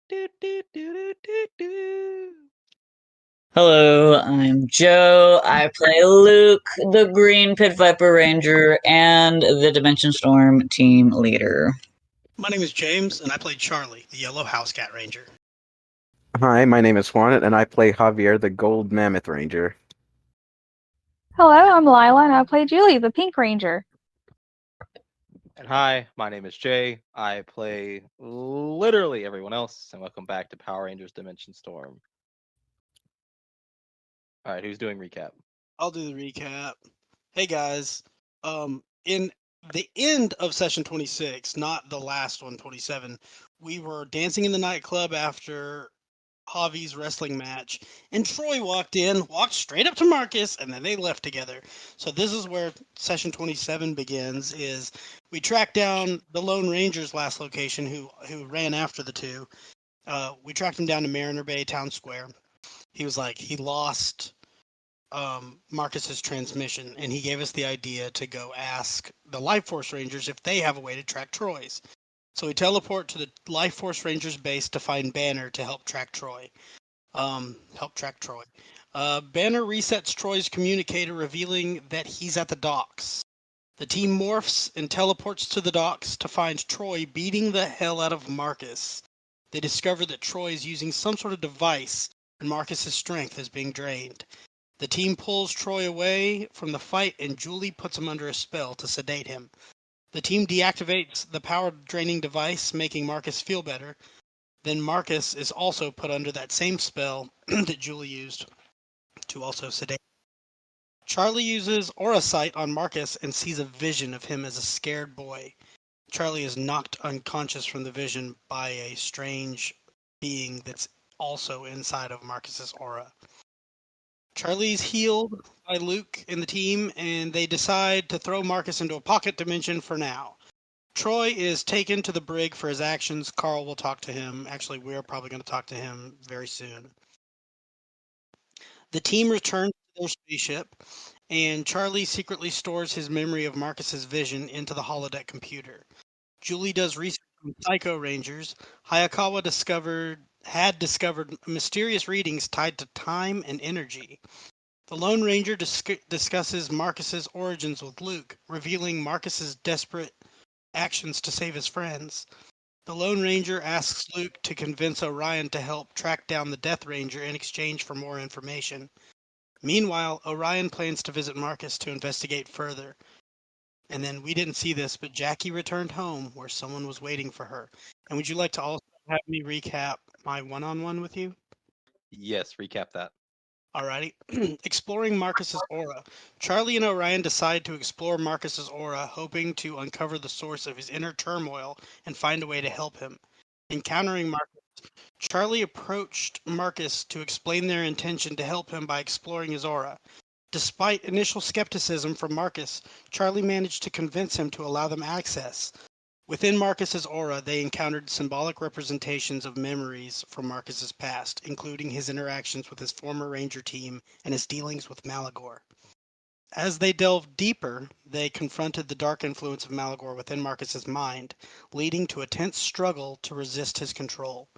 Do, do, do, do, do, do. Hello, I'm Joe. I play Luke, the Green Pit Viper Ranger, and the Dimension Storm team leader. My name is James, and I play Charlie, the Yellow House Cat Ranger. Hi, my name is Juan, and I play Javier, the Gold Mammoth Ranger. Hello, I'm Lila, and I play Julie, the Pink Ranger. And hi, my name is Jay. I play literally everyone else, and welcome back to Power Rangers Dimension Storm. All right, who's doing recap? I'll do the recap. Hey guys, in the end of session 26, not the last one, 27, we were dancing in the nightclub after Javi's wrestling match, and Troy walked straight up to Marcus, and then they left together. So this is where session 27 begins. Is we track down the Lone Ranger's last location, who ran after the two. We tracked him down to Mariner Bay Town Square. He was like he lost Marcus's transmission, and he gave us the idea to go ask the Life Force Rangers if they have a way to track Troy's. So we teleport to the Life Force Rangers base to find Banner to help track Troy. Banner resets Troy's communicator, revealing that he's at the docks. The team morphs and teleports to the docks to find Troy beating the hell out of Marcus. They discover that Troy is using some sort of device, and Marcus's strength is being drained. The team pulls Troy away from the fight, and Julie puts him under a spell to sedate him. The team deactivates the power draining device, making Marcus feel better. Then Marcus is also put under that same spell that Julie used to also sedate. Charlie uses Aura Sight on Marcus and sees a vision of him as a scared boy. Charlie is knocked unconscious from the vision by a strange being that's also inside of Marcus's aura. Charlie's healed by Luke and the team, and they decide to throw Marcus into a pocket dimension for now. Troy is taken to the brig for his actions. Carl will talk to him. Actually, we're probably going to talk to him very soon. The team returns to their spaceship, and Charlie secretly stores his memory of Marcus's vision into the holodeck computer. Julie does research on Psycho Rangers. Hayakawa had discovered mysterious readings tied to time and energy. The Lone Ranger discusses Marcus's origins with Luke, revealing Marcus's desperate actions to save his friends. The Lone Ranger asks Luke to convince Orion to help track down the Death Ranger in exchange for more information. Meanwhile, Orion plans to visit Marcus to investigate further. And then we didn't see this, but Jackie returned home where someone was waiting for her. And would you like to also have me recap my one-on-one with you? Yes, recap that. Alrighty. Exploring Marcus's aura. Charlie and Orion decide to explore Marcus's aura, hoping to uncover the source of his inner turmoil and find a way to help him. Encountering Marcus, Charlie approached Marcus to explain their intention to help him by exploring his aura. Despite initial skepticism from Marcus, Charlie managed to convince him to allow them access. Within Marcus's aura, they encountered symbolic representations of memories from Marcus's past, including his interactions with his former Ranger team and his dealings with Malagor. As they delved deeper, they confronted the dark influence of Malagor within Marcus's mind, leading to a tense struggle to resist his control.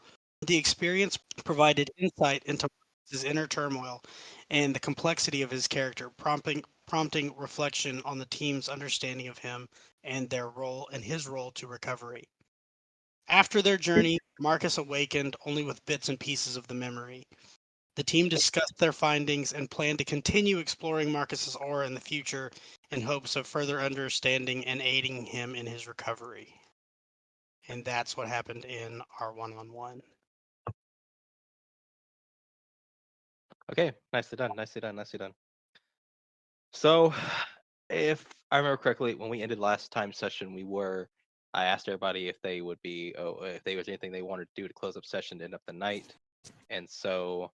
The experience provided insight into his inner turmoil and the complexity of his character, prompting reflection on the team's understanding of him and their role and his role to recovery. After their journey, Marcus awakened only with bits and pieces of the memory. The team discussed their findings and planned to continue exploring Marcus's aura in the future in hopes of further understanding and aiding him in his recovery. And that's what happened in our one-on-one. Okay, nicely done, nicely done, nicely done. So, if I remember correctly, when we ended last time session, I asked everybody if they would be, if there was anything they wanted to do to close up session to end up the night. And so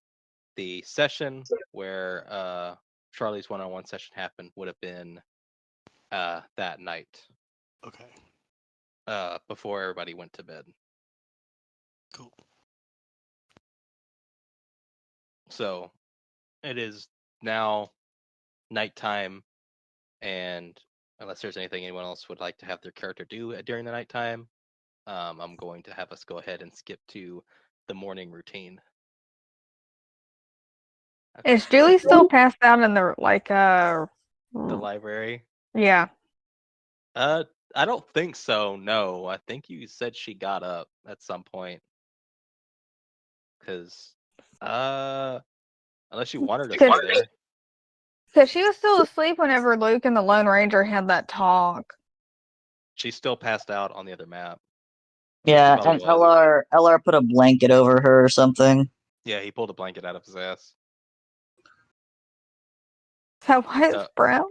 the session where Charlie's one-on-one session happened would have been that night Okay, before everybody went to bed. cool. So it is now nighttime, and unless there's anything anyone else would like to have their character do during the nighttime, I'm going to have us go ahead and skip to the morning routine. Is Julie still passed out in the The library? Yeah. I don't think so. No, I think you said she got up at some point. Because, unless you want her to stay there. Because she was still asleep whenever Luke and the Lone Ranger had that talk. She's still passed out on the other map. Yeah, probably and was. LR put a blanket over her or something. Yeah, he pulled a blanket out of his ass. Is that why it's brown?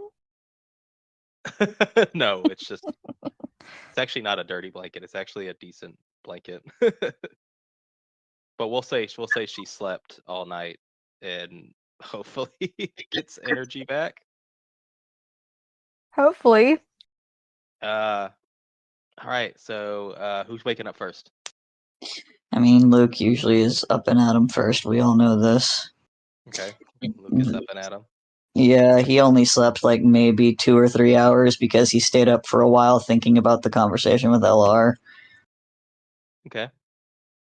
No, it's just it's actually not a dirty blanket. It's actually a decent blanket. But we'll say she slept all night and hopefully gets energy back. Hopefully. All right. So who's waking up first? I mean, Luke usually is up and at him first. We all know this. Okay. Luke is up and at him. Yeah, he only slept like maybe 2 or 3 hours because he stayed up for a while thinking about the conversation with LR. Okay.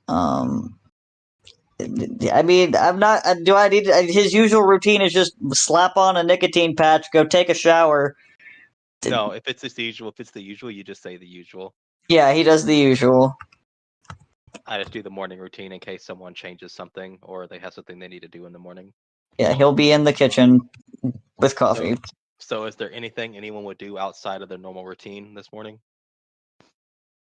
I mean, I'm not. Do I need his usual routine? Is just slap on a nicotine patch, go take a shower. No, if it's the usual, you just say the usual. Yeah, he does the usual. I just do the morning routine in case someone changes something or they have something they need to do in the morning. Yeah, he'll be in the kitchen with coffee. So is there anything anyone would do outside of their normal routine this morning?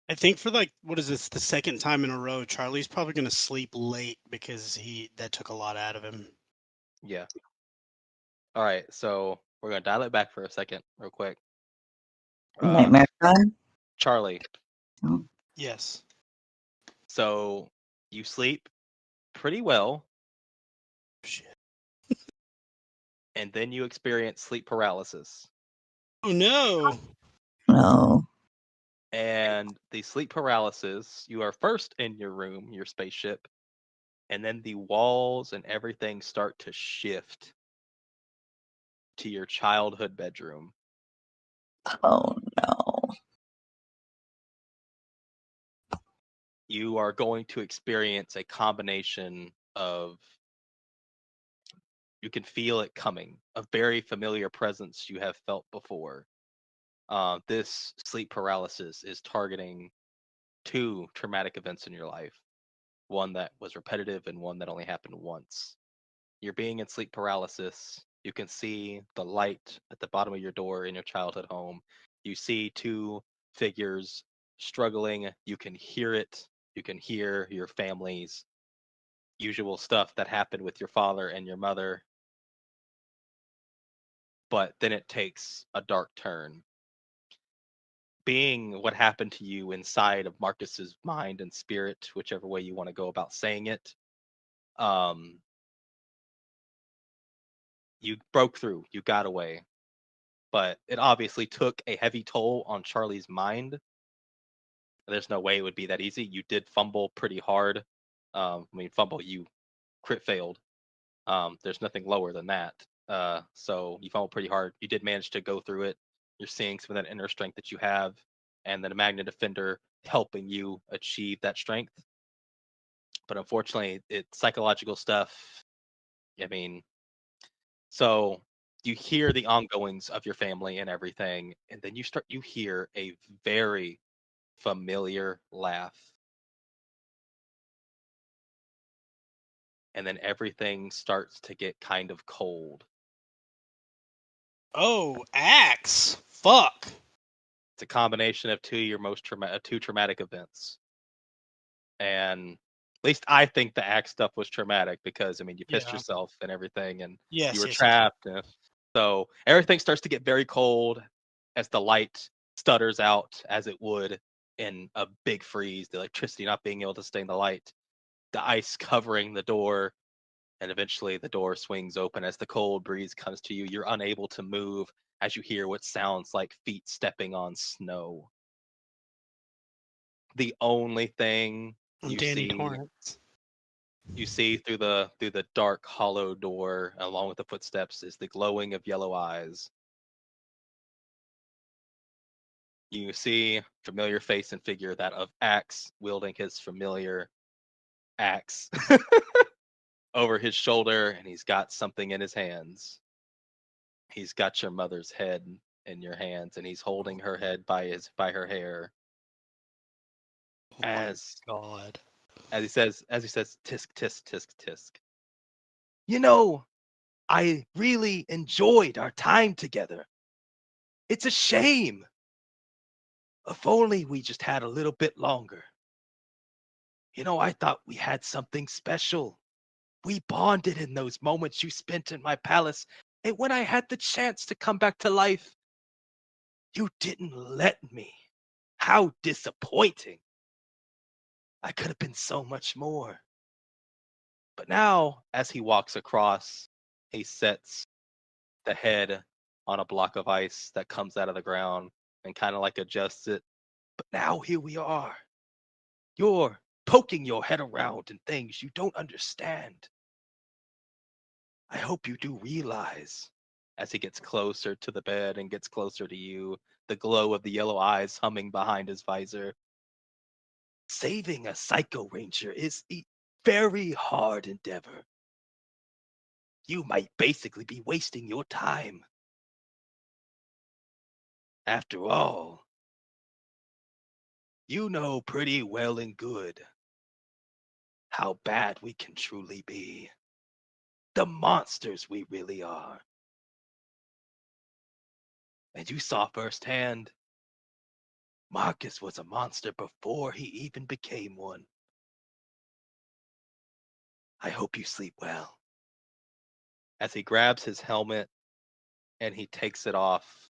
I think for what is this, the second time in a row, Charlie's probably going to sleep late because that took a lot out of him. Yeah. All right, so we're going to dial it back for a second real quick. Nightmare time? Charlie. Oh. Yes. So you sleep pretty well. Shit. And then you experience sleep paralysis. Oh no. No. And the sleep paralysis, you are first in your room, your spaceship, and then the walls and everything start to shift to your childhood bedroom. Oh no. You are going to experience a combination of, you can feel it coming, a very familiar presence you have felt before. This sleep paralysis is targeting 2 traumatic events in your life. One that was repetitive and one that only happened once. You're being in sleep paralysis. You can see the light at the bottom of your door in your childhood home. You see 2 figures struggling. You can hear it. You can hear your family's usual stuff that happened with your father and your mother. But then it takes a dark turn. Being what happened to you inside of Marcus's mind and spirit, whichever way you want to go about saying it, you broke through, you got away. But it obviously took a heavy toll on Charlie's mind. There's no way it would be that easy. You did fumble pretty hard. Fumble, you crit failed. There's nothing lower than that. So you fumbled pretty hard. You did manage to go through it. You're seeing some of that inner strength that you have, and then a Magna Defender helping you achieve that strength. But unfortunately, it's psychological stuff. I mean, so you hear the ongoings of your family and everything, and then you hear a very familiar laugh. And then everything starts to get kind of cold. Oh, axe. Fuck. It's a combination of 2 your most two traumatic events. And at least I think the axe stuff was traumatic because you pissed yourself and everything, and you were trapped. So everything starts to get very cold as the light stutters out, as it would in a big freeze, the electricity not being able to stay in the light, the ice covering the door, and eventually the door swings open as the cold breeze comes to you. You're unable to move as you hear what sounds like feet stepping on snow. The only thing you see through the dark, hollow door, along with the footsteps, is the glowing of yellow eyes. You see familiar face and figure, that of Axe, wielding his familiar axe over his shoulder, and he's got something in his hands. He's got your mother's head in your hands, and he's holding her head by her hair. Oh my As God. he says, tisk tisk tisk tisk. You know, I really enjoyed our time together. It's a shame. If only we just had a little bit longer. You know, I thought we had something special. We bonded in those moments you spent in my palace. And when I had the chance to come back to life, you didn't let me. How disappointing. I could have been so much more. But now, as he walks across, he sets the head on a block of ice that comes out of the ground and kind of like adjusts it. But now here we are. You're poking your head around in things you don't understand. I hope you do realize, as he gets closer to the bed and gets closer to you, the glow of the yellow eyes humming behind his visor. Saving a Psycho Ranger is a very hard endeavor. You might basically be wasting your time. After all, you know pretty well and good how bad we can truly be. The monsters we really are. And you saw firsthand, Marcus was a monster before he even became one. I hope you sleep well. As he grabs his helmet and he takes it off,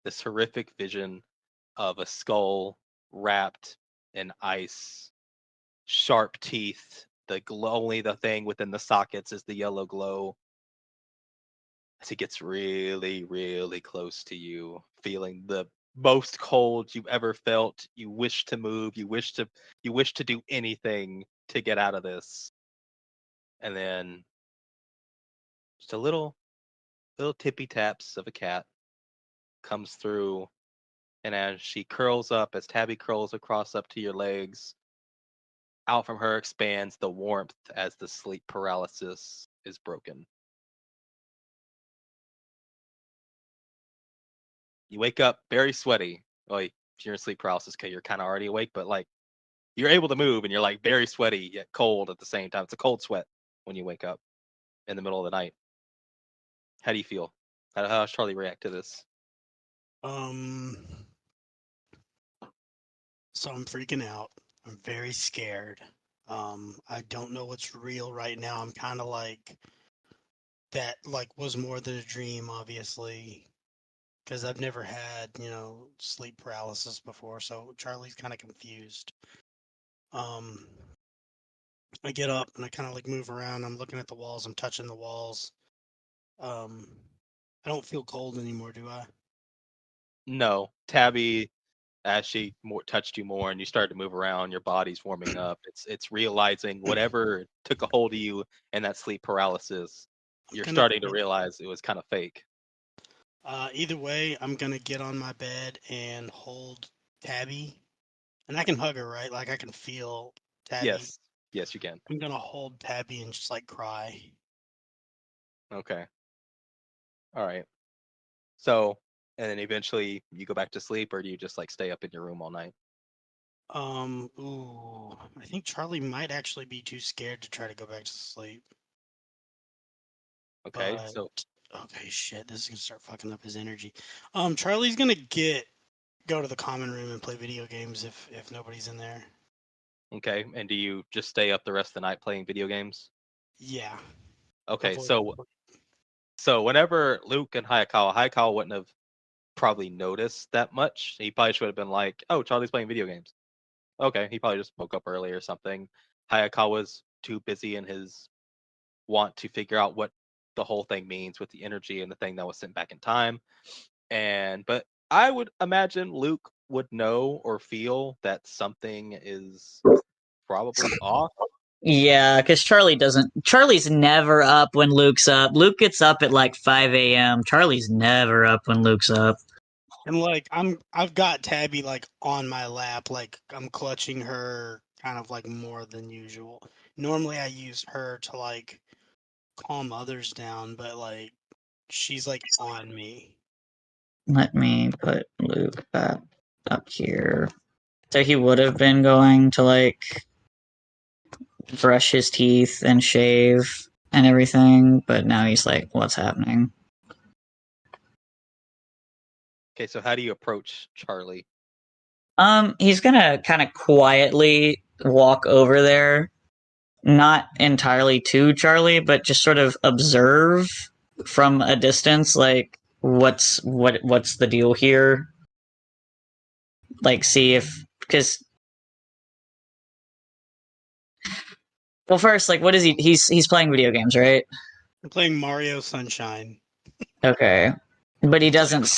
this horrific vision of a skull wrapped in ice, sharp teeth, only the thing within the sockets is the yellow glow. As he gets really, really close to you, feeling the most cold you've ever felt. You wish to move, you wish to do anything to get out of this. And then just a little tippy taps of a cat comes through, and as Tabby curls across up to your legs, out from her expands the warmth as the sleep paralysis is broken. You wake up very sweaty. Well, you're in sleep paralysis because you're kind of already awake, but like you're able to move and you're like very sweaty yet cold at the same time. It's a cold sweat when you wake up in the middle of the night. How do you feel? How does Charlie react to this? So I'm freaking out. I'm very scared. I don't know what's real right now. I'm kind of like that was more than a dream, obviously, because I've never had, sleep paralysis before. So Charlie's kind of confused. I get up and I kind of move around. I'm looking at the walls. I'm touching the walls. I don't feel cold anymore, do I? No, Tabby, as she touched you more and you started to move around, your body's warming up. It's realizing whatever took a hold of you in that sleep paralysis, you're starting to realize it was kind of fake. Either way, I'm gonna get on my bed and hold Tabby, and I can hug her, right? Like I can feel Tabby. Yes, you can. I'm gonna hold Tabby and just cry. Okay. All right. So, and then eventually you go back to sleep, or do you just stay up in your room all night? I think Charlie might actually be too scared to try to go back to sleep. Okay, okay, shit, this is gonna start fucking up his energy. Charlie's gonna go to the common room and play video games if nobody's in there. Okay, and do you just stay up the rest of the night playing video games? Yeah. Okay, so whenever Luke and Hayakawa wouldn't have probably noticed that much. He probably should have been like, "Oh, Charlie's playing video games." Okay, he probably just woke up early or something. Hayakawa's too busy in his want to figure out what the whole thing means with the energy and the thing that was sent back in time. But I would imagine Luke would know or feel that something is probably off. Yeah, because Charlie's never up when Luke's up. Luke gets up at 5 a.m. Charlie's never up when Luke's up. And I've got Tabby on my lap, I'm clutching her kind of like more than usual. Normally I use her to like calm others down, but like she's like on me. Let me put Luke back up here. So he would have been going to like brush his teeth and shave and everything, but now he's like, what's happening? Okay, so how do you approach Charlie? He's gonna kind of quietly walk over there, not entirely to Charlie, but just sort of observe from a distance, like what's the deal here? Like, see if because well, first, like, what is he? He's playing video games, right? I'm playing Mario Sunshine. Okay, but he doesn't.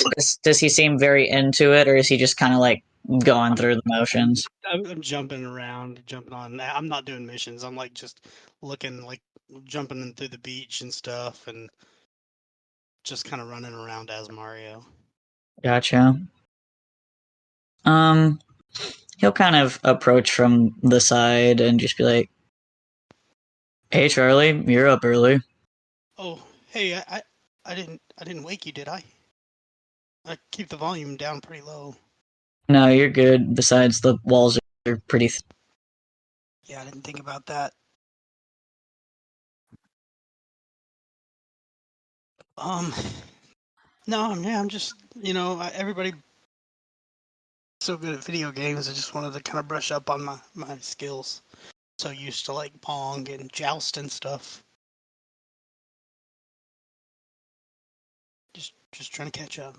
Does he seem very into it, or is he just kind of like going through the motions? I'm jumping around, jumping on. I'm not doing missions. I'm like just looking, like jumping in through the beach and stuff, and just kind of running around as Mario. Gotcha. Um, he'll kind of approach from the side and just be like, "Hey, Charlie, you're up early." Oh, hey, I didn't wake you, did I? I keep the volume down pretty low. No, you're good. Besides, the walls are pretty. Yeah, I didn't think about that. No, yeah, I'm just, everybody so good at video games. I just wanted to kind of brush up on my skills. So used to like Pong and Joust and stuff. Just trying to catch up.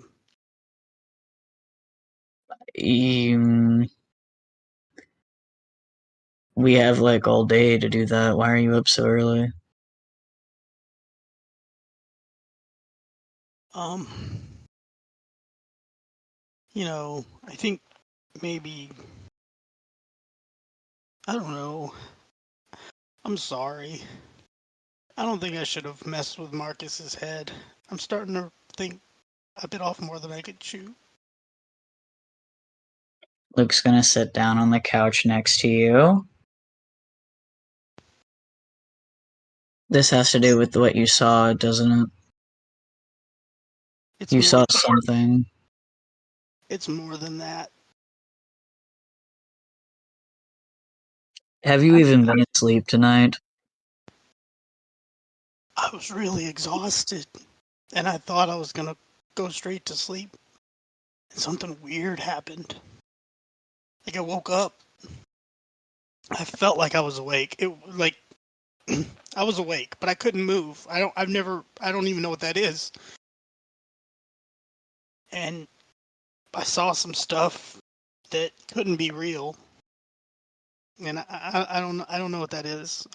We have like all day to do that. Why are you up so early? Um, I think maybe I don't know. I'm sorry. I don't think I should have messed with Marcus's head. I'm starting to think I bit off more than I could chew. Luke's gonna sit down on the couch next to you. This has to do with what you saw, doesn't it? It's You more, saw something. it's more than that. Have you even been asleep tonight? I was really exhausted, and I thought I was gonna go straight to sleep, and something weird happened. Like I woke up, I felt like I was awake. It like I was awake, but I couldn't move. I don't even know what that is. And I saw some stuff that couldn't be real, and I don't know what that is.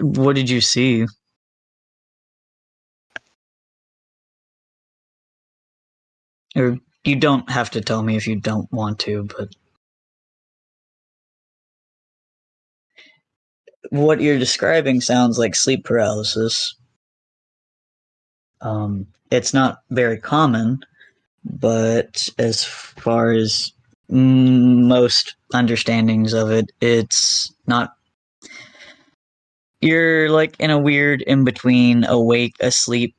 What did you see? Or you don't have to tell me if you don't want to, but what you're describing sounds like sleep paralysis. It's not very common, but as far as most understandings of it, it's not. You're like in a weird in between awake, asleep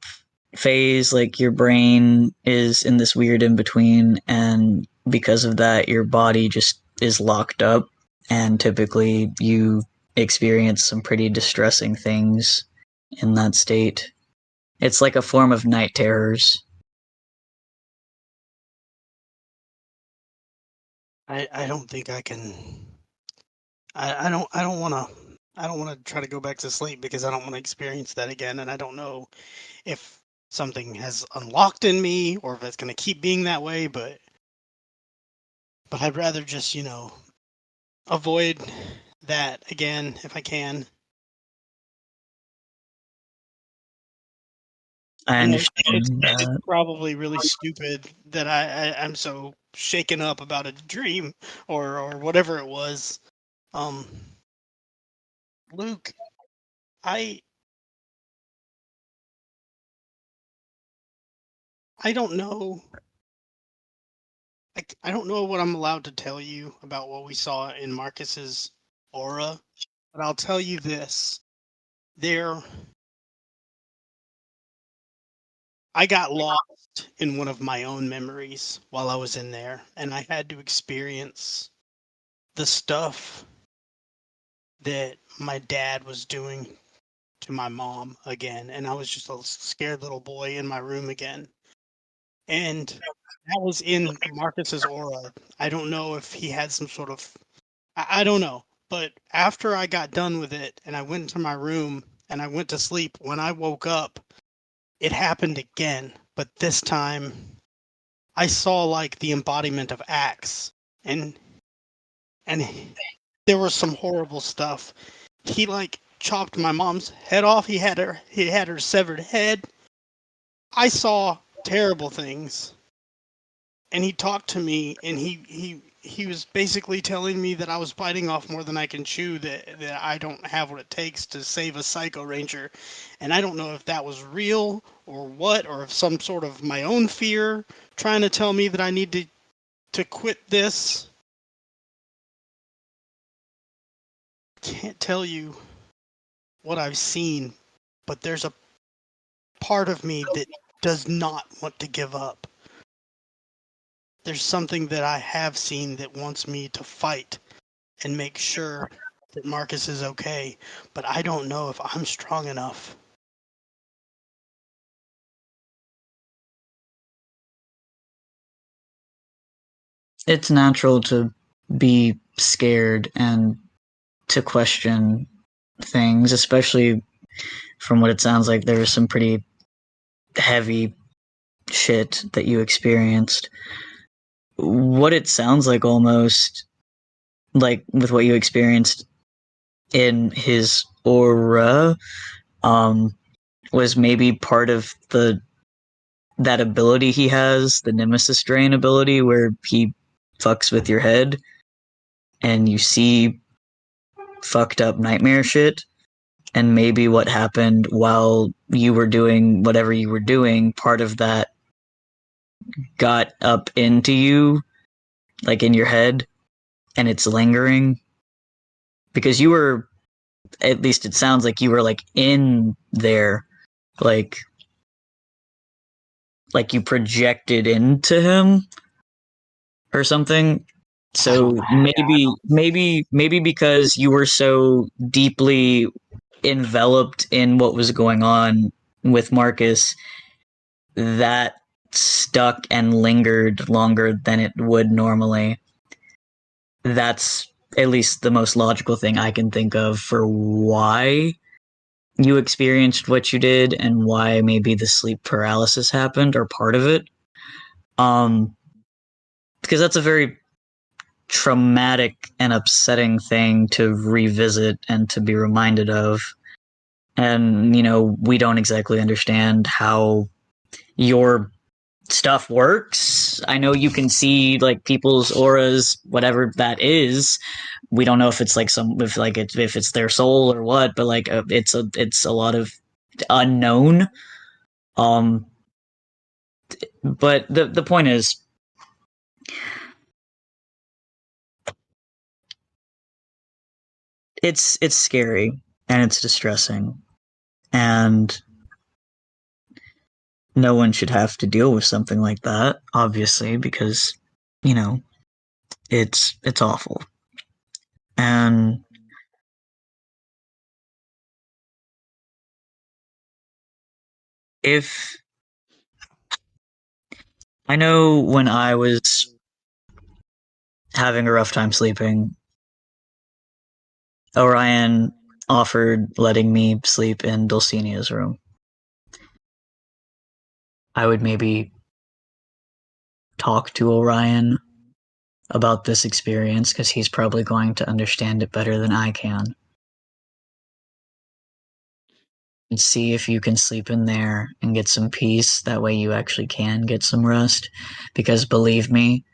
phase. Like your brain is in this weird in between, and because of that, your body just is locked up, and typically you experience some pretty distressing things in that state. It's like a form of night terrors. I don't think I can. I don't want to try to go back to sleep because I don't want to experience that again, and I don't know if something has unlocked in me or if it's going to keep being that way. But I'd rather just avoid that again if I can. I I know it's understand that. probably really stupid that I'm so shaken up about a dream or whatever it was. Um, Luke, I I don't know I don't know what I'm allowed to tell you about what we saw in Marcus's aura, but I'll tell you this. I got lost in one of my own memories while I was in there, and I had to experience the stuff that my dad was doing to my mom again, and I was just a scared little boy in my room again. And that was in Marcus's aura. I don't know if he had some sort of I don't know. But after I got done with it and I went into my room and I went to sleep, when I woke up, it happened again. But this time I saw like the embodiment of Axe, and there was some horrible stuff. He like chopped my mom's head off. He had her severed head. I saw terrible things. And he talked to me, and he was basically telling me that I was biting off more than I can chew, that I don't have what it takes to save a Psycho Ranger. And I don't know if that was real or what, or if some sort of my own fear trying to tell me that I need to quit this. Can't tell you what I've seen, but there's a part of me that does not want to give up. There's something that I have seen that wants me to fight and make sure that Marcus is okay, but I don't know if I'm strong enough. It's natural to be scared and to question things, especially from what it sounds like there was some pretty heavy shit that you experienced. What it sounds like almost, like with what you experienced in his aura, was maybe part of that ability he has, the Nemesis Drain ability, where he fucks with your head and you see fucked up nightmare shit. And maybe what happened while you were doing whatever you were doing, part of that got up into you, like in your head, and it's lingering. Because you were, at least it sounds like you were like in there, like you projected into him or something. So maybe because you were so deeply enveloped in what was going on with Marcus, that stuck and lingered longer than it would normally. That's at least the most logical thing I can think of for why you experienced what you did and why maybe the sleep paralysis happened, or part of it. Because that's a very traumatic and upsetting thing to revisit and to be reminded of. And, we don't exactly understand how your stuff works. I know you can see like people's auras, whatever that is. We don't know if it's like if it's their soul or what, but like it's a lot of unknown. But the point is, it's scary and it's distressing, and no one should have to deal with something like that, obviously, because it's awful. And if I know when I was having a rough time sleeping, Orion offered letting me sleep in Dulcinia's room. I would maybe talk to Orion about this experience, because he's probably going to understand it better than I can. And see if you can sleep in there and get some peace. That way you actually can get some rest. Because believe me,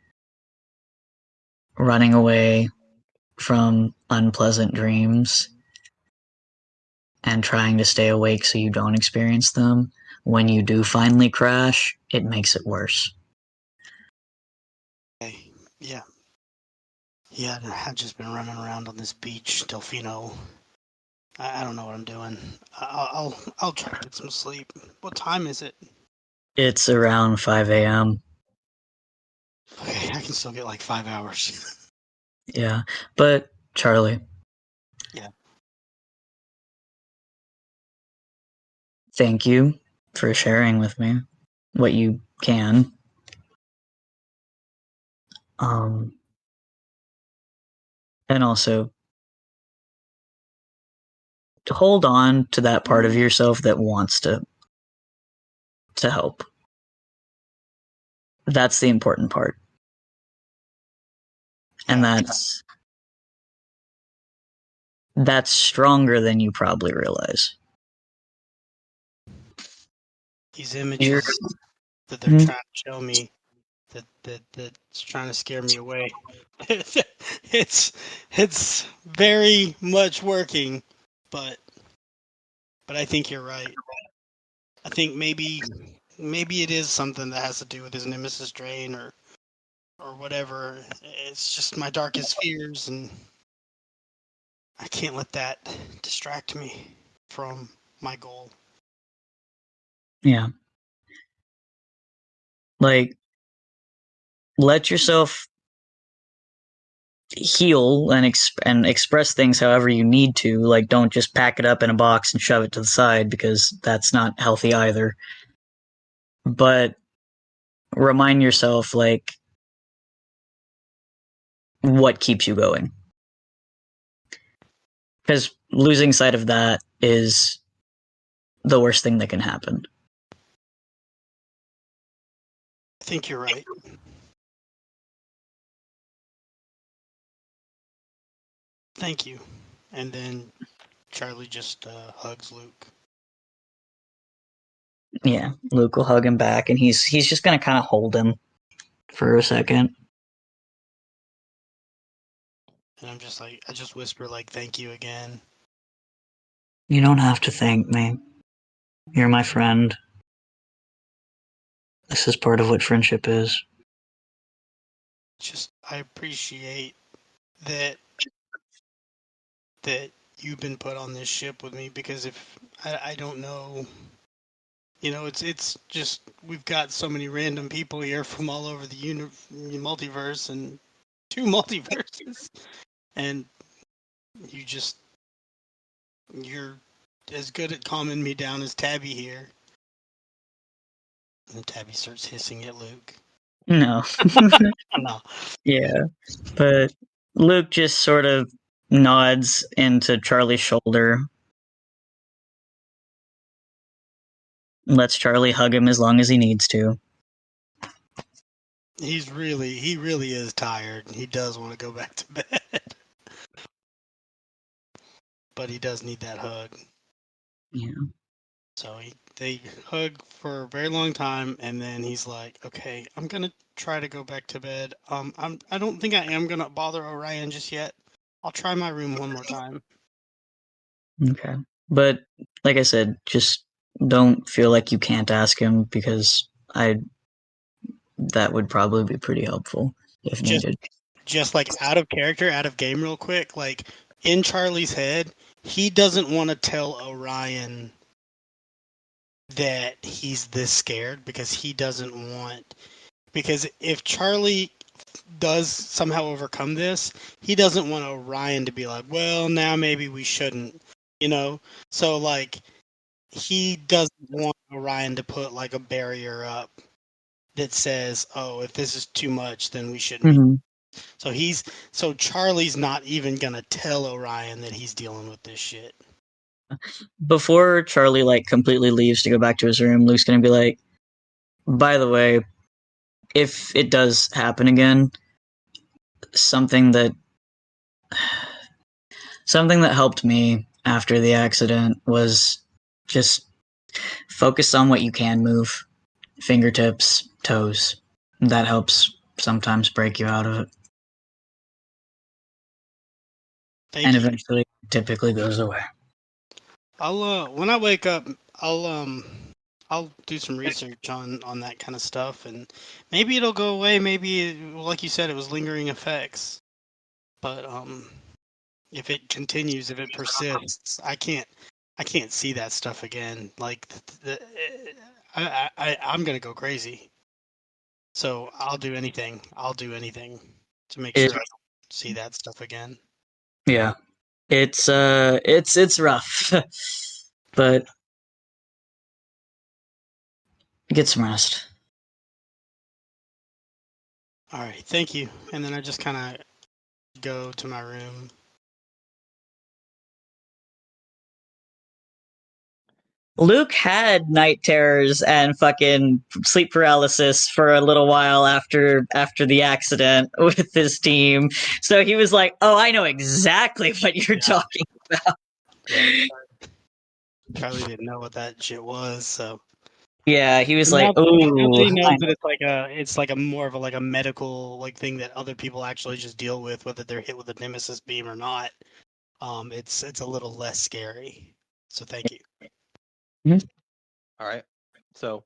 running away from unpleasant dreams and trying to stay awake so you don't experience them, when you do finally crash, it makes it worse. Okay. Yeah. Yeah, I've just been running around on this beach, Delfino. I don't know what I'm doing. I'll try to get some sleep. What time is it? It's around 5 a.m. Okay, I can still get like 5 hours. Yeah. But, Charlie. Yeah. Thank you for sharing with me what you can. And also, to hold on to that part of yourself that wants to help. That's the important part. And Yeah. that's stronger than you probably realize. These images that they're trying to show me that's trying to scare me away. it's very much working, but I think you're right. I think maybe it is something that has to do with his nemesis drain or whatever. It's just my darkest fears, and I can't let that distract me from my goal. Yeah. Like, let yourself heal and express things however you need to. Like, don't just pack it up in a box and shove it to the side, because that's not healthy either. But remind yourself, like, what keeps you going. Because losing sight of that is the worst thing that can happen. I think you're right. Thank you. And then Charlie just hugs Luke. Yeah, Luke will hug him back, and he's just gonna kind of hold him for a second. And I'm just like, I just whisper like, thank you again. You don't have to thank me. You're my friend. This is part of what friendship is. Just, I appreciate that you've been put on this ship with me, because if I don't know, it's just, we've got so many random people here from all over the multiverse and 2 multiverses, and you're as good at calming me down as Tabby here. And then Tabby starts hissing at Luke. No. No. Yeah, but Luke just sort of nods into Charlie's shoulder, lets Charlie hug him as long as he needs to. He really is tired. He does want to go back to bed. But he does need that hug. Yeah. So they hug for a very long time, and then he's like, "Okay, I'm gonna try to go back to bed. I don't think I am gonna bother Orion just yet. I'll try my room one more time." Okay. But like I said, just don't feel like you can't ask him, because that would probably be pretty helpful if Just needed. like out of character, out of game, real quick. Like in Charlie's head, he doesn't want to tell Orion that he's this scared, because he doesn't want. Because if Charlie does somehow overcome this, he doesn't want Orion to be like, well, now maybe we shouldn't, So, like, he doesn't want Orion to put, like, a barrier up that says, oh, if this is too much, then we shouldn't be. So Charlie's not even going to tell Orion that he's dealing with this shit. Before Charlie, like, completely leaves to go back to his room, Luke's gonna be like, by the way, if it does happen again, something that helped me after the accident was just focus on what you can move. Fingertips, toes. That helps sometimes break you out of it. Thank you. Eventually typically goes away. I'll when I wake up, I'll I'll do some research on that kind of stuff, and maybe it'll go away. Maybe, like you said, it was lingering effects. But if it continues, if it persists, I can't see that stuff again. Like I'm gonna go crazy. So I'll do anything. I'll do anything to make sure I don't see that stuff again. Yeah, it's rough, but get some rest. All right, thank you. And then I just kind of go to my room. Luke had night terrors and fucking sleep paralysis for a little while after the accident with his team. So he was like, "Oh, I know exactly what you're talking about." Yeah, Charlie didn't know what that shit was, so Yeah, he was now like, that "Ooh, he knows that it's like a more of a medical like thing that other people actually just deal with, whether they're hit with a nemesis beam or not. It's a little less scary. So thank you. All right. So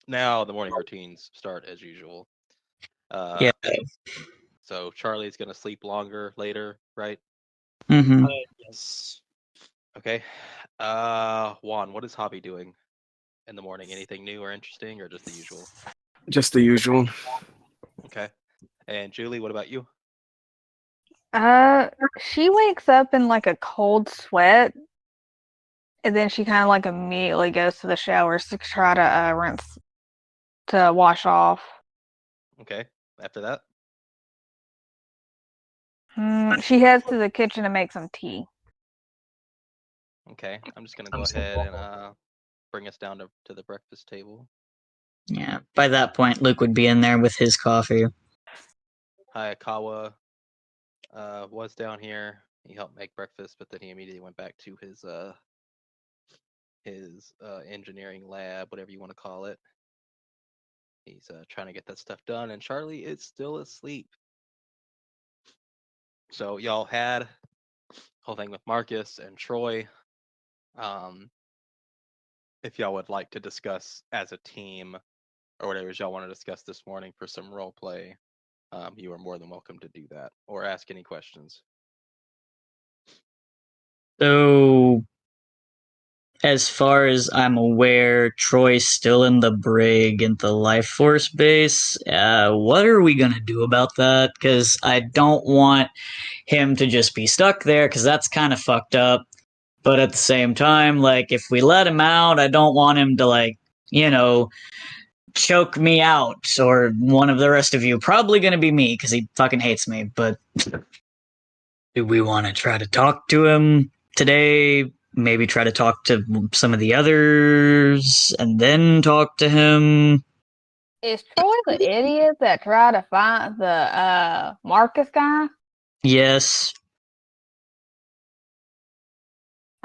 now the morning routines start as usual. yeah." So Charlie's gonna sleep longer later, right? Mm-hmm. Yes. Okay. Juan, what is Hobby doing in the morning? Anything new or interesting, or just the usual? Just the usual. Okay. And Julie, what about you? She wakes up in like a cold sweat, and then she kind of like immediately goes to the showers to try to rinse to wash off. Okay. After that, She heads to the kitchen to make some tea. okay. I'm just gonna go ahead and bring us down to the breakfast table. Yeah. By that point, Luke would be in there with his coffee. Hayakawa was down here. He helped make breakfast, but then he immediately went back to his engineering lab, whatever you want to call it. He's trying to get that stuff done, and Charlie is still asleep. So y'all had whole thing with Marcus and Troy. If y'all would like to discuss as a team or whatever y'all want to discuss this morning for some role play, you are more than welcome to do that or ask any questions. So, as far as I'm aware, Troy's still in the brig in the Life Force base. What are we gonna do about that? Because I don't want him to just be stuck there, because that's kind of fucked up. But at the same time, like, if we let him out, I don't want him to, like, choke me out, or one of the rest of you. Probably gonna be me, because he fucking hates me. But do we want to try to talk to him today? Maybe try to talk to some of the others, and then talk to him? Is Troy the idiot that tried to find the Marcus guy? Yes.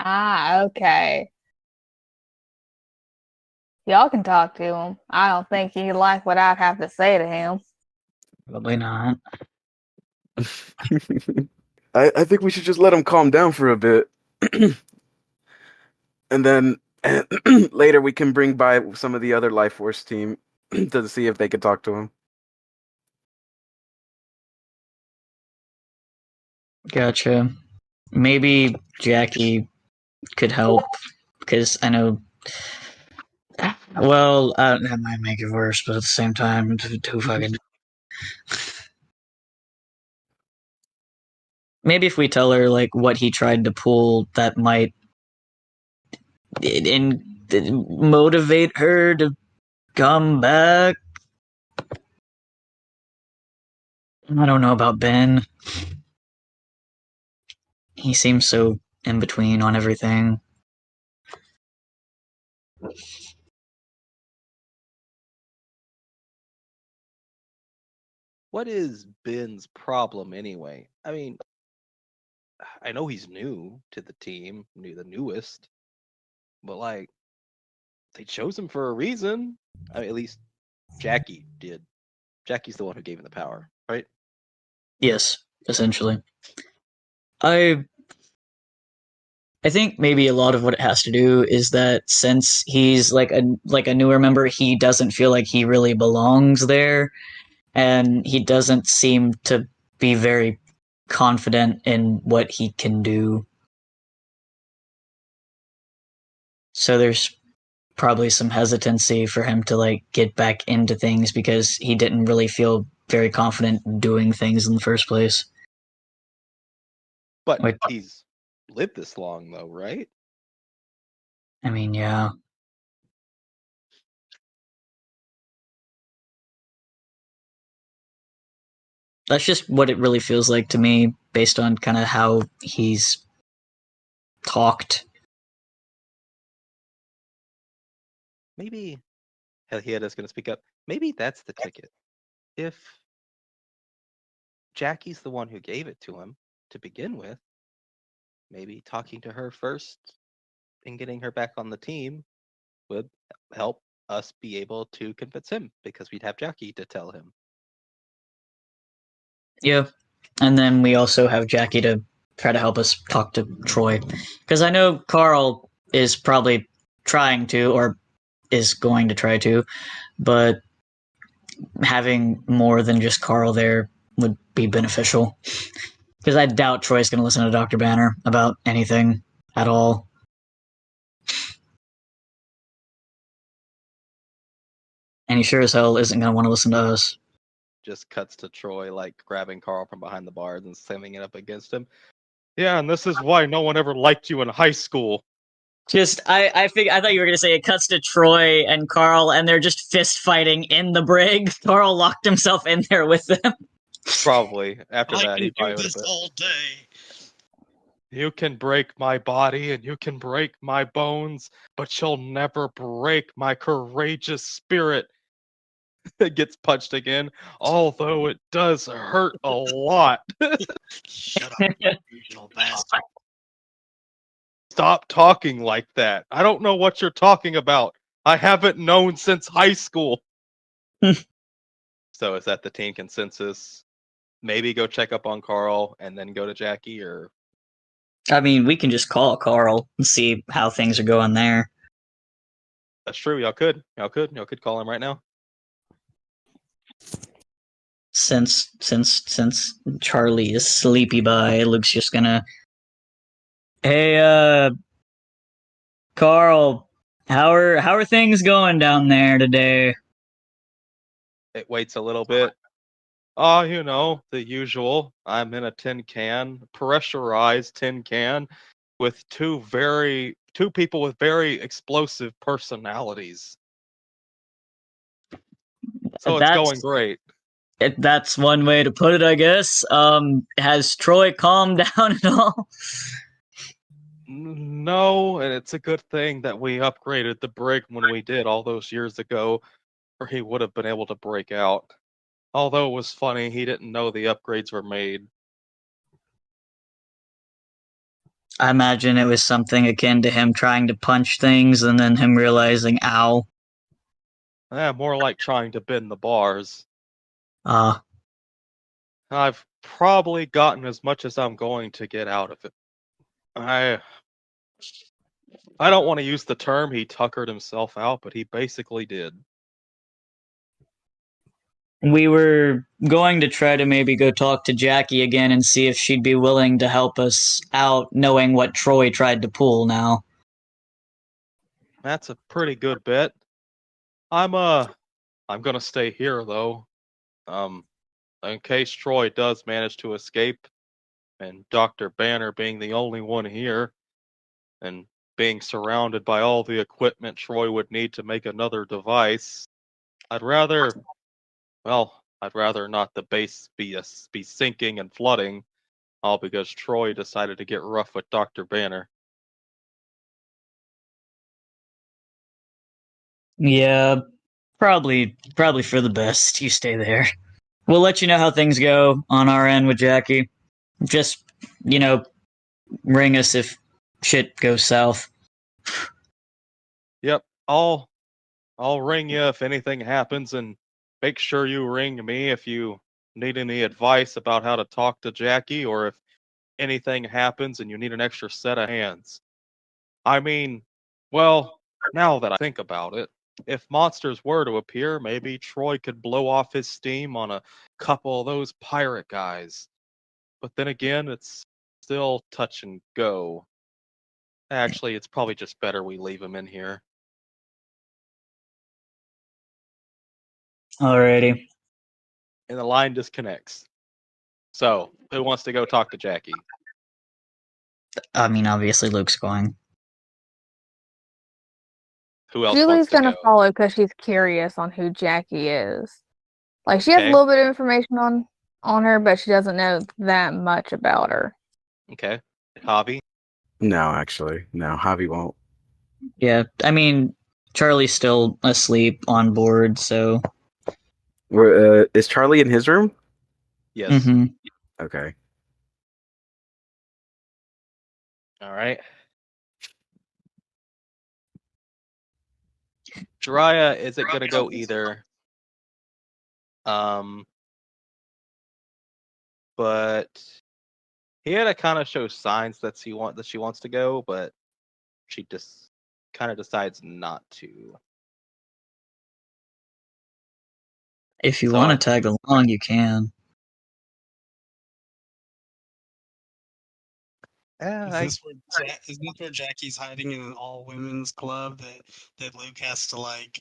Ah, okay. Y'all can talk to him. I don't think he'd like what I'd have to say to him. Probably not. I think we should just let him calm down for a bit. And then later we can bring by some of the other Life Force team to see if they could talk to him. Gotcha. Maybe Jackie could help, because I know. Well, that might make it worse, but at the same time, too fucking. Maybe if we tell her like what he tried to pull, that might motivate her to come back. I don't know about Ben. He seems so in between on everything. What is Ben's problem anyway? I mean, I know he's new to the team, the newest, but like they chose him for a reason. I mean, at least Jackie did. Jackie's the one who gave him the power, right? Yes, essentially. I I think maybe a lot of what it has to do is that since he's like a newer member, he doesn't feel like he really belongs there, and he doesn't seem to be very confident in what he can do. So there's probably some hesitancy for him to like get back into things because he didn't really feel very confident doing things in the first place. But Wait. he's lived this long, though, right? I mean, yeah. That's just what it really feels like to me, based on kind of how he's talked. Maybe Helheada's going to speak up. Maybe that's the ticket. If Jackie's the one who gave it to him to begin with, maybe talking to her first and getting her back on the team would help us be able to convince him, because we'd have Jackie to tell him. Yeah. And then we also have Jackie to try to help us talk to Troy. Because I know Carl is probably trying to, or is going to try to, but having more than just Carl there would be beneficial. Because I doubt Troy's going to listen to Dr. Banner about anything at all. And he sure as hell isn't going to want to listen to us. Just cuts to Troy, like, grabbing Carl from behind the bars and slamming it up against him. Yeah, and this is why no one ever liked you in high school. I thought you were going to say it cuts to Troy and Carl, and they're just fist fighting in the brig. Carl locked himself in there with them. Probably. After I that, he can probably do would this have been. all day. You can break my body and you can break my bones, but you'll never break my courageous spirit. It gets punched again, although it does hurt a lot. Shut up, you regional bastard. Stop talking like that. I don't know what you're talking about. I haven't known since high school. So is that the team consensus? Maybe go check up on Carl and then go to Jackie, or I mean, we can just call Carl and see how things are going there. that's true. Y'all could call him right now. Since Charlie is sleepy by, Luke's just gonna, hey, Carl, how are things going down there today? It waits a little bit. You know, the usual. I'm in a tin can, pressurized tin can, with two people with very explosive personalities. So it's going great. That's one way to put it, I guess. Has Troy calmed down at all? No, and it's a good thing that we upgraded the brig when we did all those years ago, or he would have been able to break out. Although it was funny, he didn't know the upgrades were made. I imagine it was something akin to him trying to punch things and then him realizing, ow. More like trying to bend the bars. I've probably gotten as much as I'm going to get out of it. I don't want to use the term he tuckered himself out, but he basically did. We were going to try to maybe go talk to Jackie again and see if she'd be willing to help us out, knowing what Troy tried to pull now. That's a pretty good bet. I'm gonna stay here though. In case Troy does manage to escape, and Dr. Banner being the only one here, and being surrounded by all the equipment Troy would need to make another device, I'd rather not the base be sinking and flooding, all because Troy decided to get rough with Dr. Banner. Yeah, probably for the best. You stay there. We'll let you know how things go on our end with Jackie. Just, ring us if shit goes south. Yep, I'll ring you if anything happens, and make sure you ring me if you need any advice about how to talk to Jackie, or if anything happens and you need an extra set of hands. I mean, well, now that I think about it, if monsters were to appear, maybe Troy could blow off his steam on a couple of those pirate guys. But then again, it's still touch and go. Actually, it's probably just better we leave him in here. Alrighty. And the line disconnects. So, who wants to go talk to Jackie? I mean, obviously Luke's going. Who else Julie's wants to gonna go? follow because she's curious on who Jackie is. Like she has Okay. a little bit of information on her, but she doesn't know that much about her. Okay. Javi? No, actually, no. Javi won't. Yeah, I mean, Charlie's still asleep on board, so. Is Charlie in his room? Yes. Mhm. Okay. All right. Jiraiya isn't gonna go either. But he had to kind of show signs that she wants to go, but she just kind of decides not to. If you So want I- to tag along, you can. Is this where Jackie's hiding in an all women's club that Luke has to like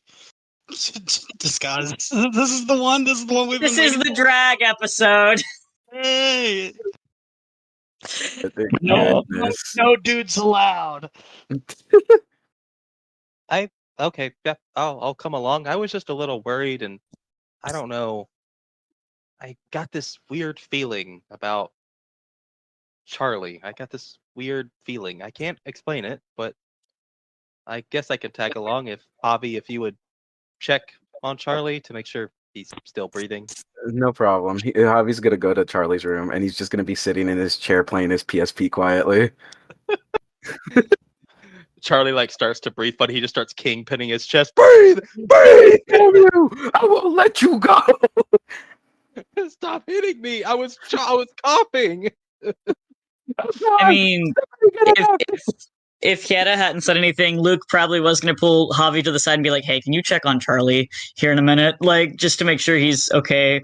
disguise? This is the one. This is the one we've been waiting for. drag episode. Hey, Thank no goodness. dudes allowed. Okay, yeah, I'll come along. I was just a little worried, and I don't know. I got this weird feeling about Charlie. I got this weird feeling. I can't explain it, but I guess I can tag along if you would check on Charlie to make sure he's still breathing. No problem. Javi's gonna go to Charlie's room, and he's just gonna be sitting in his chair playing his PSP quietly. Charlie like starts to breathe, but he just starts kingpinning his chest. Breathe, breathe. Damn you! I won't let you go. Stop hitting me! I was coughing. I mean, if Kieta hadn't said anything, Luke probably was going to pull Javi to the side and be like, "Hey, can you check on Charlie here in a minute?" Like, just to make sure he's okay.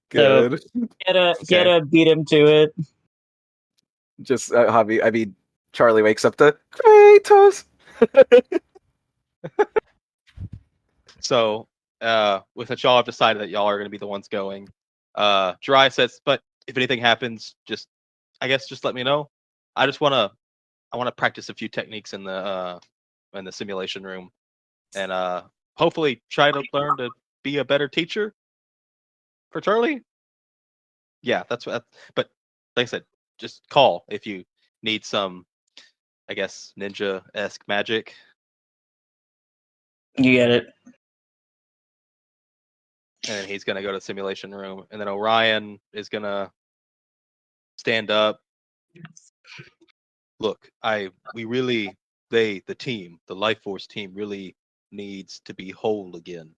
Good. Kieta beat him to it. Just Javi. I mean, Charlie wakes up to Kratos. So, with that, y'all have decided that y'all are going to be the ones going. Jiraiya says, "But if anything happens, just let me know. I want to practice a few techniques in the simulation room, and hopefully try to learn to be a better teacher for Charlie." Yeah, that's what. But like I said, just call if you need some, I guess, ninja-esque magic. You get it. And then he's gonna go to the simulation room, and then Orion is gonna stand up. Look, the team, the Life Force team, really needs to be whole again.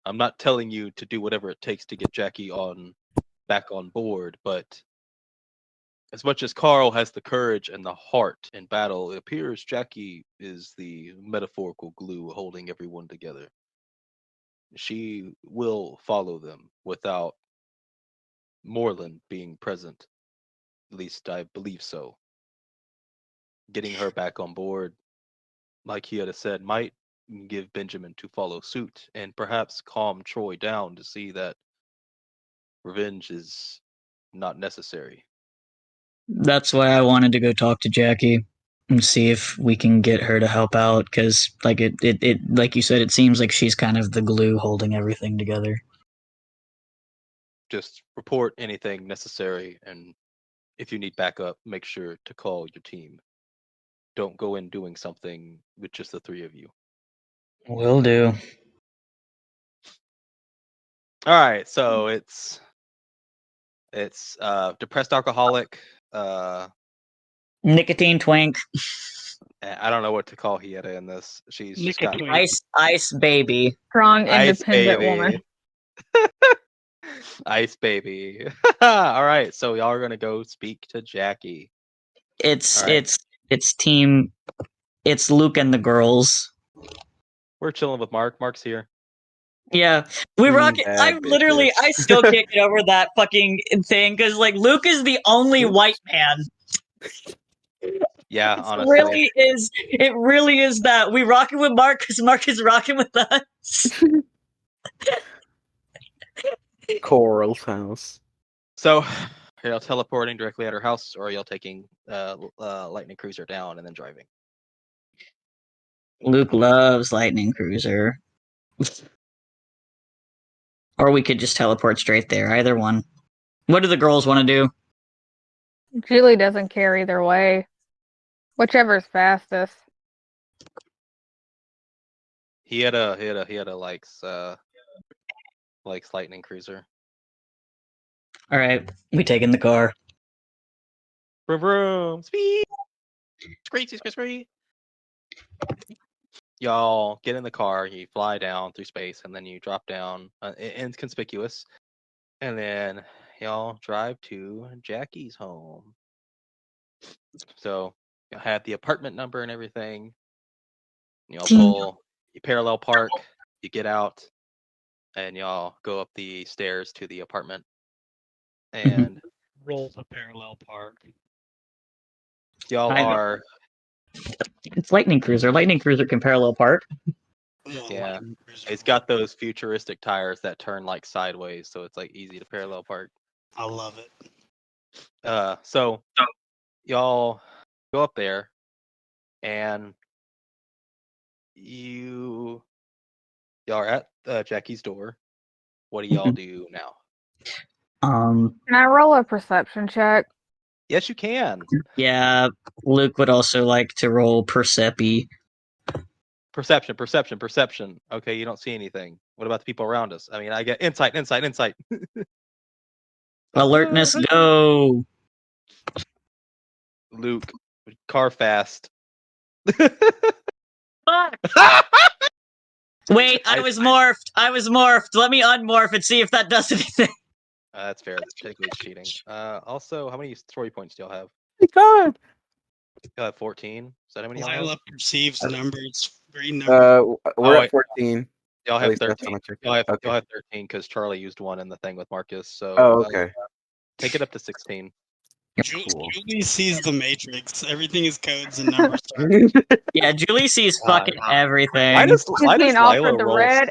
I'm not telling you to do whatever it takes to get Jackie back on board, but as much as Carl has the courage and the heart in battle, it appears Jackie is the metaphorical glue holding everyone together. She will follow them without Moreland being present. At least I believe so. Getting her back on board, like he had said, might give Benjamin to follow suit and perhaps calm Troy down to see that revenge is not necessary. That's why I wanted to go talk to Jackie and see if we can get her to help out, because like it like you said, it seems like she's kind of the glue holding everything together. Just report anything necessary, and if you need backup, make sure to call your team. Don't go in doing something with just the three of you. Will do. All right, so it's depressed alcoholic. Nicotine twink. I don't know what to call Hieta in this. She's just got Nicotine. Ice baby. Strong, Ice independent baby. woman. Ice baby. All right, so y'all are gonna go speak to Jackie. It's All right. it's It's Luke and the girls. We're chilling with Mark. Mark's here. Yeah, we rock it. I Bad literally, bitches. I still can't get over that fucking thing because like Luke is the only white man. Yeah, It honestly. really is. It really is that we rocking with Mark because Mark is rocking with us. Coral's house. So, are y'all teleporting directly at her house, or are y'all taking Lightning Cruiser down and then driving? Luke loves Lightning Cruiser. Or we could just teleport straight there. Either one. What do the girls want to do? Julie doesn't care either way. Whichever's fastest. He had a likes Lightning Cruiser. All right, we take in the car. Vroom vroom, speed, screech. Y'all get in the car, you fly down through space, and then you drop down inconspicuous, and then y'all drive to Jackie's home. So you have the apartment number and everything. Y'all you parallel park, you get out, and y'all go up the stairs to the apartment. And Roll the parallel park. y'all I- are It's Lightning Cruiser. Lightning Cruiser can parallel park. Yeah. Lightning Cruiser. It's got those futuristic tires that turn like sideways, so it's like easy to parallel park. I love it. So y'all go up there, and y'all are at Jackie's door. What do y'all do now? Um, Can I roll a perception check? Yes, you can. yeah, Luke would also like to roll Percepi. Perception. Okay, you don't see anything. What about the people around us? I mean, I get insight. Alertness, go! Luke, car fast. Fuck! Wait, I was morphed. Let me unmorph and see if that does anything. That's fair. Technically, it's cheating. Also, how many story points do y'all have? God. Y'all have 14. Is that how many y'all have? Lila perceives numbers. Green numbers. We're wait. at 14. Y'all At have least that's 13. how much Y'all have, okay. y'all have 13 because Charlie used one in the thing with Marcus. So Oh, okay. take it up to 16. Cool. Julie sees the Matrix. Everything is codes and numbers. Yeah, Julie sees God. fucking everything. Why does being offered Lila the roll? red.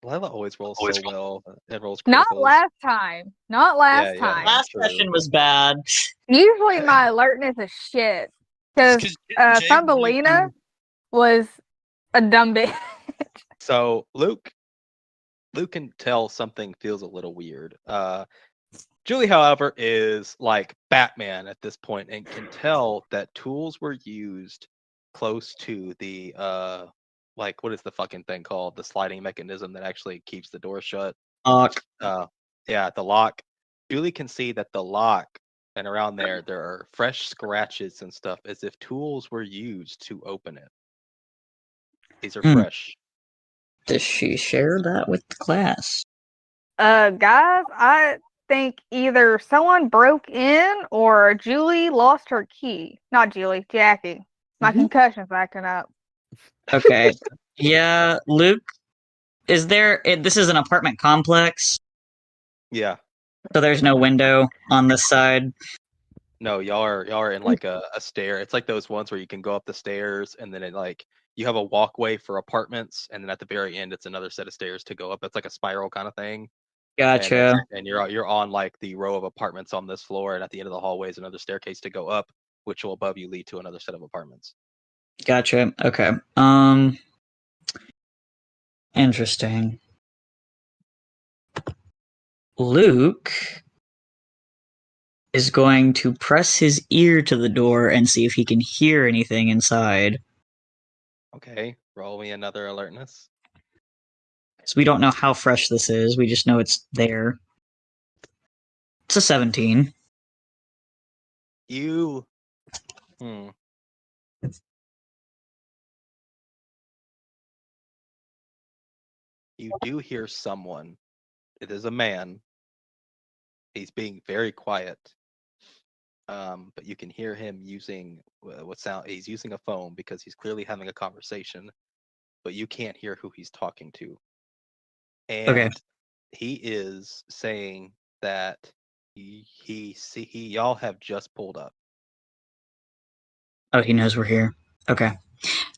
Lila always rolls so well and rolls Not criticals. last time. Not last Yeah, time. Last true. session was bad. Usually my alertness is shit. Because Thumbelina was a dumb bitch. So Luke can tell something feels a little weird. Julie, however, is like Batman at this point and can tell that tools were used close to the like what is the fucking thing called? The sliding mechanism that actually keeps the door shut. Yeah, the lock. Julie can see that the lock and around there are fresh scratches and stuff as if tools were used to open it. These are fresh. Does she share that with the class? Guys, I think either someone broke in or Julie lost her key. Not Julie, Jackie. My concussion's backing up. Okay. Yeah, Luke, this is an apartment complex, Yeah. so there's no window on this side. No, y'all are in like a stair. It's like those ones where you can go up the stairs and then it like you have a walkway for apartments and then at the very end it's another set of stairs to go up. It's like a spiral kind of thing. Gotcha. And you're on like the row of apartments on this floor, and at the end of the hallway is another staircase to go up, which will above you lead to another set of apartments. Gotcha. Okay. Interesting. Luke is going to press his ear to the door and see if he can hear anything inside. Okay, roll me another alertness. So we don't know how fresh this is. We just know it's there. It's a 17. You You do hear someone. It is a man. He's being very quiet. but you can hear him using he's using a phone because he's clearly having a conversation, but you can't hear who he's talking to. And Okay. he is saying that y'all have just pulled up. Oh, he knows we're here. Okay.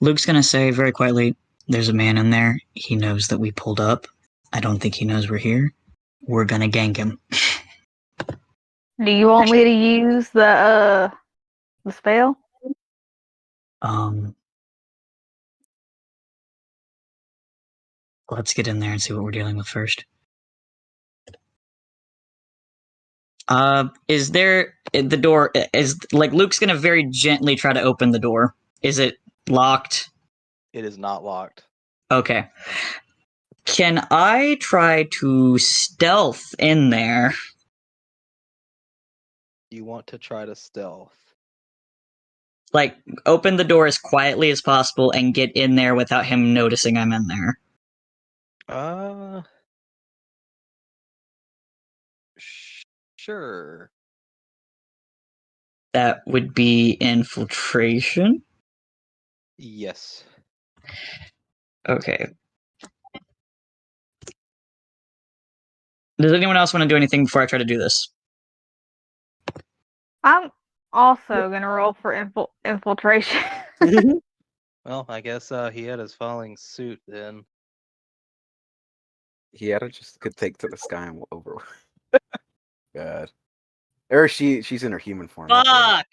Luke's gonna say very quietly, "There's a man in there. He knows that we pulled up. I don't think he knows we're here. We're gonna gank him." Do you want me to use the spell? Let's get in there and see what we're dealing with first. Is there the door? Is like Luke's gonna very gently try to open the door. Is it locked? It is not locked. Okay. Can I try to stealth in there? You want to try to stealth. Like, open the door as quietly as possible and get in there without him noticing I'm in there. Sure. That would be infiltration. Yes. Okay. Does anyone else want to do anything before I try to do this? I'm also gonna roll for infiltration. Well, I guess he had his following suit then. He had just could take to the sky and over. God. Or she's in her human form. that's right. Fuck!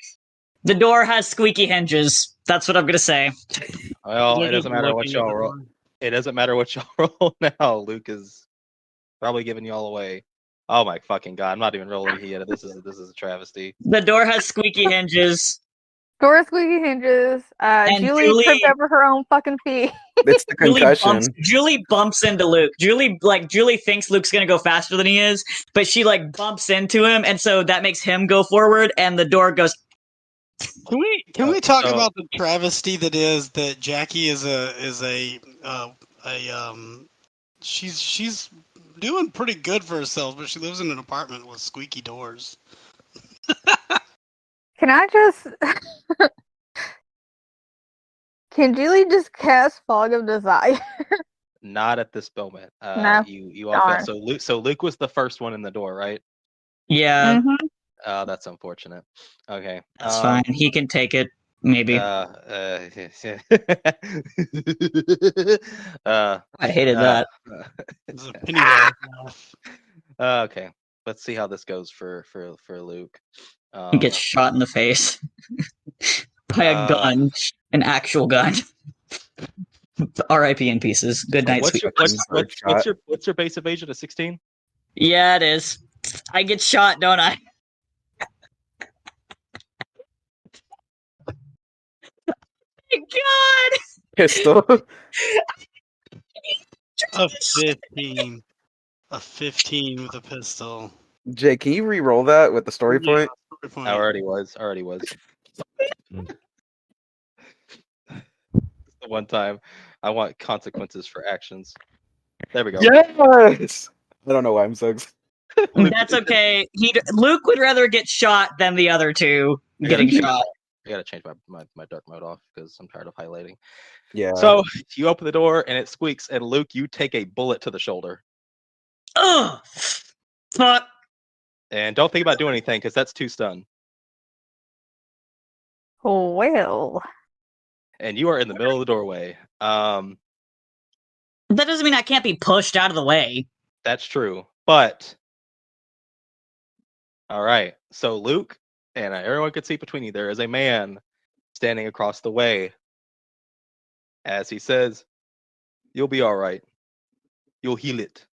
The door has squeaky hinges. That's what I'm gonna say. Well, it Luke doesn't is matter what looking at y'all the roll. door. It doesn't matter what y'all roll now. Luke is probably giving y'all away. Oh my fucking god! I'm not even rolling here. This is a travesty. The door has squeaky hinges. Door squeaky hinges. Julie tripped over her own fucking feet. It's the concussion. Julie bumps into Luke. Julie thinks Luke's gonna go faster than he is, but she like bumps into him, and so that makes him go forward, and the door goes. Can we talk So- about the travesty that is that Jackie is she's doing pretty good for herself, but she lives in an apartment with squeaky doors. Can I just? Can Julie just cast Fog of Desire? Not at this moment. No. You all Darn. failed. So Luke was the first one in the door, right? Yeah, Mhm. That's unfortunate. Okay. that's fine. He can take it. Maybe. I I hated that. It's a Pennywise mouth. Okay. Let's see how this goes for Luke. He gets shot in the face by a gun, an actual gun. R.I.P. in pieces. Good night, what's sweet. what's your base evasion of 16? Yeah, it is. I get shot, don't I? My God! Pistol. A 15. A 15 with a pistol. Jay, can you re-roll that with the story Yeah, point? story point. I already was. The one time I want consequences for actions. There we go. Yes. I don't know why I'm so excited. That's okay. Luke would rather get shot than the other two getting shot. I gotta change my dark mode off because I'm tired of highlighting. Yeah. So you open the door and it squeaks, and Luke, you take a bullet to the shoulder. Ugh! Fuck! And don't think about doing anything because that's 2 stun. Well, And you are in the middle of the doorway. That doesn't mean I can't be pushed out of the way. That's true. But all right. So Luke and everyone could see between you, there is a man standing across the way. As he says, "You'll be all right. You'll heal it.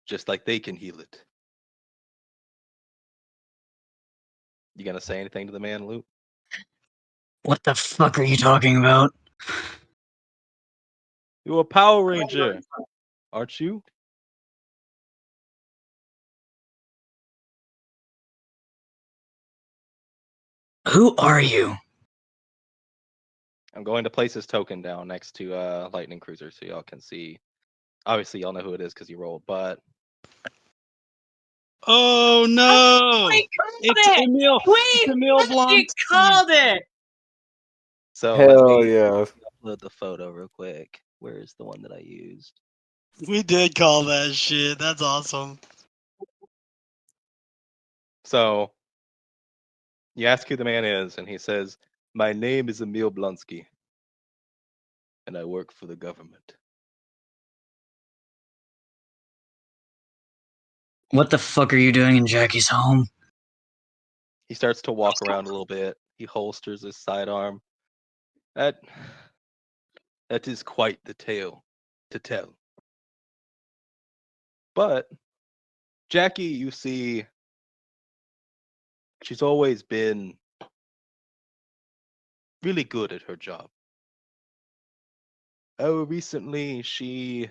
Just like they can heal it." You gonna say anything to the man, Luke? What the fuck are you talking about? You're a Power Ranger, aren't you? Who are you? I'm going to place his token down next to Lightning Cruiser so y'all can see. Obviously, y'all know who it is because you rolled, but Oh no! I It's called it! Emil. Wait, It's Emil you Blonsky. called it! So Hell let me yeah. upload the photo real quick. Where's the one that I used? We did call that shit. That's awesome. So you ask who the man is, and he says, "My name is Emil Blonsky, and I work for the government." What the fuck are you doing in Jackie's home? He starts to walk around a little bit. He holsters his sidearm. That is quite the tale to tell. But Jackie, you see, she's always been really good at her job. Recently, she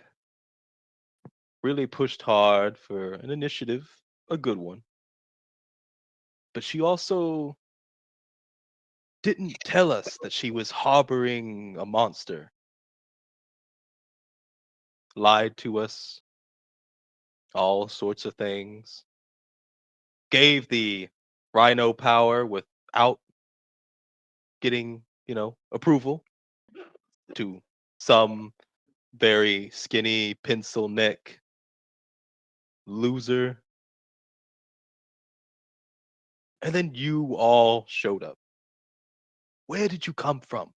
really pushed hard for an initiative, a good one. But she also didn't tell us that she was harboring a monster. Lied to us, all sorts of things. Gave the rhino power without getting, approval to some very skinny pencil neck loser. And then you all showed up. Where did you come from?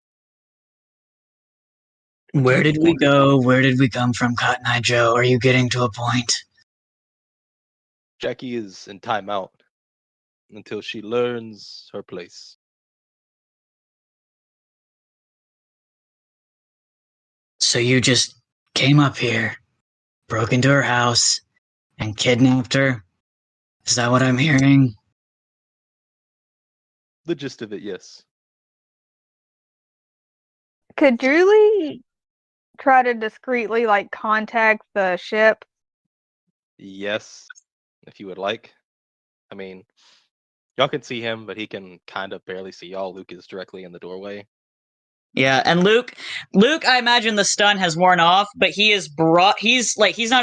What do Where you did we want? go? Where did we come from, Cotton Eye Joe? Are you getting to a point? Jackie is in timeout until she learns her place. So you just came up here, broke into her house, and kidnapped her? Is that what I'm hearing? The gist of it, yes. Could Julie try to discreetly like contact the ship? Yes, if you would like. I mean, y'all can see him, but he can kind of barely see y'all. Luke is directly in the doorway. Yeah, and Luke, I imagine the stun has worn off, but he's not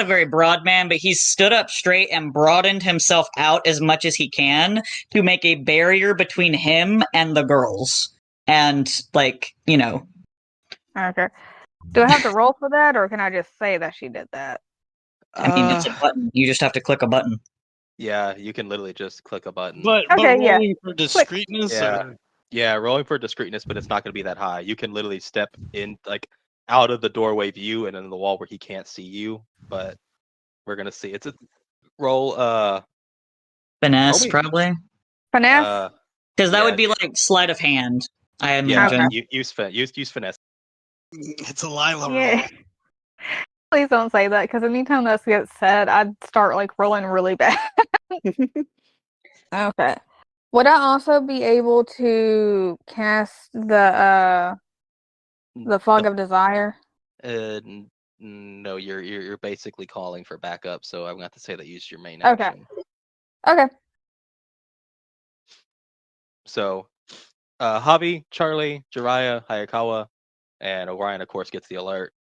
a very broad man, but he's stood up straight and broadened himself out as much as he can to make a barrier between him and the girls. And Okay. Do I have to roll for that, or can I just say that she did that? I mean, it's a button. You just have to click a button. Yeah, you can literally just click a button. But Okay, yeah. rolling for discreetness. Yeah. Or... Yeah, rolling for discreetness, but it's not going to be that high. You can literally step in, like, out of the doorway view and in the wall where he can't see you. But we're gonna see. It's a roll. Finesse, me. probably. Finesse? Because that yeah, would be like sleight of hand, I yeah. imagine. Okay. Use finesse. It's a Lila Yeah. roll. Please don't say that, because anytime that gets said, I'd start like rolling really bad. Okay. Would I also be able to cast the Fog of Desire? No, you're basically calling for backup. So I'm going to have to say that use your main Okay. action. Okay. So, Javi, Charlie, Jiraiya, Hayakawa, and Orion, of course, gets the alert.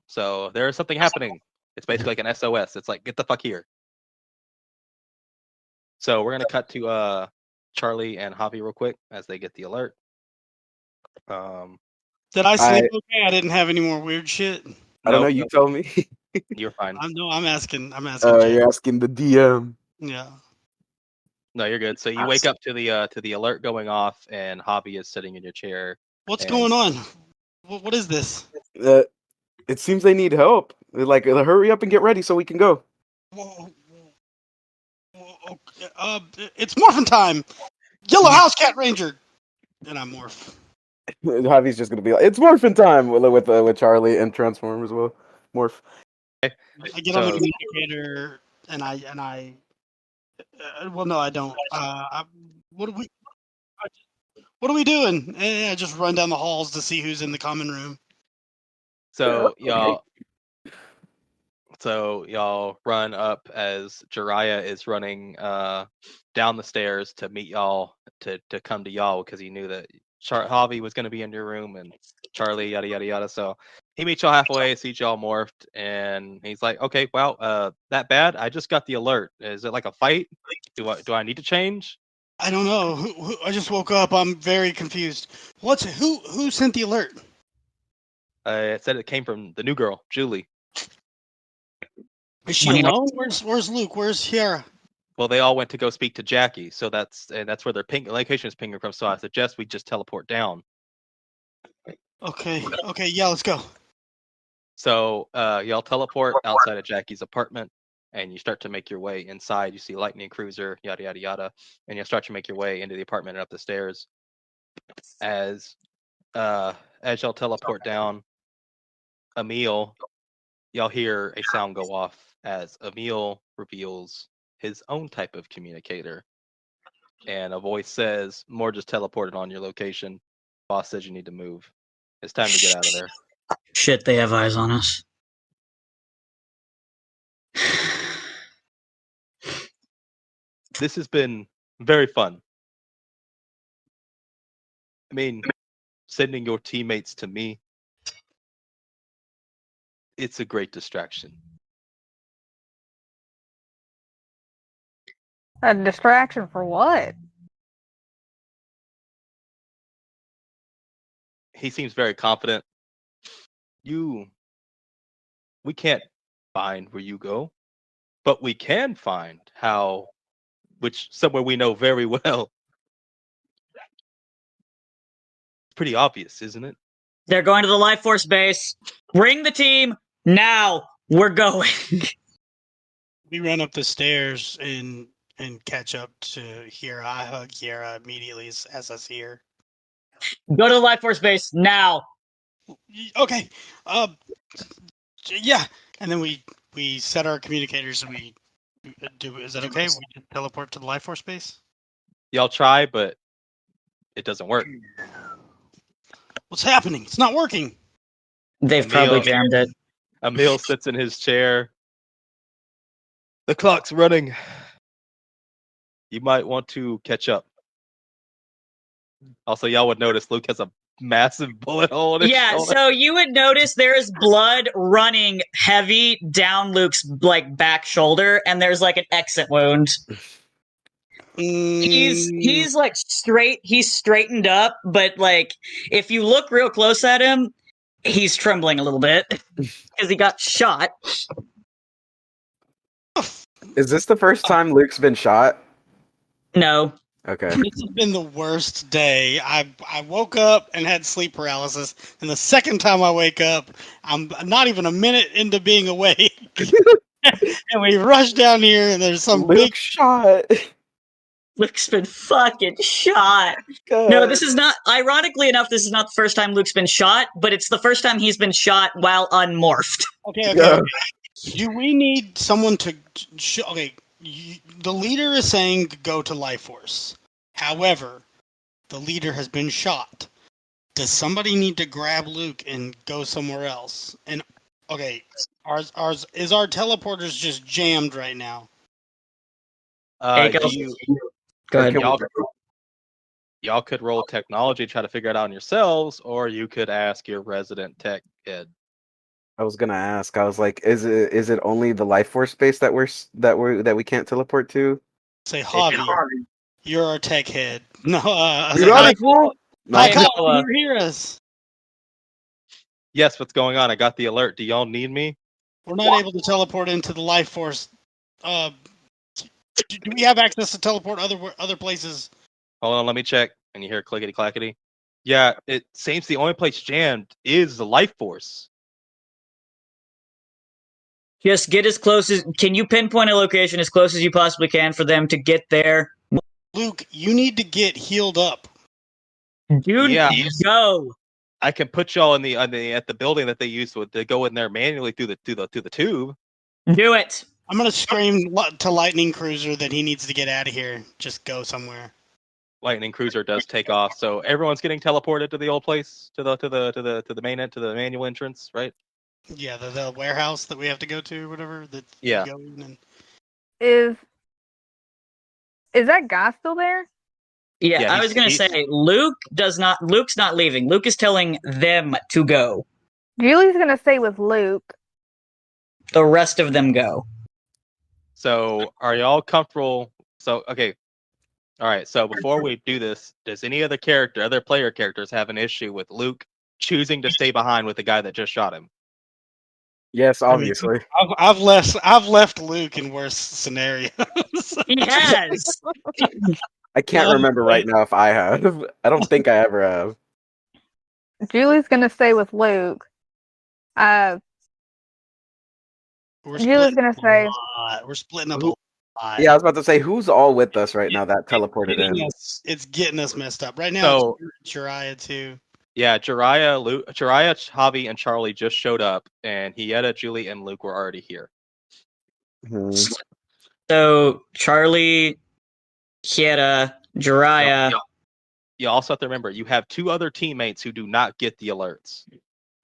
So there is something happening. It's basically like an SOS. It's like, get the fuck here. So we're gonna cut to Charlie and Javi real quick as they get the alert. Did I sleep okay? I didn't have any more weird shit. I don't know. You tell me. You're fine. I'm asking. You're asking the DM. Yeah. No, you're good. So you wake up to the alert going off, and Javi is sitting in your chair. What's going on? What is this? It seems they need help. They're like, hurry up and get ready so we can go. It's morphin' time. Yellow House Cat Ranger. And I morph. Javi's just gonna be like, it's morphin' time with Charlie and transform as well. Morph. I get on the communicator and I. Well, no, I don't. What are we doing? And I just run down the halls to see who's in the common room. So y'all run up as Jiraiya is running down the stairs to meet y'all to come to y'all because he knew that Javi was going to be in your room and Charlie yada yada yada. So he meets y'all halfway, sees y'all morphed, and he's like, "Okay, well, that bad? I just got the alert. Is it like a fight? Do I need to change?" I don't know. I just woke up. I'm very confused. Who sent the alert? It said it came from the new girl, Julie. Is she When he- alone? Where's Luke? Where's Kiara? Well, they all went to go speak to Jackie, so that's where their location is pinging from. So I suggest we just teleport down. Okay, yeah, let's go. So y'all teleport outside of Jackie's apartment, and you start to make your way inside. You see Lightning Cruiser, yada yada yada, and you start to make your way into the apartment and up the stairs. As y'all teleport down, Emil, y'all hear a sound go off as Emil reveals his own type of communicator, and a voice says, "More just teleported on your location. Boss says you need to move. It's time to get out of there." Shit, they have eyes on us. This has been very fun. I mean, sending your teammates to me, it's a great distraction. A distraction for what? He seems very confident. We can't find where you go, but we can find which somewhere we know very well. Pretty obvious, isn't it? They're going to the Life Force base. Bring the team now. We're going. We run up the stairs and catch up to Kiara. I hug Kiara immediately as I see her. Go to the Life Force base now. Okay. Yeah. And then we set our communicators and we do. Is that okay? We just teleport to the Life Force base. Y'all try, but it doesn't work. What's happening? It's not working. They've probably jammed it. Emil sits in his chair. The clock's running. You might want to catch up. Also, y'all would notice Luke has a massive bullet hole in his Yeah, shoulder. so you would notice there is blood running heavy down Luke's back shoulder, and there's an exit wound. He's straight. He's straightened up, but if you look real close at him, he's trembling a little bit because he got shot. Is this the first time Luke's been shot? No. Okay. This has been the worst day. I woke up and had sleep paralysis, and the second time I wake up, I'm not even a minute into being awake, and we rush down here, and there's some Luke shot. Luke's been fucking shot. God. No, this is not. Ironically enough, this is not the first time Luke's been shot, but it's the first time he's been shot while unmorphed. Okay. Yeah. Do we need someone to? The leader is saying go to Life Force. However, the leader has been shot. Does somebody need to grab Luke and go somewhere else? And okay, our teleporters just jammed right now? Hey, go. Go ahead. Y'all could roll technology, try to figure it out on yourselves, or you could ask your resident tech head. I was gonna ask. I was like, is it only the Life Force space that we can't teleport to? Say, Javi, you're our tech head. No, You got it, fool. Hi, Kyle, Noah. you hear us? Yes, what's going on? I got the alert. Do y'all need me? We're not able to teleport into the Life Force. Do we have access to teleport other places? Hold on, let me check. And you hear clickety clackety. Yeah, it seems the only place jammed is the Life Force. Just get as close as. Can you pinpoint a location as close as you possibly can for them to get there? Luke, you need to get healed up. Dude, Yeah. go. I can put y'all at the building that they use to go in there manually through the tube. Do it. I'm gonna scream to Lightning Cruiser that he needs to get out of here. Just go somewhere. Lightning Cruiser does take off, so everyone's getting teleported to the old place, to the main end, to the manual entrance, right? Yeah, the warehouse that we have to go to, whatever. Yeah. Go in and... Is that guy still there? Yeah, I was gonna say Luke's not leaving. Luke is telling them to go. Julie's gonna stay with Luke. The rest of them go. So, are y'all comfortable? So, okay. All right. So, before we do this, does any other player characters, have an issue with Luke choosing to stay behind with the guy that just shot him? Yes, I mean, obviously. I've left Luke in worse scenarios. He has. I can't remember right now if I have. I don't think I ever have. Julie's gonna stay with Luke. We're Julie's splitting gonna up say, a lot. We're splitting up a Who- lot. Yeah, I was about to say, who's all with us right now that teleported in? It's getting us messed up right now. So- it's Jiraiya too. Yeah, Jiraiya, Javi, and Charlie just showed up, and Hieta, Julie, and Luke were already here. Hmm. So Charlie, Hieta, Jiraiya. You also have to remember, you have two other teammates who do not get the alerts.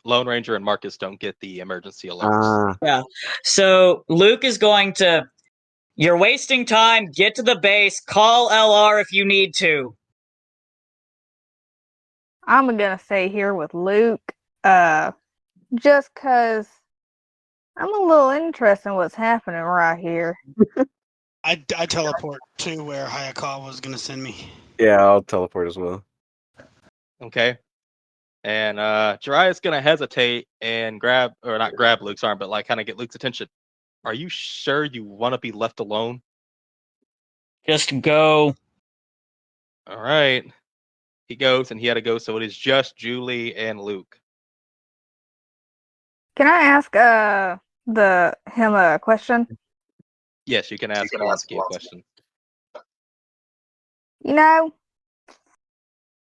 Lone Ranger and Marcus don't get the emergency alerts. So Luke is going to. You're wasting time. Get to the base. Call LR if you need to. I'm gonna stay here with Luke. Just cause I'm a little interested in what's happening right here. I teleport to where Hayakawa was gonna send me. Yeah, I'll teleport as well. Okay. And Jiraiya's gonna hesitate and not grab Luke's arm, but like kind of get Luke's attention. Are you sure you want to be left alone? Just go. All right. He goes, and he had to go, so it is just Julie and Luke. Can I ask him a question? Yes, you can ask Kowalski a question. You know,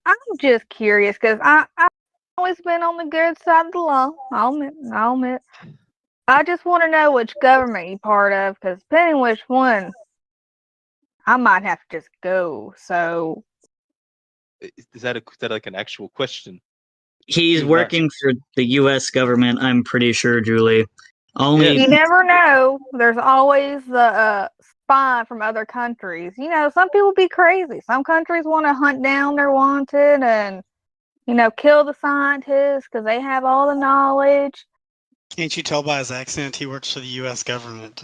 I'm just curious because I've always been on the good side of the law. I'll admit. I just want to know which government you're part of, because depending which one, I might have to just go. So, Is that like an actual question? He's Who's working for the U.S. government. I'm pretty sure, Julie. Only Yes. you never know. There's always the spy from other countries. You know, some people be crazy. Some countries want to hunt down their wanted and, kill the scientists because they have all the knowledge. Can't you tell by his accent he works for the U.S. government?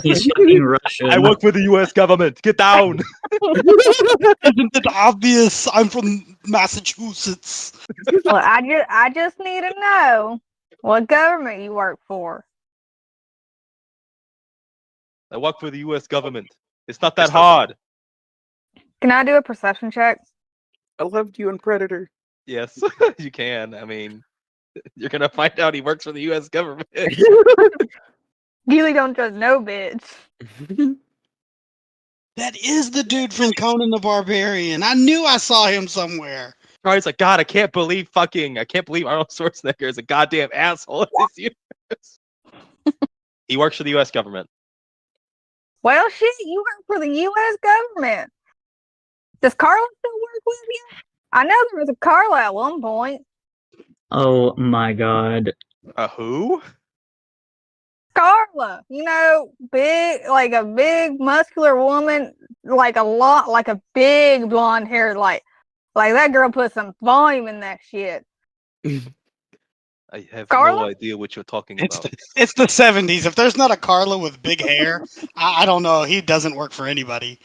he's fucking Russian. I work for the U.S. government. Get down. Isn't it obvious? I'm from Massachusetts. Well, I just need to know what government you work for. I work for the U.S. government. It's not that hard. Can I do a perception check? I loved you in Predator. Yes, you can. I mean, you're gonna find out he works for the U.S. government. Really don't just know, bitch. That is the dude from Conan the Barbarian. I knew I saw him somewhere. Charlie's like, God, I can't believe Arnold Schwarzenegger is a goddamn asshole in this universe. He works for the U.S. government. Well, shit, you work for the U.S. government. Does Carla still work with you? I know there was a Carla at one point. Oh my god. Who? Carla, big, like a big muscular woman, like a big blonde hair, like that girl put some volume in that shit. I have Carla? no idea what you're talking about. It's the 70s. If there's not a Carla with big hair, I don't know. He doesn't work for anybody.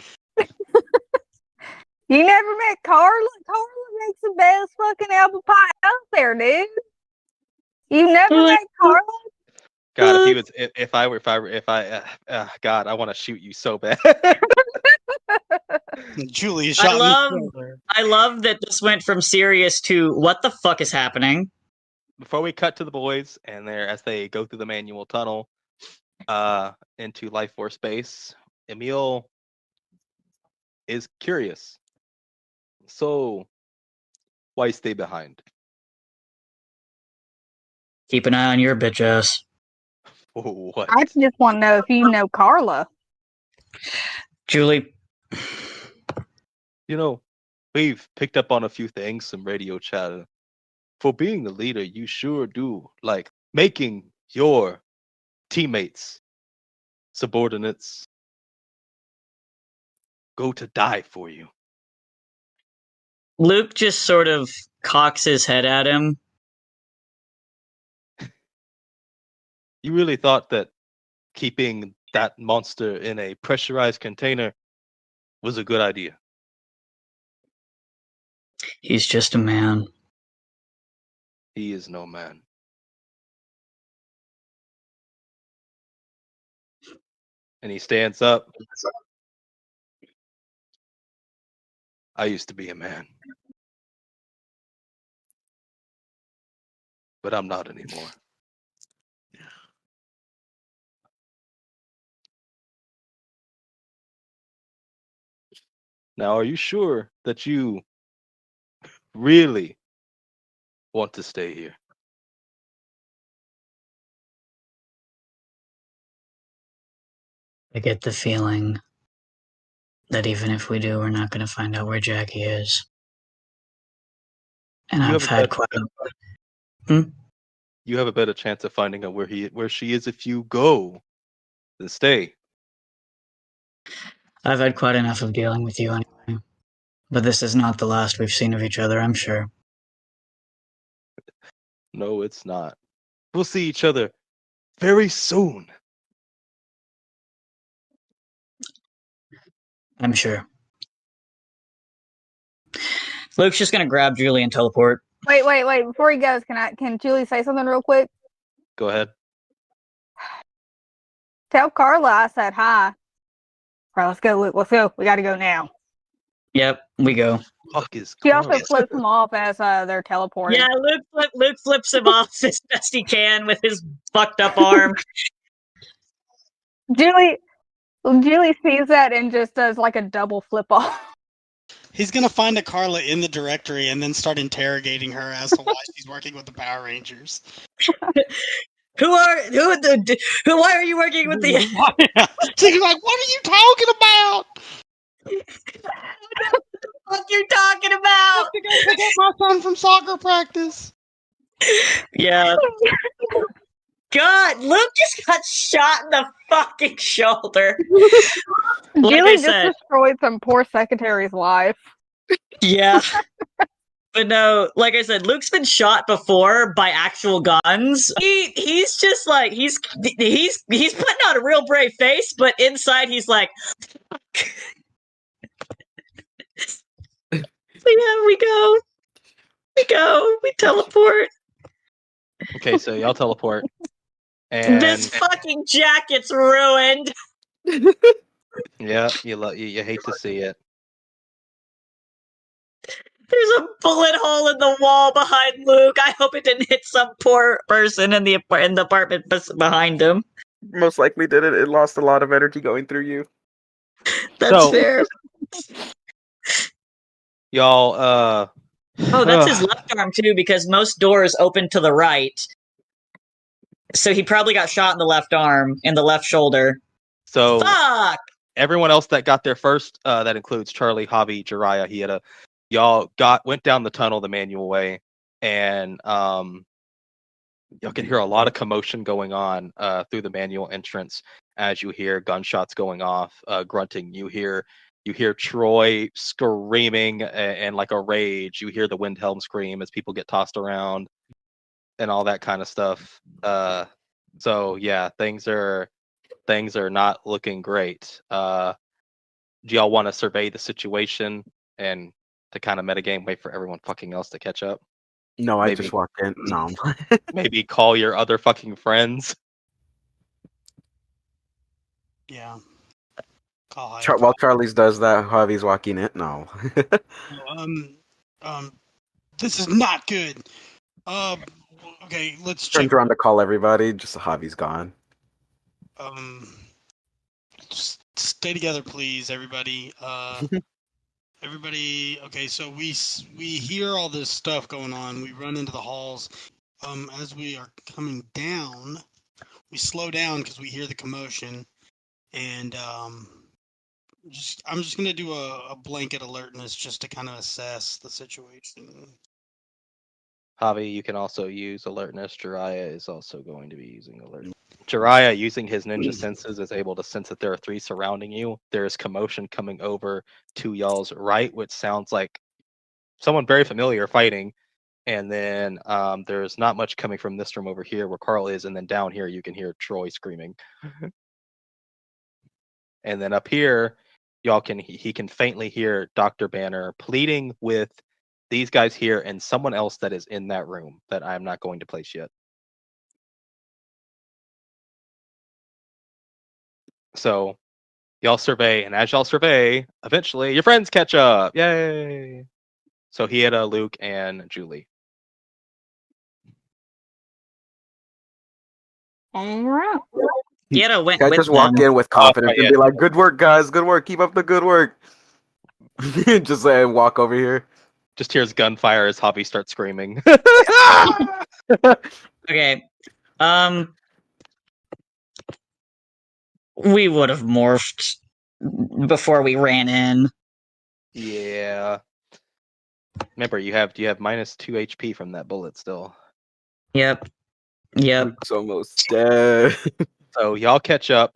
You never met Carla? Carla makes the best fucking apple pie out there, dude. You never met Carla? God, God, I want to shoot you so bad. Julie shot me. I love that this went from serious to what the fuck is happening. Before we cut to the boys and as they go through the manual tunnel into Life Force Base, Emil is curious. So, why stay behind? Keep an eye on your bitch ass. What? I just want to know if you know Carla. Julie. We've picked up on a few things, some radio chatter. For being the leader, you sure do like making your teammates, subordinates, go to die for you. Luke just sort of cocks his head at him. You really thought that keeping that monster in a pressurized container was a good idea? He's just a man. He is no man. And he stands up. I used to be a man. But I'm not anymore. Now, are you sure that you really want to stay here? I get the feeling that even if we do, we're not going to find out where Jackie is. And You I've have a had better- quite a... You have a better chance of finding out where she is if you go than stay. I've had quite enough of dealing with you anyway. But this is not the last we've seen of each other, I'm sure. No, it's not. We'll see each other very soon. I'm sure. Luke's just gonna grab Julie and teleport. Wait. Before he goes, can Julie say something real quick? Go ahead. Tell Carla I said hi. All right, let's go, Luke. Let's go. We got to go now. Yep, we go. Fuck is She also Carl? flips them off as they're teleporting. Yeah, Luke flips him off as best he can with his fucked up arm. Julie sees that and just does like a double flip off. He's gonna find a Carla in the directory and then start interrogating her as to why she's working with the Power Rangers. Why are you working with the... She's like, what are you talking about? What you talking about? I gotta pick up my son from soccer practice. Yeah. God, Luke just got shot in the fucking shoulder. Like Julie I just said, destroyed some poor secretary's life. yeah. But no, like I said, Luke's been shot before by actual guns. He's just like he's putting on a real brave face, but inside he's like so yeah, we teleport. Okay, so y'all teleport. And This fucking jacket's ruined. yeah, you hate to see it. There's a bullet hole in the wall behind Luke. I hope it didn't hit some poor person in the apartment behind him. Most likely did it. It lost a lot of energy going through you. That's So- fair. Y'all, Oh, that's his left arm too, because most doors open to the right. So he probably got shot in the left arm, in the left shoulder. so Fuck! everyone else that got there first, that includes Charlie, Javi, Jiraiya, y'all went down the tunnel the manual way, and y'all can hear a lot of commotion going on through the manual entrance as you hear gunshots going off, grunting. You hear Troy screaming and like a rage. You hear the Windhelm scream as people get tossed around and all that kind of stuff. So yeah, things are not looking great. Do y'all want to survey the situation and to kind of metagame, wait for everyone fucking else to catch up? No, I Maybe. just walked in. No. Maybe call your other fucking friends. Yeah. Call high. While Charlie's does that, Javi's walking in. No. This is not good. Okay, let's check. Turns around to call everybody. Just Javi's gone. Just stay together, please, everybody. Everybody. Okay, so we hear all this stuff going on. We run into the halls. As we are coming down, we slow down because we hear the commotion, and I'm just gonna do a blanket alertness just to kind of assess the situation. Javi, you can also use alertness. Jiraiya is also going to be using alertness. Jiraiya, using his ninja senses, is able to sense that there are 3 surrounding you. There is commotion coming over to y'all's right, which sounds like someone very familiar fighting. And then there's not much coming from this room over here where Carl is, and then down here you can hear Troy screaming. And then up here, he can faintly hear Dr. Banner pleading with these guys here and someone else that is in that room that I'm not going to place yet. So y'all survey, and as y'all survey, eventually your friends catch up. Yay! So he had Luke and Julie. All right. Yetta went I with just walk them. in with confidence yeah. and be like, "Good work, guys. Good work. Keep up the good work." Just walk over here. Just hears gunfire as Hobby starts screaming. Okay. We would have morphed before we ran in. Yeah. Remember, you have minus 2 HP from that bullet still. Yep. Yep. Luke's almost dead. So y'all catch up.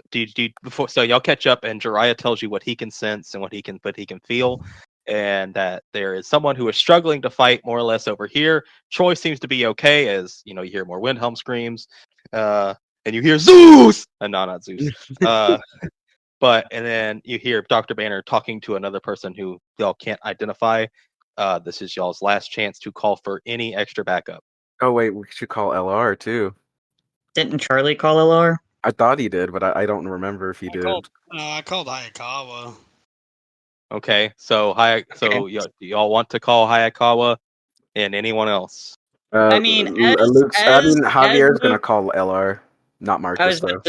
So y'all catch up, and Jiraiya tells you what he can sense and what he can feel, and that there is someone who is struggling to fight more or less over here. Troy seems to be okay, as you hear more Windhelm screams, and you hear Zeus, and no, not Zeus. And then you hear Dr. Banner talking to another person who y'all can't identify. This is y'all's last chance to call for any extra backup. Oh wait, we should call LR too. Didn't Charlie call LR? I thought he did, but I don't remember if he did. I called Hayakawa. Okay, so y'all want to call Hayakawa and anyone else? I mean, Javier's gonna call LR, not Marcus though.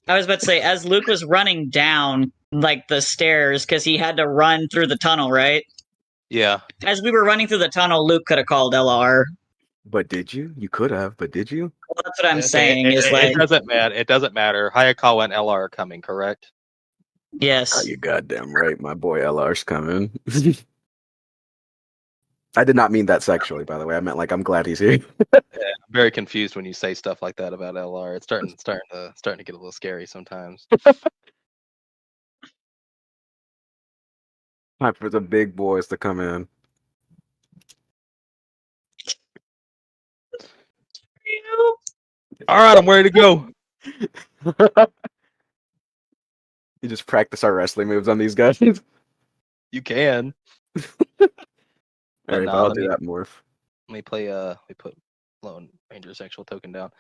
I was about to say, as Luke was running down like the stairs because he had to run through the tunnel, right? Yeah. As we were running through the tunnel, Luke could have called LR. But did you? You could have, but did you? Well, that's what I'm saying. It doesn't matter. It doesn't matter. Hayakawa and LR are coming, correct? Yes. Oh, you're goddamn right. My boy LR's coming. I did not mean that sexually, by the way. I meant I'm glad he's here. I'm very confused when you say stuff like that about LR. It's starting to get a little scary sometimes. Time for the big boys to come in. All right, I'm ready to go. You just practice our wrestling moves on these guys. You can. Alright, I'll do that morph. Let me play. We put Lone Ranger's actual token down.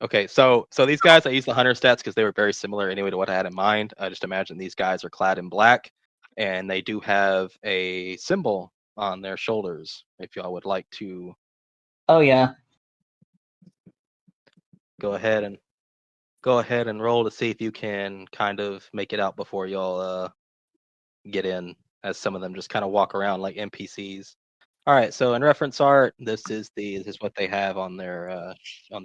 Okay, so these guys, I use the hunter stats because they were very similar anyway to what I had in mind. I just imagine these guys are clad in black, and they do have a symbol on their shoulders. If y'all would like to. Oh yeah. Go ahead and roll to see if you can kind of make it out before y'all get in, as some of them just kind of walk around like NPCs. All right, so in reference art, this is what they have on their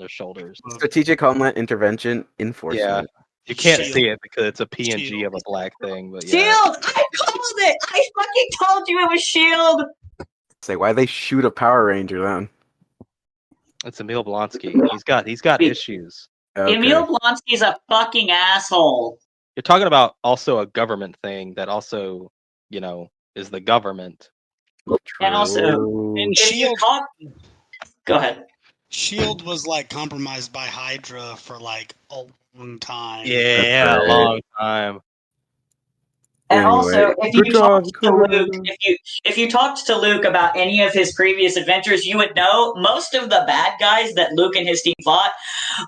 shoulders. Strategic Homeland Intervention Enforcement. Yeah, you can't Shield. see it because it's a PNG Shield. of a black thing. But yeah. Shield! I called it! I fucking told you it was Shield! Say, why they shoot a Power Ranger then? It's Emil Blonsky. He's got issues. Okay. Emil Blonsky's a fucking asshole. You're talking about also a government thing that also, is the government. And also, And if you Shield, talk... Go ahead. Shield was compromised by Hydra for a long time. Yeah, That's right. a long time. And Anyway, also, if good you job, talked to good Luke, job. if you talked to Luke about any of his previous adventures, you would know most of the bad guys that Luke and his team fought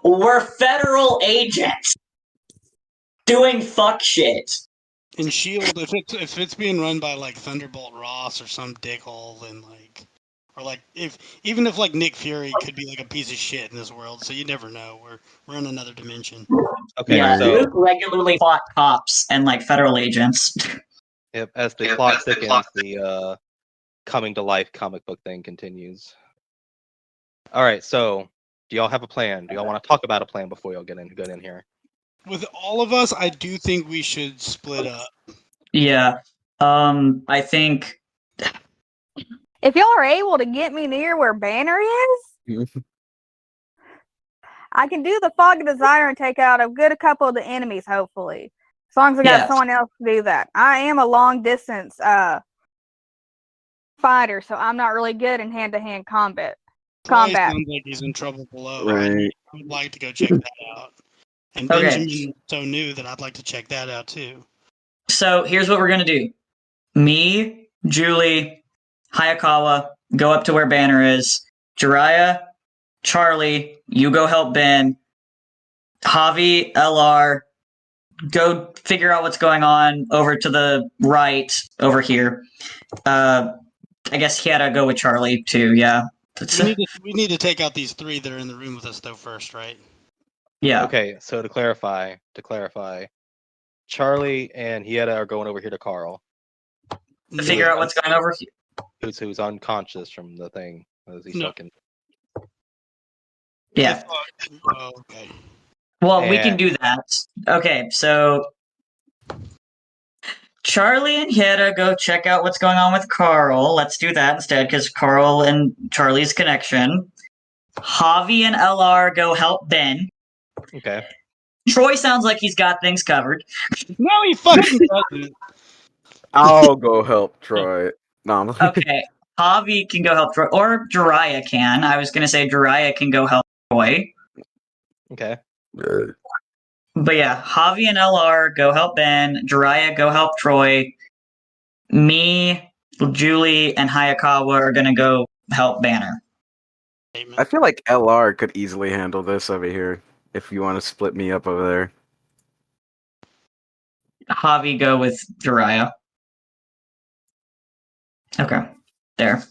were federal agents doing fuck shit. In Shield, if it's being run by Thunderbolt Ross or some dickhole, then even if Nick Fury could be a piece of shit in this world, so you never know. We're in another dimension. Okay, Yeah, so Luke regularly fought cops and federal agents. yep, as the plot thickens, the coming to life comic book thing continues. All right, so do y'all have a plan? Do y'all want to talk about a plan before y'all get in here? With all of us, I do think we should split up. Yeah, I think If y'all are able to get me near where Banner is, I can do the Fog of Desire and take out a couple of the enemies, hopefully. As long as I got Yes. someone else to do that. I am a long distance fighter, so I'm not really good in hand-to-hand combat. Troy sounds like he's in trouble below. Right. I would like to go check that out. And Okay. Benjamin so new that I'd like to check that out too. So here's what we're gonna do. Me, Julie, Hayakawa, go up to where Banner is. Jiraiya, Charlie, you go help Ben. Javi, LR, go figure out what's going on over to the right, over here. I guess Hiera go with Charlie too, yeah. We need to take out these 3 that are in the room with us though first, right? Yeah. Okay, so to clarify, Charlie and Hieta are going over here to Carl, To figure out what's going over here. who's unconscious from the thing. As he's No. fucking... Yeah. Oh, okay. Well, we can And- do that. Okay, so Charlie and Hiera go check out what's going on with Carl. Let's do that instead, because Carl and Charlie's connection. Javi and LR go help Ben. Okay. Troy sounds like he's got things covered. No, he fucking doesn't. I'll go help Troy. No, I'm Okay, Javi can go help Troy, or Jiraiya can. I was going to say Jiraiya can go help Troy. Okay. But yeah, Javi and LR go help Ben. Jiraiya go help Troy. Me, Julie, and Hayakawa are going to go help Banner. I feel like LR could easily handle this over here. If you want to split me up over there. Javi go with Jiraiya. Okay, there.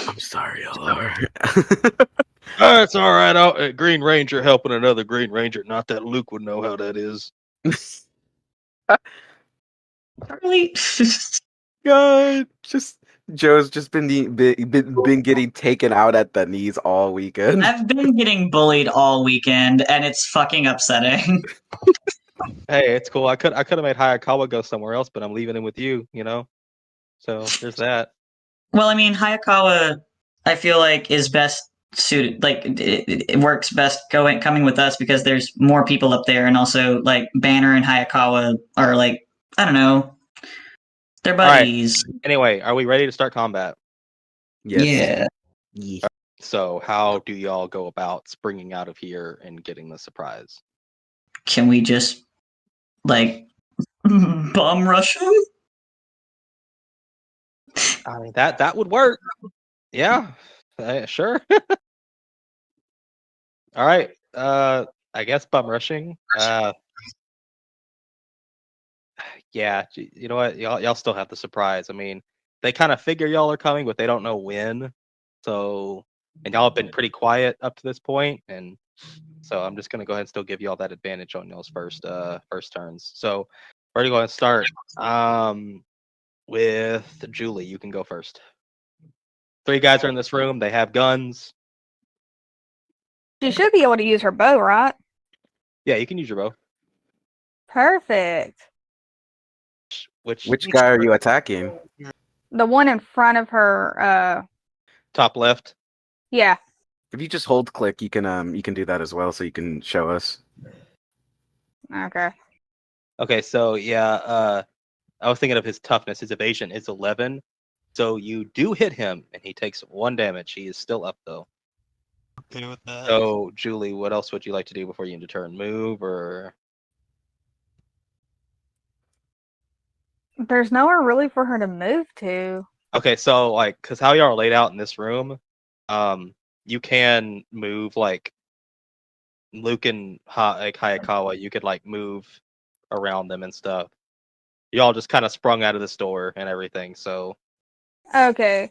I'm sorry, LR. That's all right. Green Ranger helping another Green Ranger. Not that Luke would know how that is. Really? God, just Joe's just been getting taken out at the knees all weekend. I've been getting bullied all weekend, and it's fucking upsetting. Hey, it's cool. I could have made Hayakawa go somewhere else, but I'm leaving him with you. You know. So there's that. Well, I mean, Hayakawa, I feel like is best suited. Like it works best coming with us because there's more people up there, and also like Banner and Hayakawa are like I don't know, they're right. buddies. Anyway, are we ready to start combat? Yes. Yeah. So how do y'all go about springing out of here and getting the surprise? Can we just like bomb rush them? I mean that would work. Yeah, sure. All right. I guess bum rushing. Yeah. You know what? Y'all still have the surprise. I mean, they kind of figure y'all are coming, but they don't know when. So, and y'all have been pretty quiet up to this point, and so I'm just gonna go ahead and still give y'all that advantage on y'all's first turns. So, we're gonna go ahead and start. With Julie, you can go first. 3 guys are in this room. They have guns. She should be able to use her bow, right? Yeah, you can use your bow. Perfect. Which guy are you attacking? The one in front of her, top left? yeah. If you just hold click, you can do that as well, so you can show us. Okay. Okay, so yeah, I was thinking of his toughness. His evasion is 11. So you do hit him, and he takes 1 damage. He is still up, though. Okay with that. So, Julie, what else would you like to do before you end a turn? Move, or... There's nowhere really for her to move to. Okay, so, like, because how y'all are laid out in this room, you can move, like, Luke and Hayakawa, you could, like, move around them and stuff. Y'all just kind of sprung out of this door and everything, so... Okay.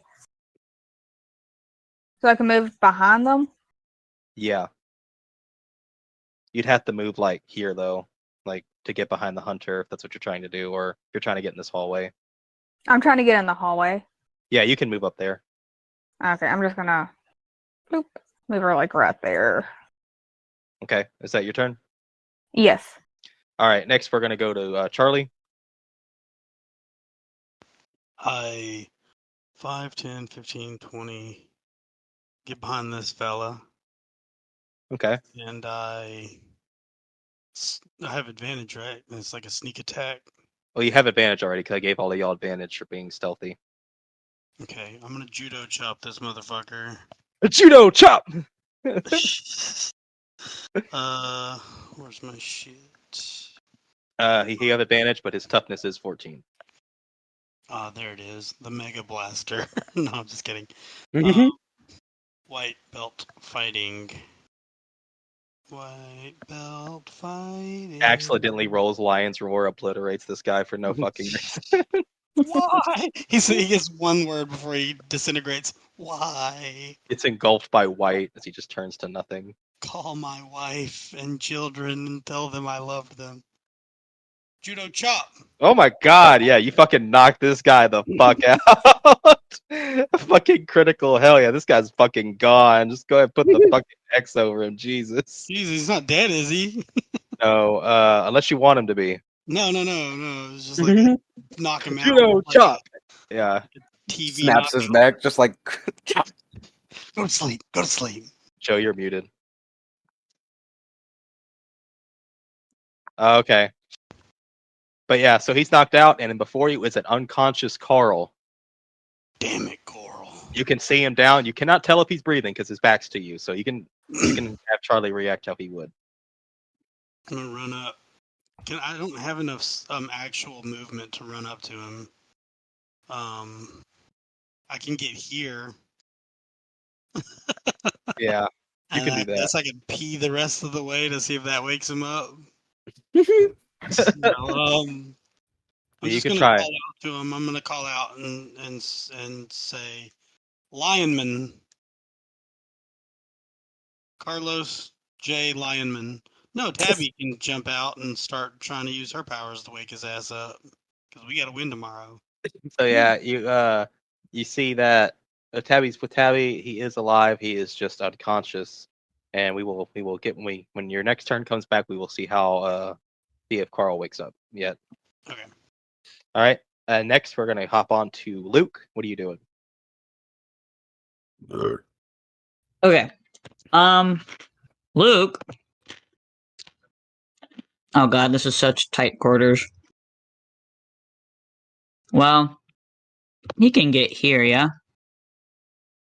So I can move behind them? Yeah. You'd have to move, like, here, though. Like, to get behind the hunter, if that's what you're trying to do, or if you're trying to get in this hallway. I'm trying to get in the hallway. Yeah, you can move up there. Okay, I'm just gonna boop, move her like right there. Okay, is that your turn? Yes. All right, next we're going to go to Charlie. I 5, 10, 15, 20 get behind this fella, Okay. and I have advantage, right? And it's like a sneak attack. Well, you have advantage already because I gave all of y'all advantage for being stealthy. Okay, I'm gonna judo chop this motherfucker. A judo chop. Where's my shit? He have advantage, but his toughness is 14. Ah, there it is. The Mega Blaster. No, I'm just kidding. Mhm. White belt fighting. White belt fighting. Accidentally rolls Lion's Roar, obliterates this guy for no fucking reason. Why? He gets one word before he disintegrates. Why? It's engulfed by white as he just turns to nothing. Call my wife and children and tell them I loved them. Judo chop. Oh my god, yeah, you fucking knocked this guy the fuck out. Fucking critical. Hell yeah, this guy's fucking gone. Just go ahead and put the fucking X over him, Jesus. Jeez, he's not dead, is he? No, unless you want him to be. No. It's just like knock him out. Judo like chop. Yeah. TV Snaps his knockout. neck, just like. Go to sleep. Go to sleep. Joe, you're muted. Okay. But yeah, so he's knocked out, and then before you is an unconscious Carl. Damn it, Coral. You can see him down. You cannot tell if he's breathing because his back's to you. So you can have Charlie react how he would. I'm gonna run up. I don't have enough actual movement to run up to him. I can get here. Yeah, you and can do I that. guess I can pee the rest of the way to see if that wakes him up. I'm You just can gonna try. call out to him. I'm gonna call out and say, Lionman, Carlos J. Lionman. No, Tabby can jump out and start trying to use her powers to wake his ass up because we got to win tomorrow. So yeah, you see that Tabby's with Tabby. He is alive. He is just unconscious, and we will get when your next turn comes back. We will see how see if Carl wakes up yet. Okay. All right. Next, we're gonna hop on to Luke. What are you doing? Okay. Luke. Oh god, this is such tight quarters. Well, he can get here, yeah?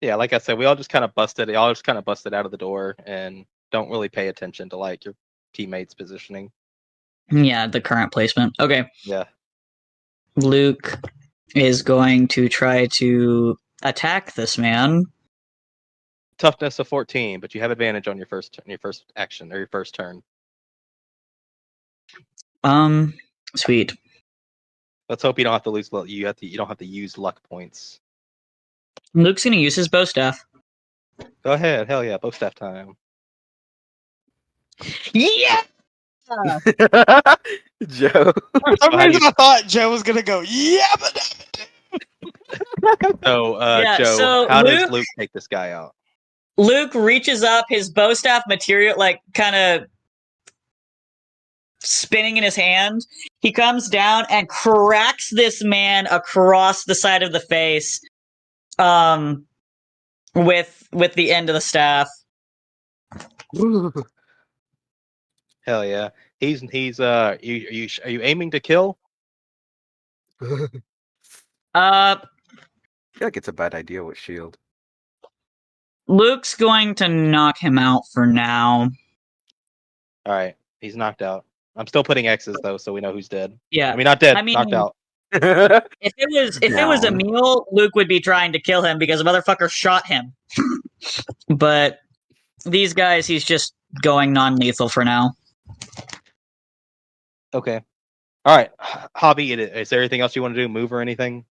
Yeah, like I said, we all just kind of busted. Y'all just kind of busted out of the door and don't really pay attention to like your teammates' positioning. Yeah, the current placement. Okay. Yeah. Luke is going to try to attack this man. Toughness of 14, but you have advantage on your first action or your first turn. Sweet. Let's hope you don't have to lose. You don't have to use luck points. Luke's gonna use his bow staff. Go ahead. Hell yeah, bow staff time. Yeah. Joe. For some how do reason, I thought Joe was gonna go, yeah, but So, Yeah, Joe, so how does Luke- Luke take this guy out? Luke reaches up, his bow staff material, like, kind of spinning in his hand. He comes down and cracks this man across the side of the face, with the end of the staff. Hell yeah. Are you aiming to kill? I feel like it's a bad idea with shield. Luke's going to knock him out for now. All right, he's knocked out. I'm still putting X's though, so we know who's dead. Yeah. I mean, not dead, I mean- knocked out. If it was Down. Emil, Luke would be trying to kill him because a motherfucker shot him. But these guys, he's just going non-lethal for now. Okay. All right, Hobby. Is there anything else you want to do? Move or anything?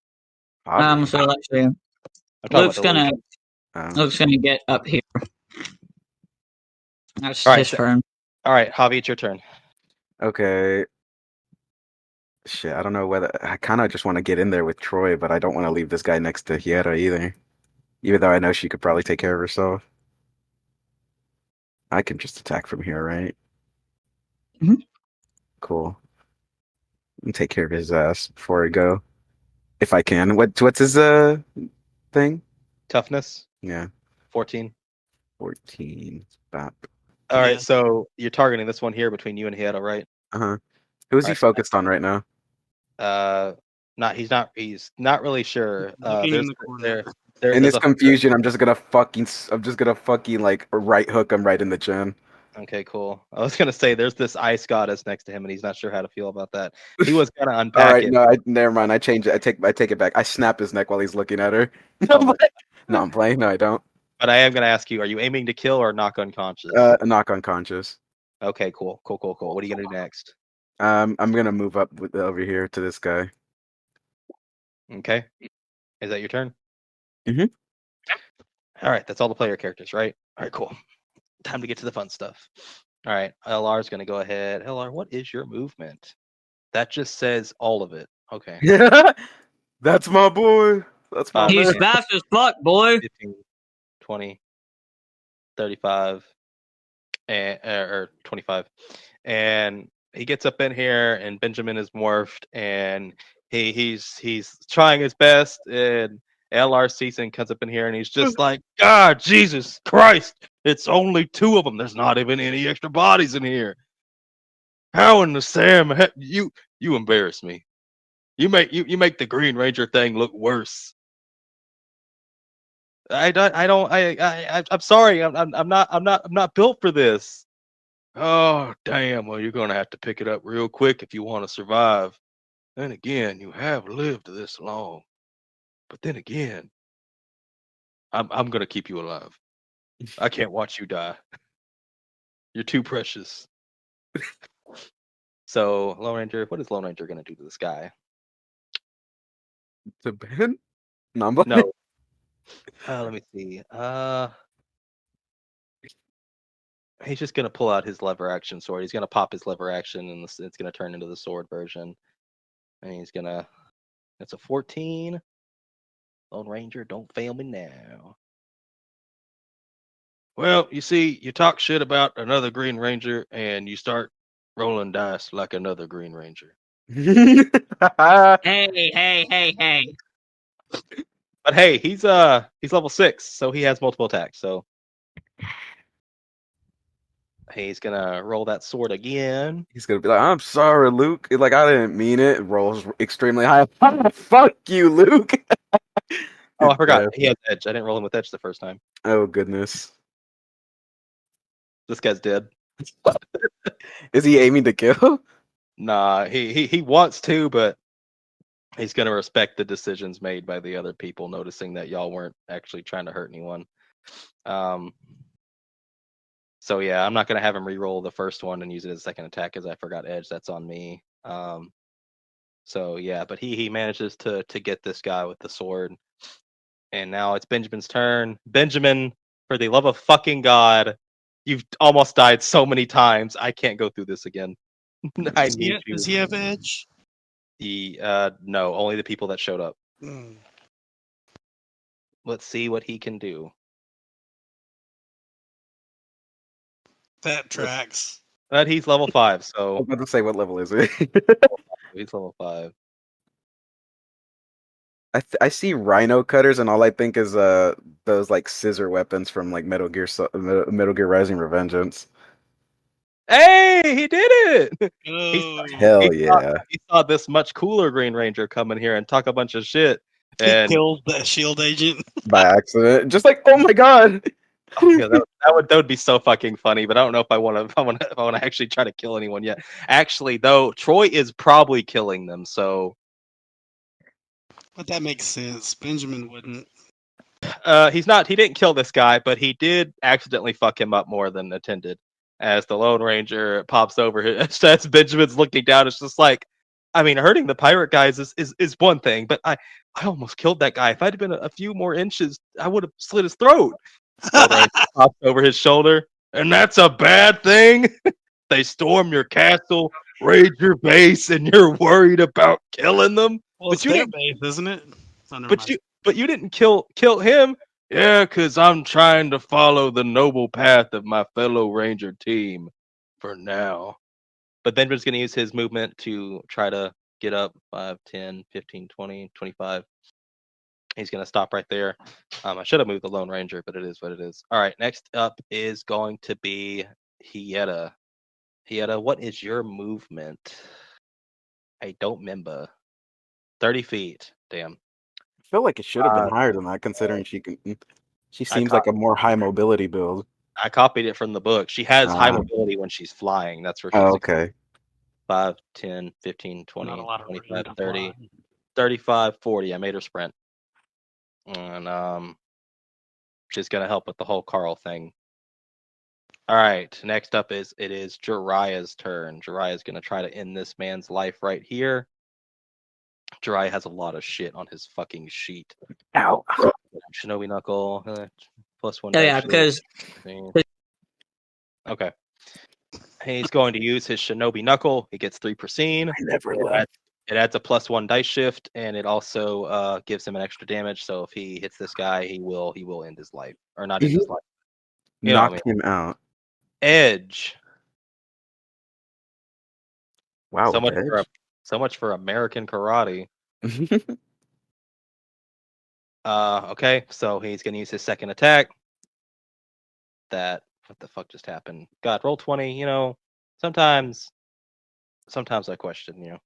So actually, I'm talking Luke's about the gonna Luke. Luke's gonna get up here. That's All right, his so- turn. All right, Hobby, it's your turn. Okay. Shit, I don't know whether I kind of just want to get in there with Troy, but I don't want to leave this guy next to Hiera either. Even though I know she could probably take care of herself. I can just attack from here, right? Mhm. Cool. And take care of his ass before I go, if I can. What's his thing? Toughness, Yeah, 14. 14. Bop. All right, Yeah. so you're targeting this one here between you and Hiedo, right? Uh-huh. Who's he Alright. focused on right now? He's not really sure. Looking in the corner. In there's this a confusion, I'm just gonna fucking like right hook him right in the chin. Okay, cool. I was gonna say there's this ice goddess next to him, and he's not sure how to feel about that. He was gonna All unpack right, it. no, never mind. I change it. I take it back. I snap his neck while he's looking at her. Oh, No, I'm playing. No, I don't. but I am gonna ask you: are you aiming to kill or knock unconscious? Knock unconscious. Okay, cool. What are you gonna do next? I'm gonna move up over here to this guy. Okay, is that your turn? Mhm. All right, that's all the player characters, right? All right, cool. Time to get to the fun stuff. All right, LR's gonna go ahead. LR, what is your movement? That just says all of it. Okay. That's my boy. That's my He's man. fast as fuck, boy. 15, 20, 35, or 25. And he gets up in here, and Benjamin is morphed, and he's trying his best, and LR Season comes up in here, and he's just like, God, Jesus Christ, it's only 2 of them. There's not even any extra bodies in here. How in the Sam you embarrass me. You make the Green Ranger thing look worse. I'm sorry. I'm not built for this. Oh, damn. Well, you're going to have to pick it up real quick if you want to survive. Then again, you have lived this long. But then again, I'm going to keep you alive. I can't watch you die. You're too precious. So, Lone Ranger, what is Lone Ranger going to do to this guy? To Ben? Number? No. Let me see. He's just going to pull out his lever action sword. He's going to pop his lever action, and it's going to turn into the sword version. And he's going to... That's a 14. Lone Ranger, don't fail me now. Well, you see, you talk shit about another Green Ranger, and you start rolling dice like another Green Ranger. Hey. But hey, he's level 6, so he has multiple attacks. So he's gonna roll that sword again. He's gonna be like, I'm sorry, Luke. Like, I didn't mean it. Rolls extremely high. Fuck you, Luke. Oh, I forgot. Yeah. He has edge. I didn't roll him with edge the first time. Oh, goodness. This guy's dead. Is he aiming to kill? Nah, he wants to, but he's gonna respect the decisions made by the other people, noticing that y'all weren't actually trying to hurt anyone. So yeah, I'm not gonna have him re-roll the first one and use it as a second attack because I forgot edge. That's on me. So yeah, but he manages to get this guy with the sword, and now it's Benjamin's turn. Benjamin, for the love of fucking God, you've almost died so many times. I can't go through this again. I need you. Does he have edge? No, only the people that showed up. Mm. Let's see what he can do. That tracks. But he's level 5, I was so about to say, what level is it? he's level 5. I see rhino cutters, and all I think is those like scissor weapons from like Metal Gear Rising: Revengeance. Hey, he did it! Oh, Hell yeah! He saw this much cooler Green Ranger come in here and talk a bunch of shit. he And killed the shield agent. By accident, just like, oh my god! yeah, that would be so fucking funny. But I don't know if I want to actually try to kill anyone yet. Actually, though, Troy is probably killing them. So But that makes sense. Benjamin wouldn't. he's not. He didn't kill this guy, but he did accidentally fuck him up more than intended. As the Lone Ranger pops over, as Benjamin's looking down, it's just like, I mean, hurting the pirate guys is one thing, but I almost killed that guy. If I'd have been a few more inches, I would have slit his throat. Lone Ranger pops over his shoulder, and that's a bad thing. They storm your castle, raid your base, and you're worried about killing them. Well, it's you their didn't- base, isn't it? Oh, never mind. But you didn't kill him. Yeah, because I'm trying to follow the noble path of my fellow Ranger team for now. But Benjamin's going to use his movement to try to get up 5, 10, 15, 20, 25. He's going to stop right there. I should have moved the Lone Ranger, but it is what it is. All right, next up is going to be Hieta. Hieta, what is your movement? I don't remember. 30 feet. Damn. I feel like it should have been higher than that, considering she seems like a more high mobility build. I copied it from the book. She has high Ah. mobility when she's flying. That's where she's Oh, okay. 5, 10, 15, 20, Not a lot of room 25, to 30, fly. 35, 40. I made her sprint. And she's gonna help with the whole Carl thing. All right, next up it is Jiraiya's turn. Jiraiya's gonna try to end this man's life right here. Jiraiya has a lot of shit on his fucking sheet. Ow. Shinobi Knuckle, +1. Oh yeah, because okay. He's going to use his Shinobi Knuckle. He gets 3 per scene. I never left. It adds a +1 dice shift, and it also gives him an extra damage. So if he hits this guy, he will end his life, or not end his life. You know what I Knocked him out. Edge. Wow. So much for American karate. Okay, so he's gonna use his second attack. What the fuck just happened? God, roll 20. You know, sometimes I question you.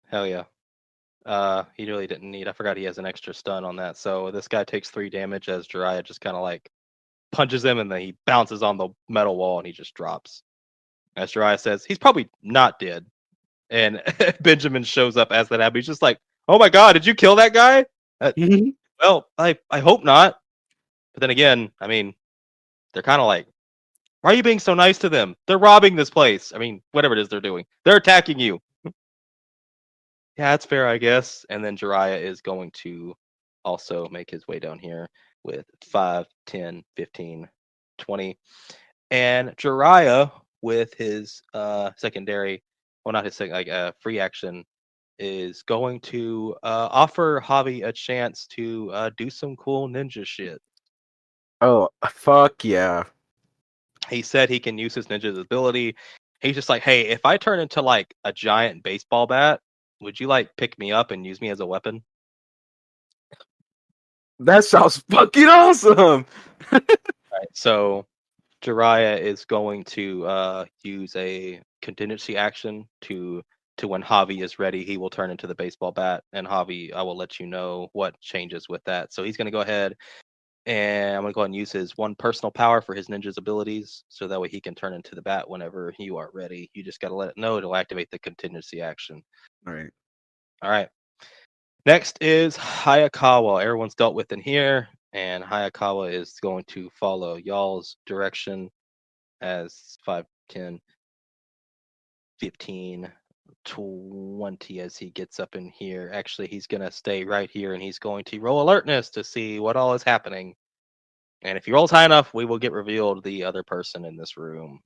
Hell yeah. He really didn't need. I forgot he has an extra stun on that. So this guy takes 3 damage as Jiraiya just kind of like punches him, and then he bounces on the metal wall and he just drops. As Jiraiya says, he's probably not dead. And Benjamin shows up as that happens. He's just like, "Oh my god, did you kill that guy?" Well, I hope not. But then again, I mean, they're kind of like, why are you being so nice to them? They're robbing this place. I mean, whatever it is they're doing, they're attacking you. Yeah, that's fair, I guess. And then Jiraiya is going to also make his way down here with 5, 10, 15, 20. And Jiraiya, with his secondary, well, not his second, like free action, is going to offer Javi a chance to do some cool ninja shit. Oh, fuck yeah. He said he can use his ninja's ability. He's just like, hey, if I turn into like a giant baseball bat, would you like pick me up and use me as a weapon? That sounds fucking awesome. Right, so Jiraiya is going to use a contingency action to when Javi is ready, he will turn into the baseball bat, and Javi, I will let you know what changes with that. So he's going to go ahead, and I'm going to go ahead and use his 1 personal power for his ninja's abilities, so that way he can turn into the bat whenever you are ready. You just got to let it know. It'll activate the contingency action. All right. Next is Hayakawa. Everyone's dealt with in here, and Hayakawa is going to follow y'all's direction as 5, 10, 15, 20 as he gets up in here. Actually, he's going to stay right here, and he's going to roll alertness to see what all is happening. And if he rolls high enough, we will get revealed the other person in this room.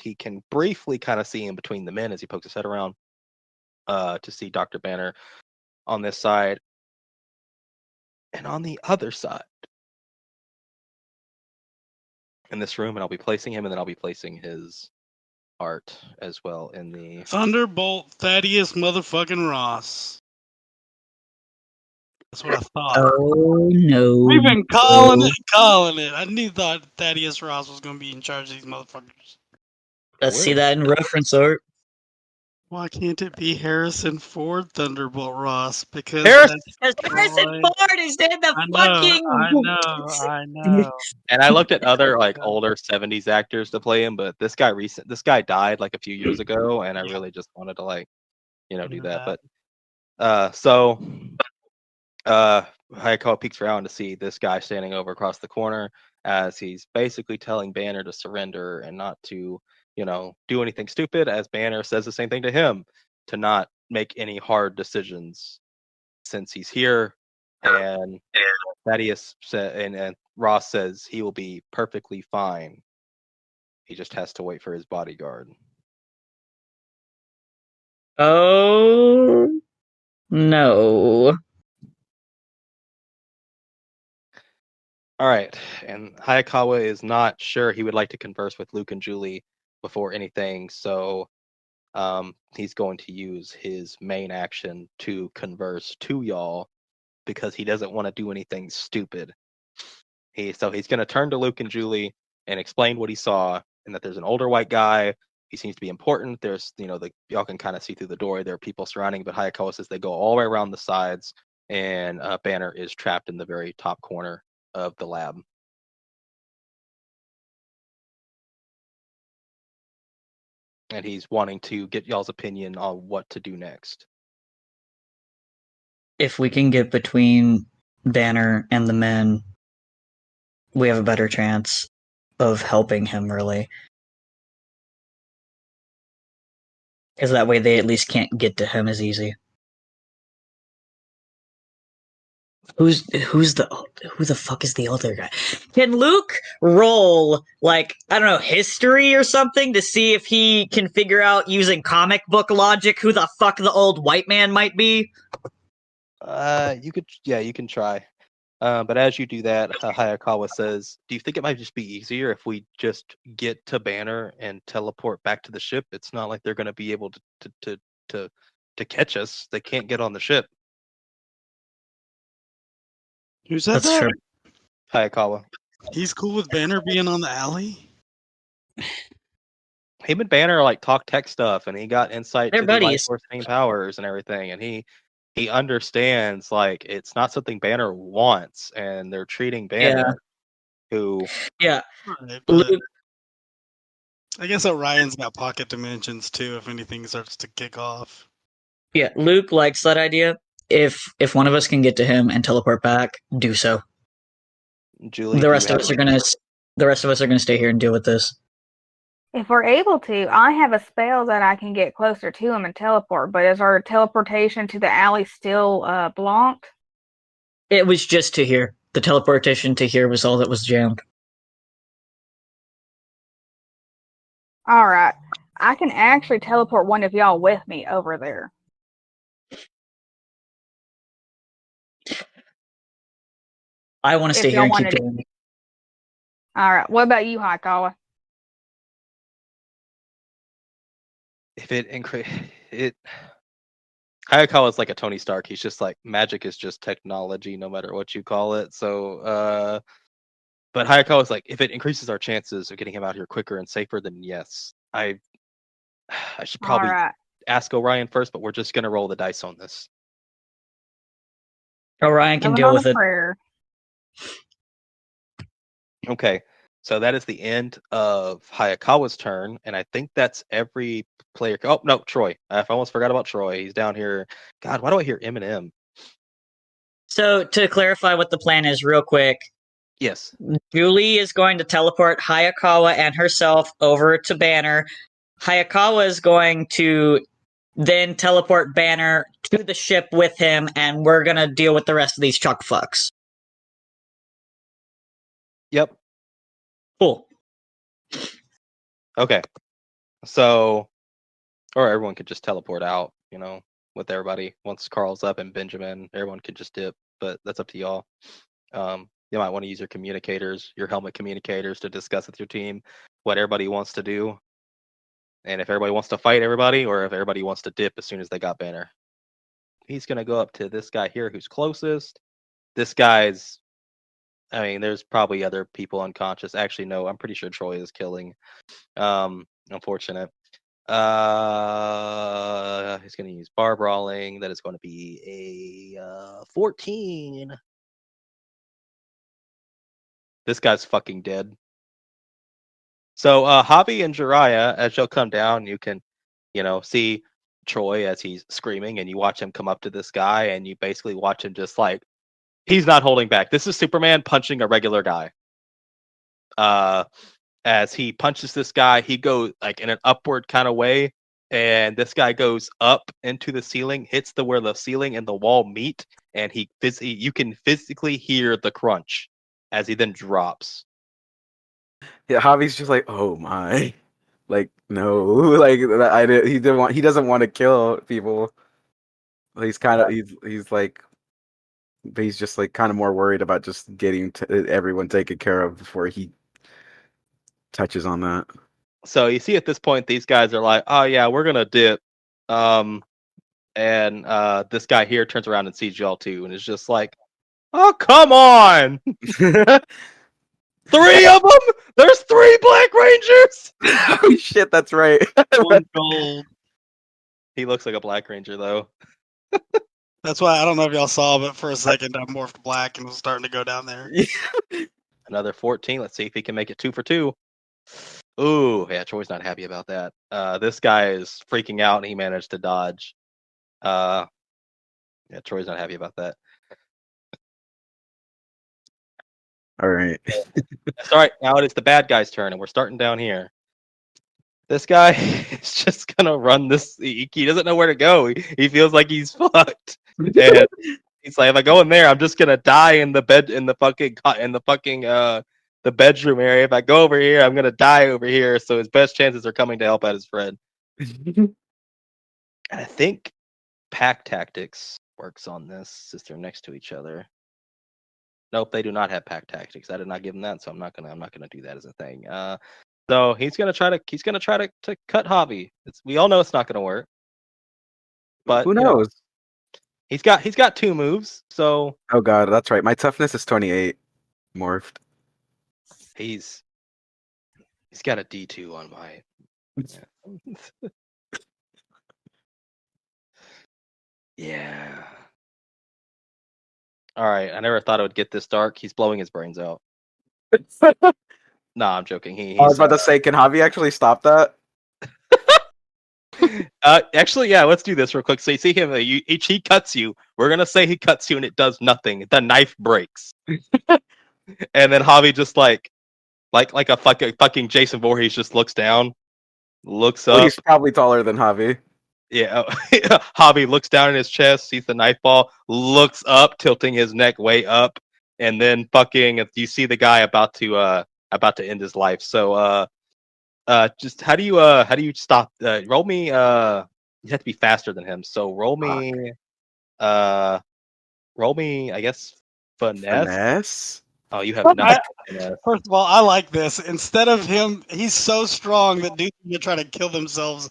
He can briefly kind of see in between the men as he pokes his head around to see Dr. Banner on this side. And on the other side in this room, and I'll be placing him, and then I'll be placing his art as well in the Thunderbolt Thaddeus motherfucking Ross. That's what I thought. oh no. We've been calling it. I knew Thaddeus Ross was going to be in charge of these motherfuckers. Let's see that in reference art. Why can't it be Harrison Ford Thunderbolt Ross? Because Harrison Ford is in the I know. And I looked at other like older 70s actors to play him, but this guy died like a few years ago, and I really just wanted to like, do that. But so Hayakawa peeks around to see this guy standing over across the corner as he's basically telling Banner to surrender and not to, do anything stupid, as Banner says the same thing to him, to not make any hard decisions since he's here. And Thaddeus and Ross says he will be perfectly fine. He just has to wait for his bodyguard. Oh no. All right, and Hayakawa is not sure he would like to converse with Luke and Julie before anything, so he's going to use his main action to converse to y'all because he doesn't want to do anything stupid. He's going to turn to Luke and Julie, and explained what he saw, and that there's an older white guy. He seems to be important. There's, y'all can kind of see through the door. There are people surrounding, but Hayakawa says they go all the way around the sides, and Banner is trapped in the very top corner of the lab. And he's wanting to get y'all's opinion on what to do next. If we can get between Banner and the men, we have a better chance of helping him, really. Because that way they at least can't get to him as easy. Who the fuck is the other guy? Can Luke roll, like, I don't know, history or something to see if he can figure out, using comic book logic, who the fuck the old white man might be? You can try. But as you do that, Hayakawa says, "Do you think it might just be easier if we just get to Banner and teleport back to the ship? It's not like they're going to be able to catch us. They can't get on the ship." Who said That's that? true. Hayakawa. He's cool with Banner being on the alley? Him and Banner like talk tech stuff, and he got insight They're to the Life buddies. Force main powers and everything, and he understands like it's not something Banner wants, and they're treating Banner, who Yeah. Right, but Luke, I guess Orion's got pocket dimensions too if anything starts to kick off. yeah, Luke likes that idea. If one of us can get to him and teleport back, do so. Julie. The rest of us are gonna stay here and deal with this. If we're able to, I have a spell that I can get closer to him and teleport. But is our teleportation to the alley still blocked? It was just to here. The teleportation to here was all that was jammed. All right, I can actually teleport one of y'all with me over there. I want to If stay here y'all and keep wanted- doing it. All right, what about you, Hayakawa? If Hayakawa is like a Tony Stark. He's just like, magic is just technology, no matter what you call it. So, but Hayakawa is like, if it increases our chances of getting him out here quicker and safer, then yes. I should probably All right. ask Orion first, but we're just gonna roll the dice on this. Orion can Living deal on with a it. prayer. Okay, so that is the end of Hayakawa's turn, and I think that's every player. Oh no, Troy! I almost forgot about Troy. He's down here. God, why do I hear Eminem? So, to clarify what the plan is, real quick, Yes. Julie is going to teleport Hayakawa and herself over to Banner. Hayakawa is going to then teleport Banner to the ship with him, and we're gonna deal with the rest of these chuck fucks. Yep. Cool. Okay. So, or everyone could just teleport out, with everybody. Once Carl's up and Benjamin, everyone could just dip, but that's up to y'all. You might want to use your communicators, your helmet communicators, to discuss with your team what everybody wants to do. And if everybody wants to fight everybody, or if everybody wants to dip as soon as they got Banner. He's going to go up to this guy here who's closest. This guy's, there's probably other people unconscious. Actually, no, I'm pretty sure Troy is killing. Unfortunate. He's going to use bar brawling. That is going to be a 14. This guy's fucking dead. So Javi and Jiraiya, as you'll come down, you can, see Troy as he's screaming, and you watch him come up to this guy, and you basically watch him just like, he's not holding back. This is Superman punching a regular guy. As he punches this guy, he goes like in an upward kind of way, and this guy goes up into the ceiling, hits where the ceiling and the wall meet, and you can physically hear the crunch as he then drops. Yeah, Javi's just like, oh my, like no, like he doesn't want to kill people. He's kind of he's like, but he's just like kind of more worried about just getting everyone taken care of before he touches on that. So you see at this point, these guys are like, oh yeah, we're gonna dip. And this guy here turns around and sees y'all too, and is just like, oh, come on. 3 of them. There's 3 Black Rangers. Oh shit, that's right. 1 gold. He looks like a Black Ranger though. That's why I don't know if y'all saw, but for a second I morphed black and was starting to go down there. Another 14. Let's see if he can make it 2 for 2. Ooh, yeah, Troy's not happy about that. This guy is freaking out and he managed to dodge. Yeah, Troy's not happy about that. All right. That's all right. Now it is the bad guy's turn, and we're starting down here. This guy is just gonna run this. He doesn't know where to go. He feels like he's fucked, and he's like, if I go in there, I'm just gonna die in the bed, in the bedroom area. If I go over here, I'm gonna die over here. So his best chances are coming to help out his friend. And I think pack tactics works on this since they're next to each other. Nope, they do not have pack tactics. I did not give them that, so I'm not gonna do that as a thing. So he's gonna try to cut Javi. We all know it's not gonna work. But Who knows? He's got 2 moves, so Oh god, that's right. My toughness is 28. Morphed. he's got a D2 on my. Yeah. All right, I never thought it would get this dark. He's blowing his brains out. Nah, I'm joking. I was about to say, can Javi actually stop that? Actually, yeah. Let's do this real quick. So you see him. He cuts you. We're gonna say he cuts you, and it does nothing. The knife breaks, and then Javi just like a fucking Jason Voorhees just looks down, looks Well, up. he's probably taller than Javi. Yeah, Javi looks down in his chest, sees the knife ball, looks up, tilting his neck way up, and then you see the guy about to end his life. So just how do you stop? Roll me. You have to be faster than him. So roll me. I guess finesse. Finesse? Oh, you have nothing. First of all, I like this. Instead of him, he's so strong that dudes are trying to kill themselves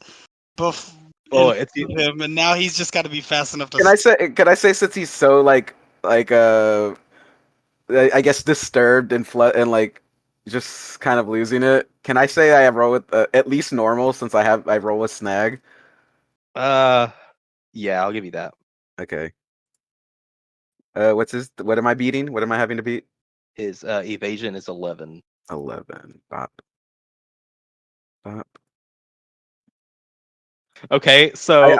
before It's him, and now he's just got to be fast enough to. Can I say since he's so like I guess disturbed and like just kind of losing it. Can I say I have roll with at least normal since I roll with snag? Yeah, I'll give you that. Okay. What am I beating? What am I having to beat? His evasion is 11. 11. Bop. Bop. Okay, so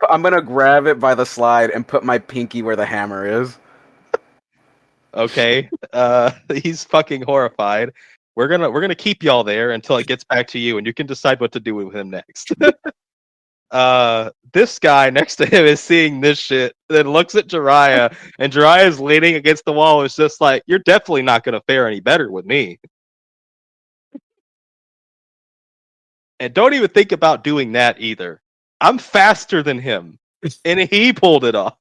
I'm gonna grab it by the slide and put my pinky where the hammer is. okay, he's fucking horrified. We're gonna keep y'all there until it gets back to you, and you can decide what to do with him next. This guy next to him is seeing this shit, then looks at Jiraiya, and Jiraiya's leaning against the wall. Is just like, you're definitely not gonna fare any better with me. And don't even think about doing that either. I'm faster than him, and he pulled it off.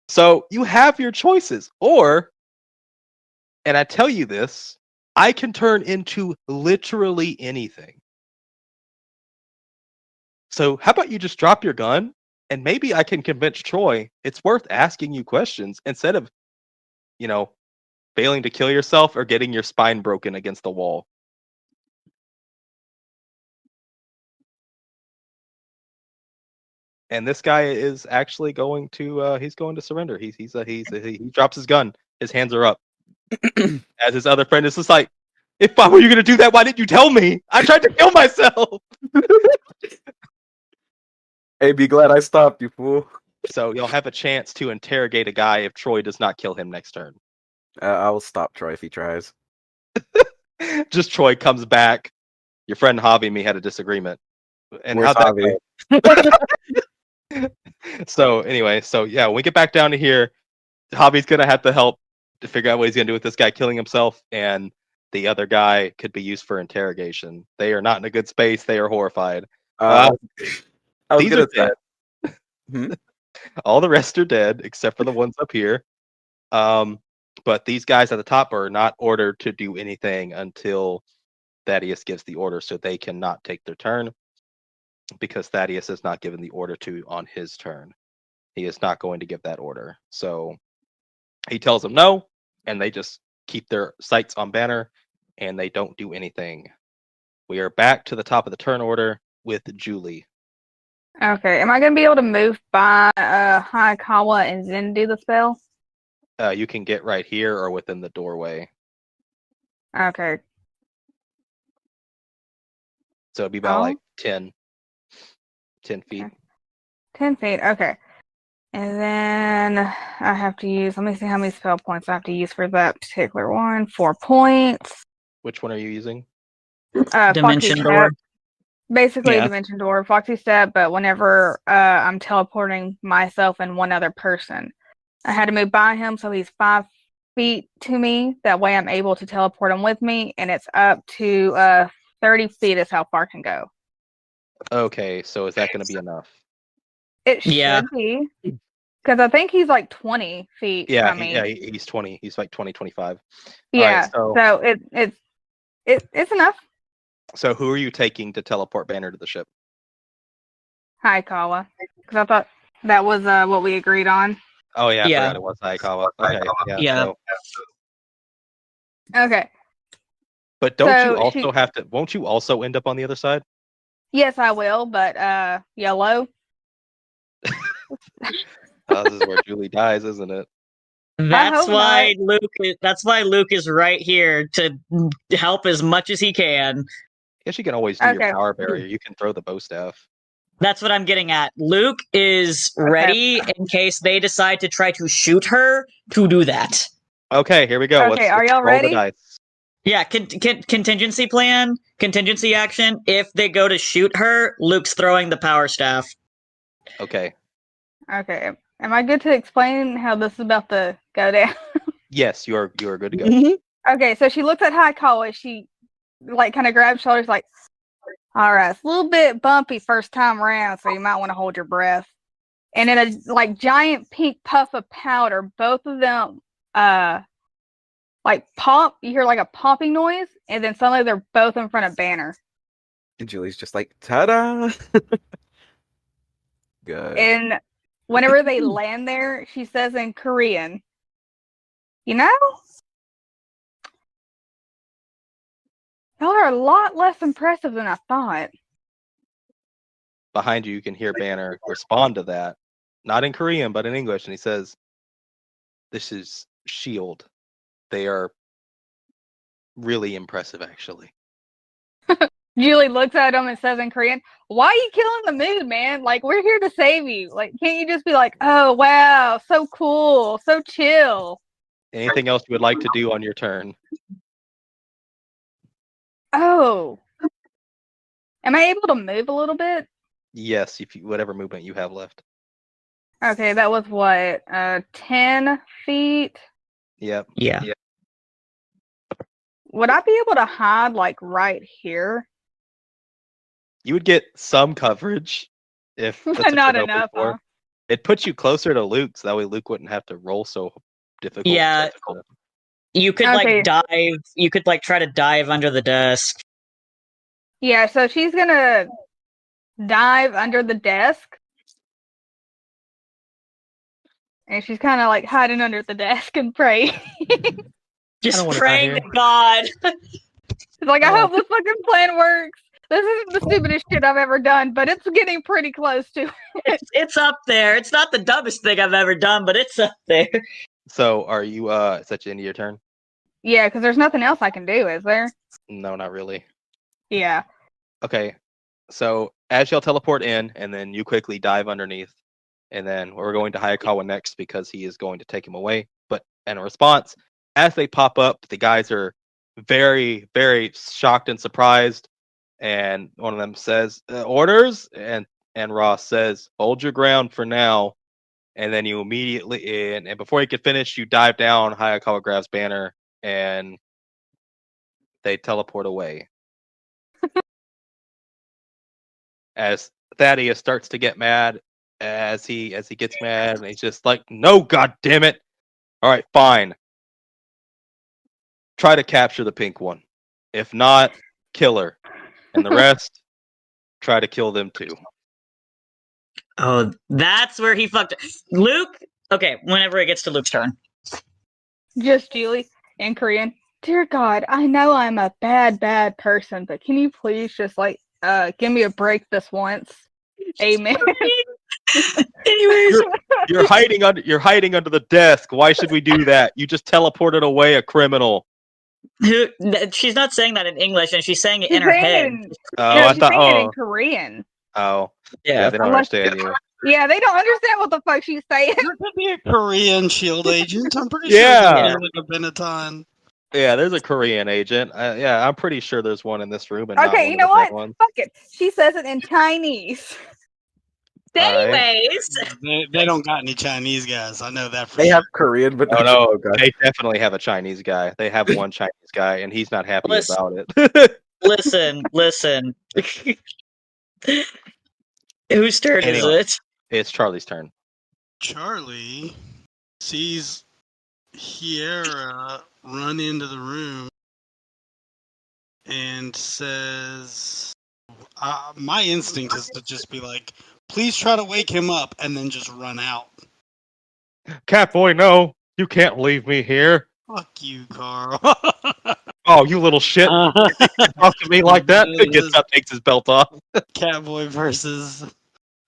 So you have your choices, or, and I tell you this, I can turn into literally anything. So how about you just drop your gun, and maybe I can convince Troy it's worth asking you questions instead of, failing to kill yourself or getting your spine broken against the wall. And this guy is actually going to he's going to surrender. He drops his gun. His hands are up. As his other friend is just like, why were you gonna do that? Why didn't you tell me? I tried to kill myself. Hey, be glad I stopped you, fool. So you'll have a chance to interrogate a guy if Troy does not kill him next turn. I will stop Troy if he tries. Just Troy comes back. Your friend Javi and me had a disagreement. And Where's how'd that Javi? go? So anyway, yeah, when we get back down to here, Javi's gonna have to help to figure out what he's gonna do with this guy killing himself, and the other guy could be used for interrogation. They are not in a good space. They are horrified. I was These gonna are dead. Hmm? All the rest are dead except for the ones up here. But these guys at the top are not ordered to do anything until Thaddeus gives the order, so they cannot take their turn because Thaddeus is not given the order to on his turn. He is not going to give that order. So he tells them no, and they just keep their sights on Banner, and they don't do anything. We are back to the top of the turn order with Julie. Okay, am I gonna be able to move by Hayakawa and then do the spell? You can get right here or within the doorway. Okay. So it'd be about Oh. like 10 feet. Okay. 10 feet, okay. And then I have to use, let me see how many spell points I have to use for that particular one. 4 points. Which one are you using? Dimension Foxy door. Step. Basically, Yeah. Dimension Door, Foxy Step, but whenever I'm teleporting myself and one other person, I had to move by him, so he's 5 feet to me. That way I'm able to teleport him with me, and it's up to 30 feet is how far I can go. Okay, so is that going to be enough? It Yeah. should be. Because I think he's like 20 feet Yeah, from me. he's 20. He's like 20, 25. Yeah, so it's enough. So who are you taking to teleport Banner to the ship? Hayakawa. Because I thought that was what we agreed on. Oh yeah, I Yeah. forgot it was Hayakawa. Okay, Yeah. So, Okay. but don't you So also have to? Won't you also end up on the other side? Yes, I will, but yellow. Oh, this is where Julie dies, isn't it? That's hope why Luke is right here to help as much as he can. I guess you can always do your Okay. power barrier. You can throw the bow staff. That's what I'm getting at. Luke is ready in case they decide to try to shoot her to do that. Okay, here we go. Okay, Let's are y'all roll ready? the dice. Yeah, contingency plan, contingency action. If they go to shoot her, Luke's throwing the power staff. Okay. Okay. Am I good to explain how this is about to go down? Yes, you are good to go. Mm-hmm. Okay, so she looks at Hayakawa. She like kind of grabs shoulders, like, all right, it's a little bit bumpy first time around, so you might want to hold your breath. And in a like giant pink puff of powder, both of them like pop. You hear like a popping noise, and then suddenly they're both in front of Banner. And Julie's just like, ta-da! Good. And whenever they land there, she says in Korean, you know, y'all are a lot less impressive than I thought. Behind you, you can hear Banner respond to that. Not in Korean, but in English. And he says, "This is S.H.I.E.L.D. They are really impressive, actually." Julie looks at him and says in Korean, why are you killing the mood, man? Like, we're here to save you. Like, can't you just be like, oh, wow, so cool, so chill? Anything else you would like to do on your turn? Oh. Am I able to move a little bit? Yes, if you, whatever movement you have left. Okay, that was what, 10 feet? Yep. Yeah. Would I be able to hide, like, right here? You would get some coverage if that's what Not you're hoping enough, for. huh? It puts you closer to Luke, so that way Luke wouldn't have to roll so difficult. Yeah. You could Okay. like dive. You could like try to dive under the desk. Yeah, so she's gonna dive under the desk. And she's kind of like hiding under the desk and pray. Just wanna die praying here. to God. She's like, I hope this fucking plan works. This isn't the stupidest shit I've ever done, but it's getting pretty close to it. It's up there. It's not the dumbest thing I've ever done, but it's up there. So are you is that the end of your turn? Yeah, because there's nothing else I can do, is there? No, not really. Yeah. Okay. So as y'all teleport in, and then you quickly dive underneath, and then we're going to Hayakawa next because he is going to take him away. But in response, as they pop up, the guys are very, very shocked and surprised. And one of them says, "Orders," and Ross says, "Hold your ground for now." And then you immediately and before you can finish, you dive down. Hayakawa grabs Banner, and they teleport away. As Thaddeus starts to get mad, as he gets mad, and he's just like, "No, god damn it! All right, fine. Try to capture the pink one. If not, kill her, and the rest, try to kill them too." Oh, that's where he fucked. Luke. Okay, whenever it gets to Luke's turn. Just Julie. in Korean. Dear God, I know I'm a bad person, but can you please just give me a break this once? Amen. Anyways, You're hiding under the desk. Why should we do that? You just teleported away a criminal. she's not saying that in English, and she's saying it She's in her saying head. it in, Oh, no, I she's thought. saying it in Oh, Korean. oh, Yeah. yeah. They don't Unless- understand you. Yeah, they don't understand what the fuck she's saying. There could be a Korean shield agent. I'm pretty Yeah. sure there's like a Benetton. Yeah, there's a Korean agent. Yeah, I'm pretty sure there's one in this room, and not Okay, one you of know the what? dead ones. Fuck it. She says it in Chinese. All right. Anyways, They don't got any Chinese guys. I know that for They sure. have Korean, but Oh not no, God. they definitely have a Chinese guy. They have one Chinese guy, and he's not happy Listen. about it. listen. Whose turn Anyway. is it? It's Charlie's turn. Charlie sees Hiera run into the room and says, my instinct is to just be like, please try to wake him up, and then just run out. Catboy, no, you can't leave me here. Fuck you, Carl. Oh, you little shit! Talk to me like that. Gets up, takes his belt off. Catboy versus...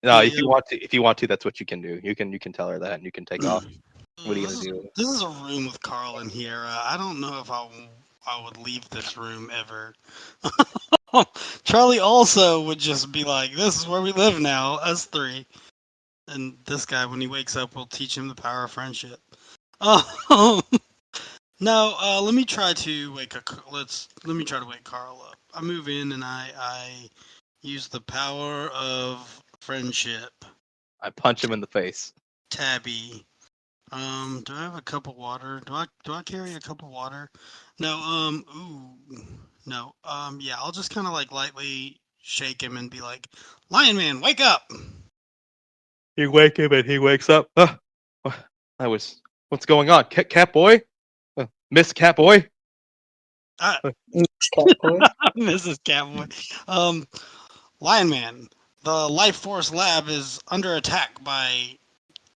No, Yeah. if you want to, that's what you can do. You can tell her that, and you can take off. What are you This gonna is- do? This is a room with Carl and Hiera. I don't know if I would leave this room ever. Charlie also would just be like, this is where we live now, us three. And this guy, when he wakes up, will teach him the power of friendship. No, let me try to wake let me try to wake Carl up. I move in and I use the power of friendship. I punch him in the face. Tabby. Do I have a cup of water? Do I carry a cup of water? No, no. Yeah, I'll just kind of like lightly shake him and be like, Lion Man, wake up! You wake him, and he wakes up. What's going on? Catboy? Miss Catboy? Mrs. Catboy. Lion Man, the Life Force Lab is under attack by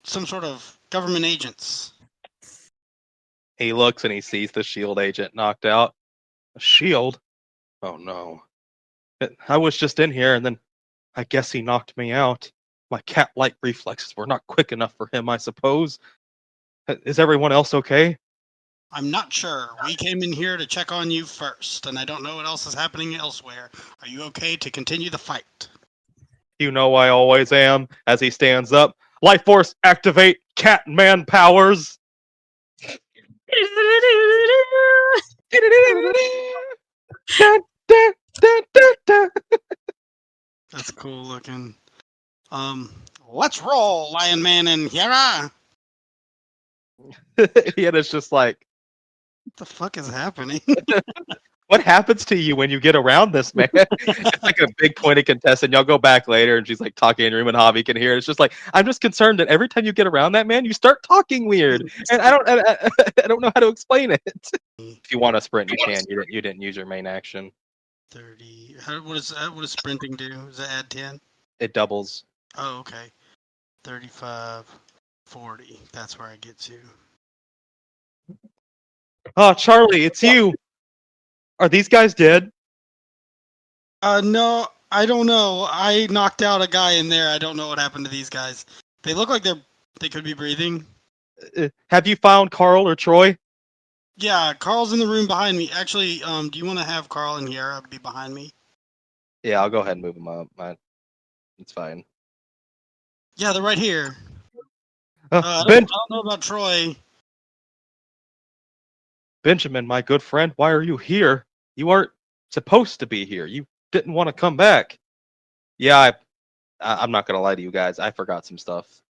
some sort of government agents. He looks and he sees the shield agent knocked out. A shield? Oh no. I was just in here, and then I guess he knocked me out. My cat-like reflexes were not quick enough for him, I suppose. Is everyone else okay? I'm not sure. We came in here to check on you first, and I don't know what else is happening elsewhere. Are you okay to continue the fight? You know I always am. As he stands up, Life Force activate Catman powers. That's cool looking. Let's roll, Lion Man and Hiera. Yet it's just like, What the fuck is happening? what happens to you when you get around this, man? It's like a big point of contest, and y'all go back later, and she's like talking in your room, and Javi can hear it. It's just like, I'm just concerned that every time you get around that man, you start talking weird, and I don't know how to explain it. If you want to sprint, you can. You didn't use your main action. 30. What does sprinting do? Does that add 10? It doubles. Oh, okay. 35, 40. That's where I get to. Oh, Charlie, it's you. Are these guys dead? No, I don't know. I knocked out a guy in there. I don't know what happened to these guys. They look like they could be breathing. Have you found Carl or Troy? Yeah, Carl's in the room behind me. Actually, do you want to have Carl and Hiera be behind me? Yeah, I'll go ahead and move them up. It's fine. Yeah, they're right here. I Ben- don't know about Troy. Benjamin, my good friend, why are you here? You aren't supposed to be here. You didn't want to come back. Yeah, I'm not gonna lie to you guys. I forgot some stuff.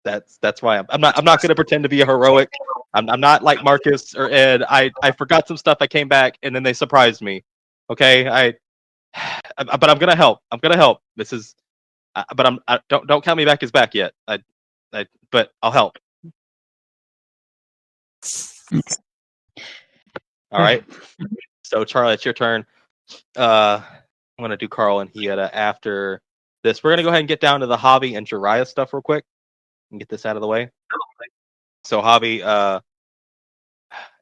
That's why I'm not gonna pretend to be a heroic. I'm not like Marcus or Ed. I forgot some stuff. I came back and then they surprised me. Okay, but I'm gonna help. I'm gonna help. This is, but don't count me back as back yet. But I'll help. All right. So Charlie, it's your turn. I'm gonna do Carl and Hieta after this. We're gonna go ahead and get down to the Javi and Jiraiya stuff real quick and get this out of the way. So Javi,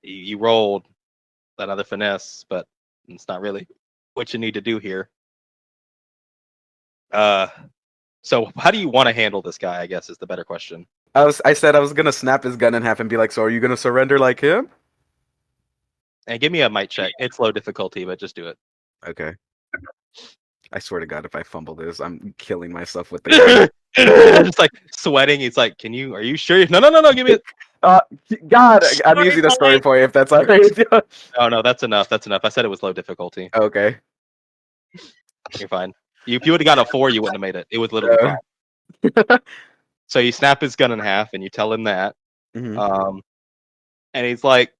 you rolled another finesse, but it's not really what you need to do here. So how do you want to handle this guy? I guess is the better question. I said I was gonna snap his gun in half and be like, "So are you gonna surrender like him?" And give me a might check. It's low difficulty, but just do it. Okay. I swear to God, if I fumble this, I'm killing myself with the gun. Just like sweating. He's like, Are you sure? No, give me it. God, I'm using a story point if that's alright. Oh no, that's enough. That's enough. I said it was low difficulty. Okay. You're fine. If you would have got a 4, you wouldn't have made it. It was literally fine. So you snap his gun in half and you tell him that. Mhm. And he's like,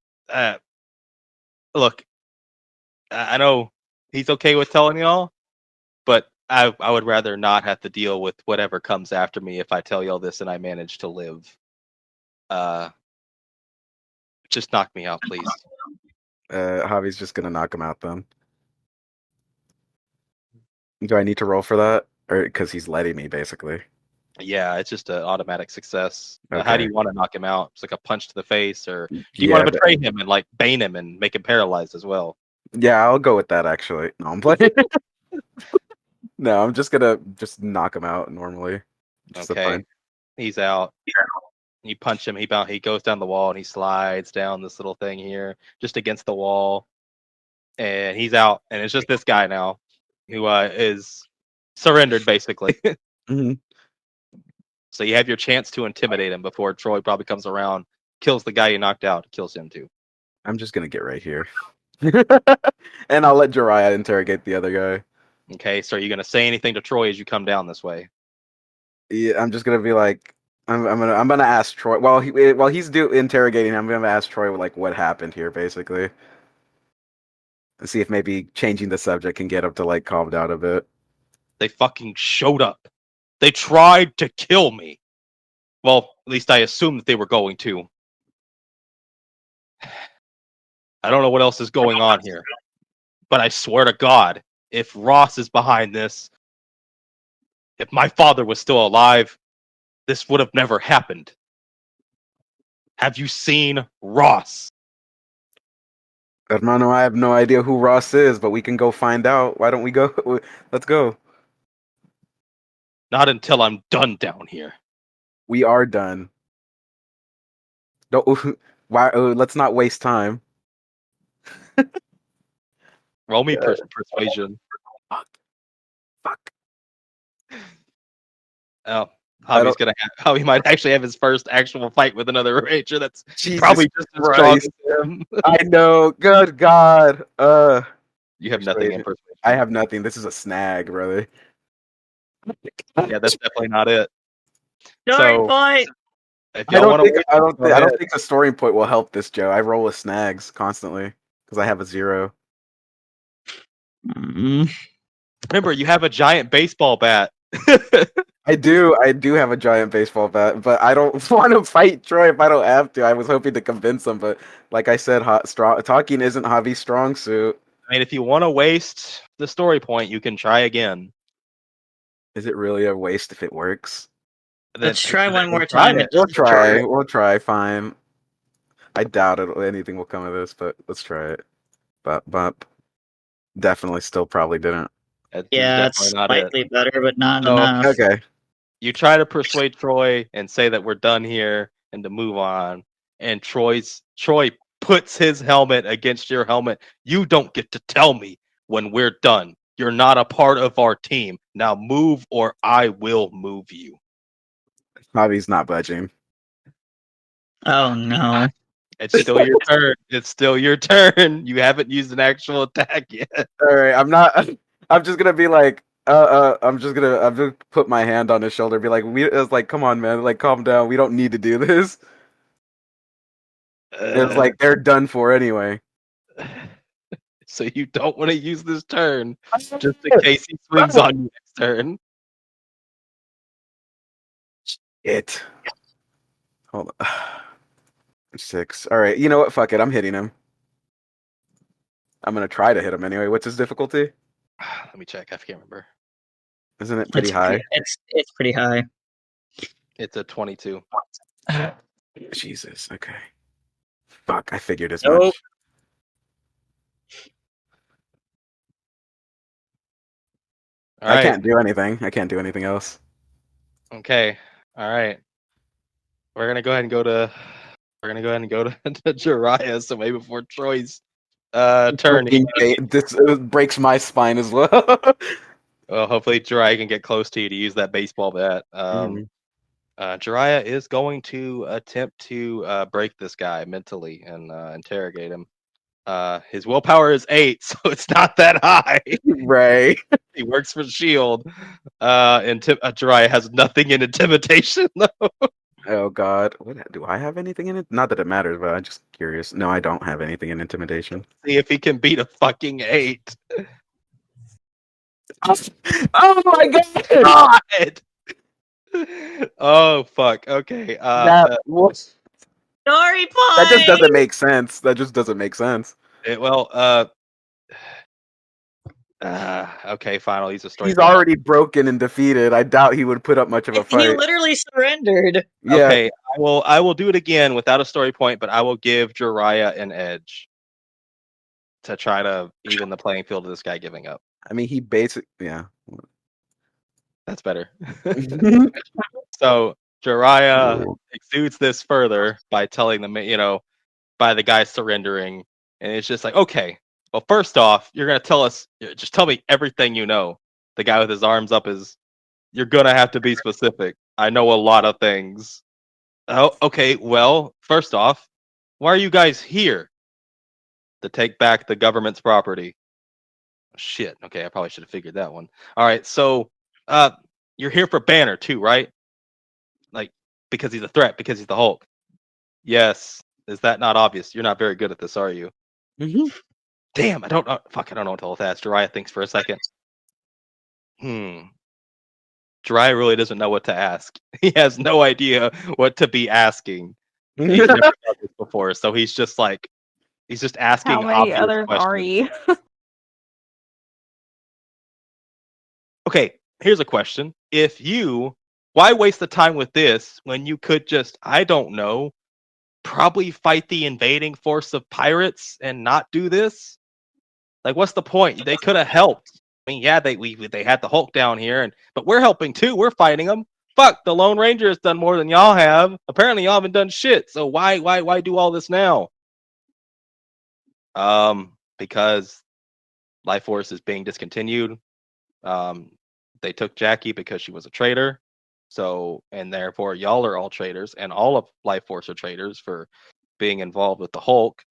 look, I know he's okay with telling y'all, but I would rather not have to deal with whatever comes after me if I tell y'all this and I manage to live. Just knock me out, please. Javi's just gonna knock him out then. Do I need to roll for that? Or because he's letting me, basically. Yeah, it's just an automatic success. How Okay. do you want to knock him out? It's like a punch to the face, or do you want to betray him and like bane him and make him paralyzed as well? Yeah, I'll go with that actually. No, I'm playing. No, I'm just gonna knock him out normally. Just Okay, he's out. You punch him. He goes down the wall and he slides down this little thing here, just against the wall, and he's out. And it's just this guy now, who is surrendered basically. Mhm. So you have your chance to intimidate him before Troy probably comes around, kills the guy you knocked out, kills him too. I'm just gonna get right here. And I'll let Jiraiya interrogate the other guy. Okay, so are you gonna say anything to Troy as you come down this way? Yeah, I'm just gonna be like, I'm gonna ask Troy while he's interrogating him. I'm gonna ask Troy like what happened here, basically, and see if maybe changing the subject can get him to like calm down a bit. They fucking showed up. They tried to kill me. Well, at least I assumed that they were going to. I don't know what else is going on here, but I swear to God, if Ross is behind this, if my father was still alive, this would have never happened. Have you seen Ross? Hermano, I have no idea who Ross is, but we can go find out. Why don't we go? Let's go. Not until I'm done down here. We are done. Don't. Why? Let's not waste time. Roll me persuasion. Fuck. Oh, Javi might actually have his first actual fight with another Ranger that's Jesus probably just as strong Christ. as him. I know. Good God. You have nothing in persuasion. I have nothing. This is a snag, brother. Yeah, that's definitely not it. Story So- point. If I y'all don't want to, think. I don't think the story point will help this, Joe. I roll with snags constantly because I have a 0. remember you have a giant baseball bat. I do have a giant baseball bat, but I don't want to fight Troy if I don't have to. I was hoping to convince him, but like I said, talking isn't Javi's strong suit. I mean, if you want to waste the story point, you can try again. Is it really a waste if it works? Let's try one more try time. it. We'll try. We'll try. Fine. I doubt anything will come of this, but let's try it. But definitely still probably didn't. That's Yeah, it's definitely not it. slightly better, but not So, enough. Okay. You try to persuade Troy and say that we're done here and to move on. And Troy puts his helmet against your helmet. You don't get to tell me when we're done. You're not a part of our team. Now move or I will move you. Javi's not budging. Oh no. It's still your turn. It's still your turn. You haven't used an actual attack yet. All right. I'm not. I'm just gonna be like. I'm just put my hand on his shoulder, be like, it's like, come on, man, like, calm down. We don't need to do this. It's like they're done for anyway. So you don't want to use this turn just in case he swings on you next turn. It. Hold on. 6. All right. You know what? Fuck it. I'm hitting him. I'm gonna try to hit him anyway. What's his difficulty? Let me check. I can't remember. Isn't it pretty high? It's pretty high. It's a 22. Jesus. Okay. Fuck. I figured as Nope. much. All I right. can't do anything. I can't do anything else. Okay. All right. We're gonna go ahead and go to. We're gonna go ahead and go to, to Jiraiya. So maybe before Troy's turn, Fucking this breaks my spine as well. well, hopefully Jiraiya can get close to you to use that baseball bat. Mhm. Jiraiya is going to attempt to break this guy mentally and interrogate him. His willpower is 8, so it's not that high. Right. He works for Shield. And Jiraiya has nothing in intimidation though. Oh God. What do I have anything in it? Not that it matters, but I'm just curious. No, I don't have anything in intimidation. See if he can beat a fucking 8. Oh my God. God. Oh fuck. Okay. That was. Story That just point. doesn't make sense. That just doesn't make sense. Okay, fine. I'll use a story. He's point. already broken and defeated. I doubt he would put up much of a He fight. literally surrendered. Yeah. Okay, I will do it again without a story point, but I will give Jiraiya an edge to try to even the playing field of this guy giving up. I mean, he basically. Yeah. That's better. So Jiraiya exudes this further by telling them, by the guy surrendering, and it's just like, okay, well, first off, you're gonna tell us, just tell me everything you know. The guy with his arms up is, you're gonna have to be specific. I know a lot of things. Oh, okay. Well, first off, why are you guys here? To take back the government's property. Shit. Okay, I probably should have figured that one. All right, so you're here for Banner too, right? Like, because he's a threat, because he's the Hulk. Yes. Is that not obvious? You're not very good at this, are you? Damn, I don't know. Fuck, I don't know what to ask. Jiraiya thinks for a second. Jiraiya really doesn't know what to ask. He has no idea what to be asking. He's never done this before, so he's just asking How many obvious others questions. are you? Okay, here's a question. Why waste the time with this when you could just, I don't know, probably fight the invading force of pirates and not do this? Like, what's the point? They could have helped. I mean, yeah, they had the Hulk down here, but we're helping too. We're fighting them. Fuck, the Lone Ranger has done more than y'all have. Apparently, y'all haven't done shit. So why do all this now? Because Life Force is being discontinued. They took Jackie because she was a traitor. So, and therefore, y'all are all traitors, and all of Life Force are traitors for being involved with the Hulk.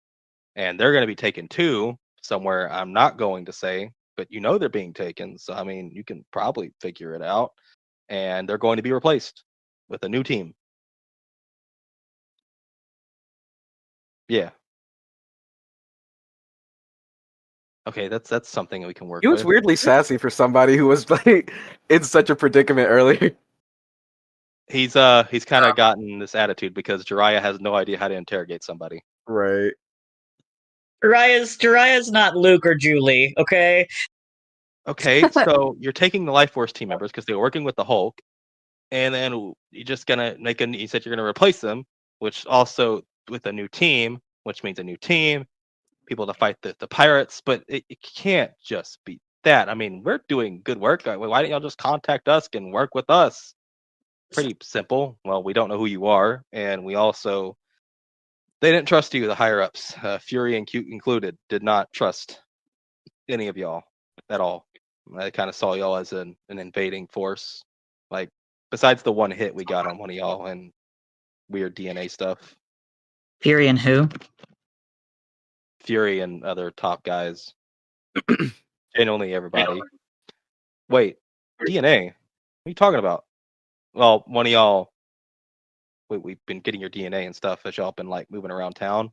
And they're going to be taken too, somewhere I'm not going to say, but they're being taken. So, I mean, you can probably figure it out. And they're going to be replaced with a new team. Yeah. Okay, that's something we can work He was with. weirdly sassy for somebody who was like in such a predicament earlier. He's kind of gotten this attitude because Jiraiya has no idea how to interrogate somebody. Right. Jiraiya's not Luke or Julie, okay? Okay, so you're taking the Life Force team members because they were working with the Hulk, and then you're just gonna you said you're gonna replace them, which also with a new team, which means a new team, people to fight the pirates, but it can't just be that. I mean, we're doing good work. Why don't y'all just contact us and work with us? Pretty simple. Well, we don't know who you are, and we also, they didn't trust you, the higher ups, Fury and Cute included, did not trust any of y'all at all. I kind of saw y'all as an invading force. Like, besides the one hit we got on one of y'all and weird DNA stuff, Fury and who? Fury and other top guys, genuinely everybody. Wait, DNA? What are you talking about? Well, one of y'all, we've been getting your DNA and stuff as y'all been like moving around town.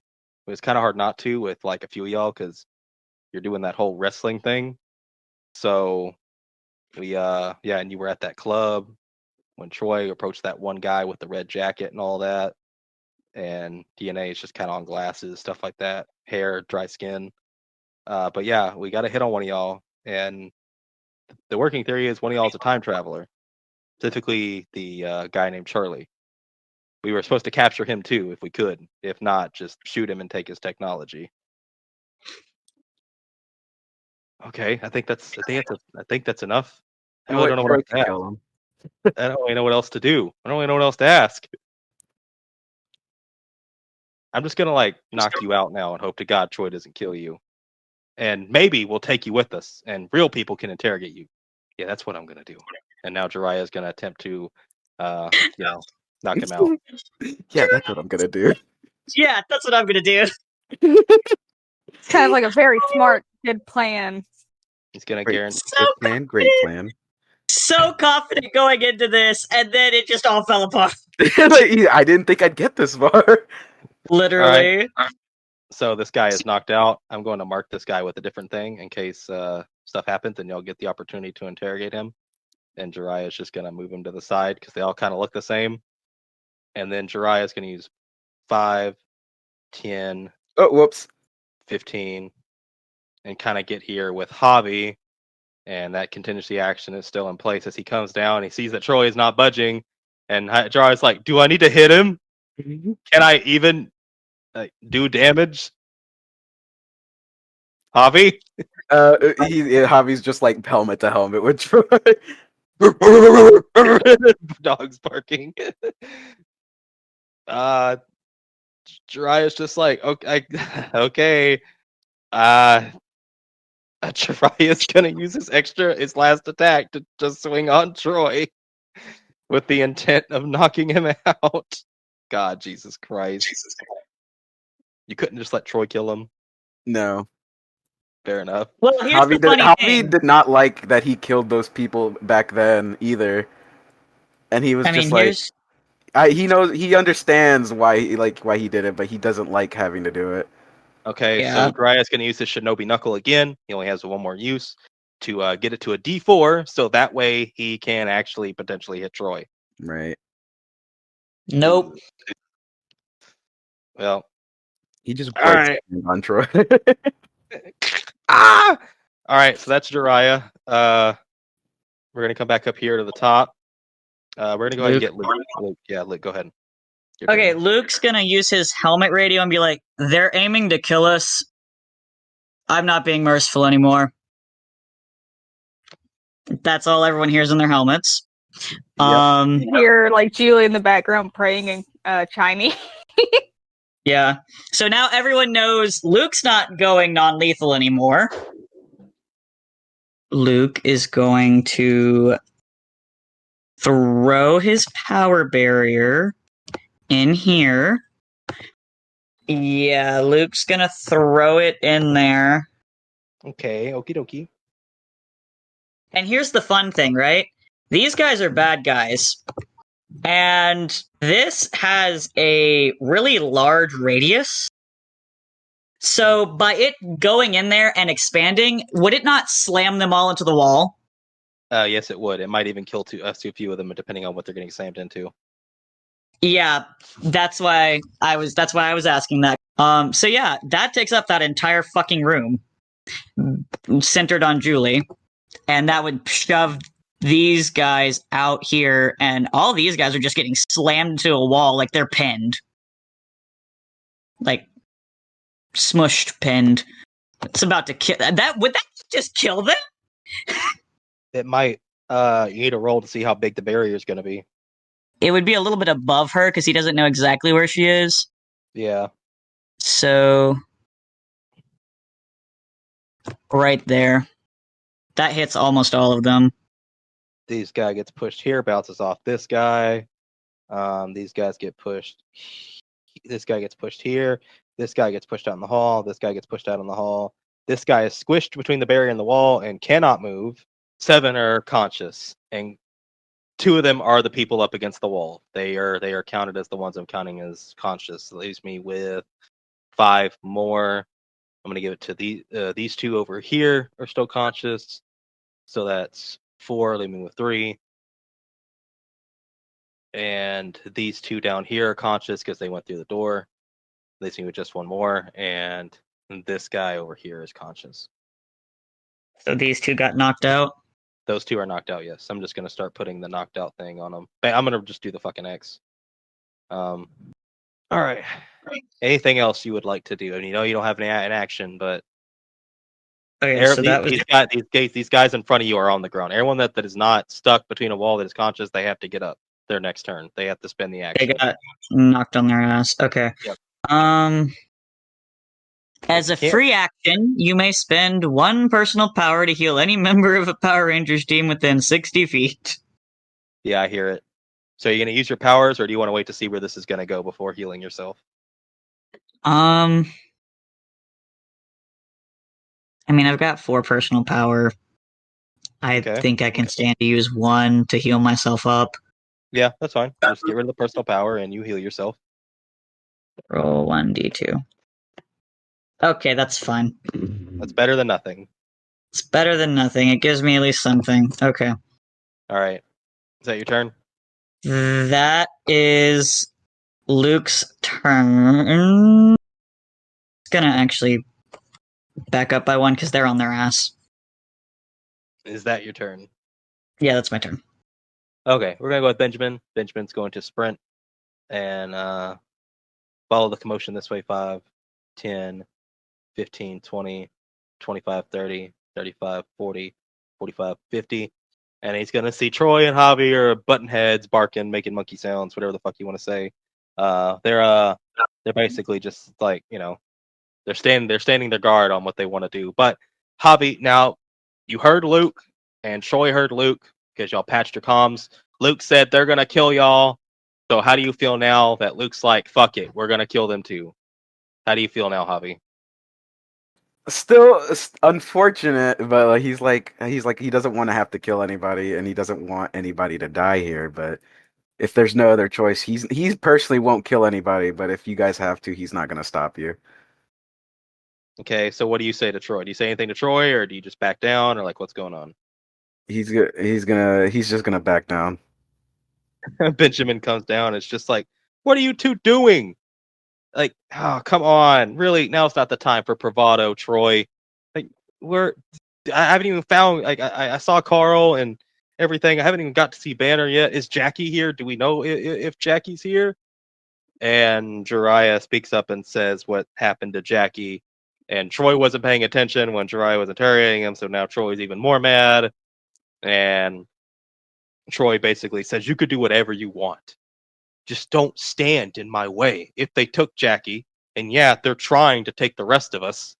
It was kind of hard not to with like a few of y'all because you're doing that whole wrestling thing. So we and you were at that club when Troy approached that one guy with the red jacket and all that. And DNA is just kind of on glasses, stuff like that, hair, dry skin. But yeah, we got a hit on one of y'all, and the working theory is one of y'all is a time traveler, specifically the guy named Charlie. We were supposed to capture him too, if we could. If not, just shoot him and take his technology. Okay, I think that's enough. I really don't know what Troy else to could ask. kill him. I don't really know what else to do. I don't really know what else to ask. I'm just gonna like knock you out now and hope to God Troy doesn't kill you. And maybe we'll take you with us and real people can interrogate you. Yeah, that's what I'm gonna do. And now Jiraiya is gonna attempt to knock him out. Yeah, that's what I'm gonna do. Yeah, that's what I'm gonna do. It's kind of like a very smart, good plan. He's gonna Great, guarantee good plan, great plan. So confident going into this, and then it just all fell apart. I didn't think I'd get this far. Literally. so this guy is knocked out. I'm going to mark this guy with a different thing in case stuff happens and you'll get the opportunity to interrogate him. And Jiraiya is just going to move him to the side because they all kind of look the same. And then Jiraiya is going to use 5, 10, Oh, whoops. 15, and kind of get here with Javi. And that contingency action is still in place as he comes down. He sees that Troy is not budging. And Jiraiya's like, do I need to hit him? Can I even do damage? Javi? Javi's just like helmet to helmet with Troy. Dogs barking. Jiraiya's just like, okay. Jiraiya's gonna use his last attack to just swing on Troy with the intent of knocking him out. God, Jesus Christ. You couldn't just let Troy kill him. No. Fair enough. Well, here's the funny thing. Javi did not like that he killed those people back then either. And he was he understands why he did it, but he doesn't like having to do it. Okay, Yeah. so Jiraiya's going to use his Shinobi Knuckle again. He only has one more use to get it to a D4, so that way he can actually potentially hit Troy. Right. Nope. Well, He just All breaks right. on Troy. All right, so that's Jiraiya. We're going to come back up here to the top. We're going to go ahead and get Luke. Yeah, Luke, go ahead. Your Okay, turn. Luke's gonna use his helmet radio and be like, they're aiming to kill us. I'm not being merciful anymore. That's all everyone hears in their helmets. Yep. You hear like Julie in the background praying in Chinese. Yeah. So now everyone knows Luke's not going non-lethal anymore. Luke is going to throw his power barrier in here. Yeah, Luke's gonna throw it in there. Okay, okie dokie. And here's the fun thing, right? These guys are bad guys. And this has a really large radius. So by it going in there and expanding, would it not slam them all into the wall? Yes, it would. It might even kill a few of them, depending on what they're getting slammed into. Yeah, that's why I was asking that. So yeah, that takes up that entire fucking room centered on Julie, and that would shove these guys out here, and all these guys are just getting slammed into a wall like they're pinned. Like smushed, pinned. It's about to kill that. Would that just kill them? It might. You need a roll to see how big the barrier is going to be. It would be a little bit above her because he doesn't know exactly where she is. Yeah. So right there. That hits almost all of them. This guy gets pushed here, bounces off this guy. These guys get pushed. This guy gets pushed here. This guy gets pushed out in the hall. This guy gets pushed out in the hall. This guy is squished between the barrier and the wall and cannot move. 7 are conscious, and 2 of them are the people up against the wall. They are counted as the ones I'm counting as conscious. It leaves me with 5 more. I'm gonna give it to these 2 over here are still conscious. So that's 4, leaving me with 3. And these 2 down here are conscious because they went through the door. Leaves me with just 1 more. And this guy over here is conscious. So these 2 got knocked out? Those 2 are knocked out, yes. I'm just going to start putting the knocked out thing on them. I'm going to just do the fucking X. All right. Anything else you would like to do? And you don't have an action, but Okay, so that was these guys in front of you are on the ground. Everyone that is not stuck between a wall that is conscious, they have to get up. Their next turn, they have to spend the they action. got knocked on their ass. Okay. Yep. As a free action, you may spend 1 personal power to heal any member of a Power Rangers team within 60 feet. Yeah, I hear it. So you're gonna use your powers, or do you want to wait to see where this is gonna go before healing yourself? I mean, I've got 4 personal power. I think I can stand to use 1 to heal myself up. Yeah, that's fine. Just get rid of the personal power and you heal yourself. Roll 1d2. Okay, that's fine. That's better than nothing. It's better than nothing. It gives me at least something. Okay. All right. Is that your turn? That is Luke's turn. It's gonna actually back up by 1 because they're on their ass. Is that your turn? Yeah, that's my turn. Okay, we're gonna go with Benjamin. Benjamin's going to sprint and follow the commotion this way. 5, 10, 15, 20, 25, 30, 35, 40, 45, 50. And he's gonna see Troy and Javi are button heads, barking, making monkey sounds, whatever the fuck you want to say. They're basically just like, they're standing their guard on what they want to do. But Javi, now you heard Luke and Troy heard Luke because y'all patched your comms. Luke said they're gonna kill y'all. So how do you feel now that Luke's like, fuck it, we're gonna kill them too? How do you feel now, Javi? Still unfortunate, but he's like he doesn't want to have to kill anybody, and he doesn't want anybody to die here. But if there's no other choice, he personally won't kill anybody. But if you guys have to, he's not gonna stop you. Okay, so what do you say to Troy? Do you say anything to Troy, or do you just back down, or like what's going on? He's just gonna back down. Benjamin comes down. It's just like, what are you two doing? Like, oh, come on, really? Now's not the time for bravado, Troy. Like, I haven't even found. Like, I saw Carl and everything. I haven't even got to see Banner yet. Is Jackie here? Do we know if Jackie's here? And Jiraiya speaks up and says what happened to Jackie. And Troy wasn't paying attention when Jiraiya was interrogating him, so now Troy's even more mad. And Troy basically says, you could do whatever you want. Just don't stand in my way. If they took Jackie, and yeah, they're trying to take the rest of us,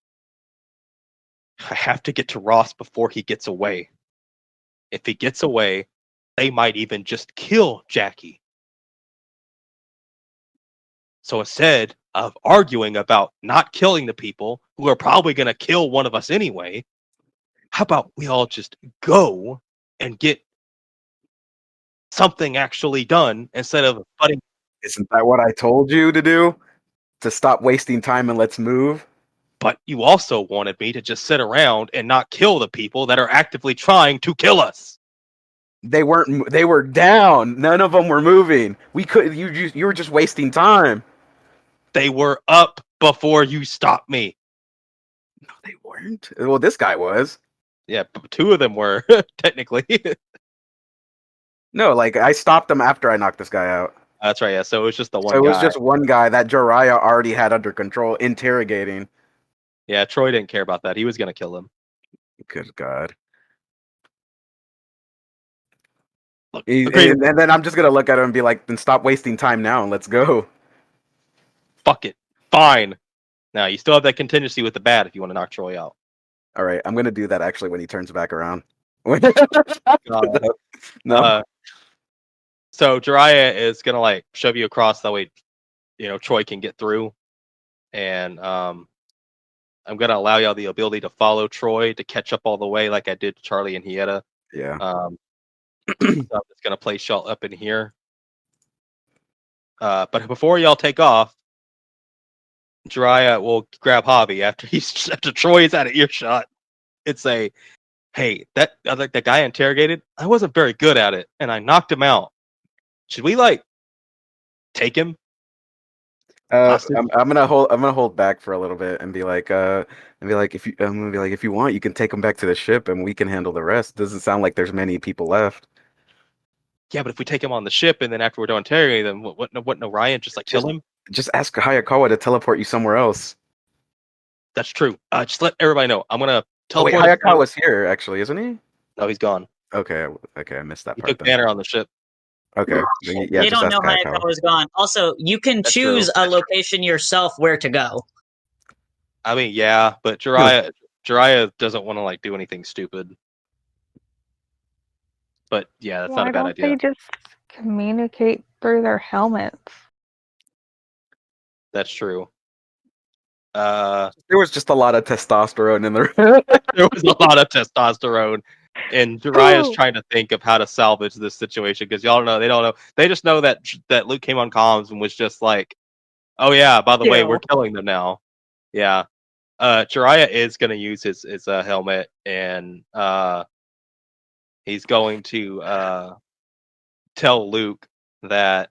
I have to get to Ross before he gets away. If he gets away, they might even just kill Jackie. So instead of arguing about not killing the people who are probably going to kill one of us anyway, how about we all just go and get something actually done instead of butting. Isn't that what I told you to do? To stop wasting time and let's move? But you also wanted me to just sit around and not kill the people that are actively trying to kill us. They were down. None of them were moving. You were just wasting time. They were up before you stopped me. No, they weren't. Well, this guy was. Yeah, 2 of them were, technically. No, like, I stopped them after I knocked this guy out. That's right, yeah. So it was just the one guy. It was just one guy that Jiraiya already had under control, interrogating. Yeah, Troy didn't care about that. He was going to kill him. Good God. Look, and then I'm just going to look at him and be like, then stop wasting time now and let's go. Fuck it. Fine. Now, you still have that contingency with the bat if you want to knock Troy out. All right, I'm going to do that actually when he turns back around. No. So Jiraiya is going to like shove you across that way, Troy can get through. And I'm going to allow y'all the ability to follow Troy to catch up all the way like I did to Charlie and Hieta. Yeah. So I'm just going to place y'all up in here. But before y'all take off, Jiraiya will grab Javi after Troy's out of earshot and say, hey, that guy interrogated, I wasn't very good at it, and I knocked him out. Should we take him? I'm gonna hold back for a little bit and be like, if you want, you can take him back to the ship and we can handle the rest. Doesn't sound like there's many people left. yeah, but if we take him on the ship and then after we're done interrogating them, wouldn't Orion just like kill him? Just ask Hayakawa to teleport you somewhere else. That's true. Just let everybody know. I'm gonna Oh wait, teleport. Hayakawa's here actually, isn't he? No, he's gone. Okay, I missed that He part took then. Banner on the ship. Okay, yeah, They just don't ask know Hayakawa. Hayakawa's gone. Also, you can That's choose true. a location yourself where to go. I mean, yeah, but Jiraiya doesn't want to like do anything stupid. But yeah, that's not Why a bad don't idea. they just communicate through their helmets? That's true. There was just a lot of testosterone in the There was a lot of testosterone, and Jiraiya's Ooh. trying to think of how to salvage this situation because y'all know they don't know. They just know that Luke came on comms and was just like, "Oh yeah, by the way, we're killing them now." Yeah. Jiraiya is going to use his helmet, and he's going to tell Luke that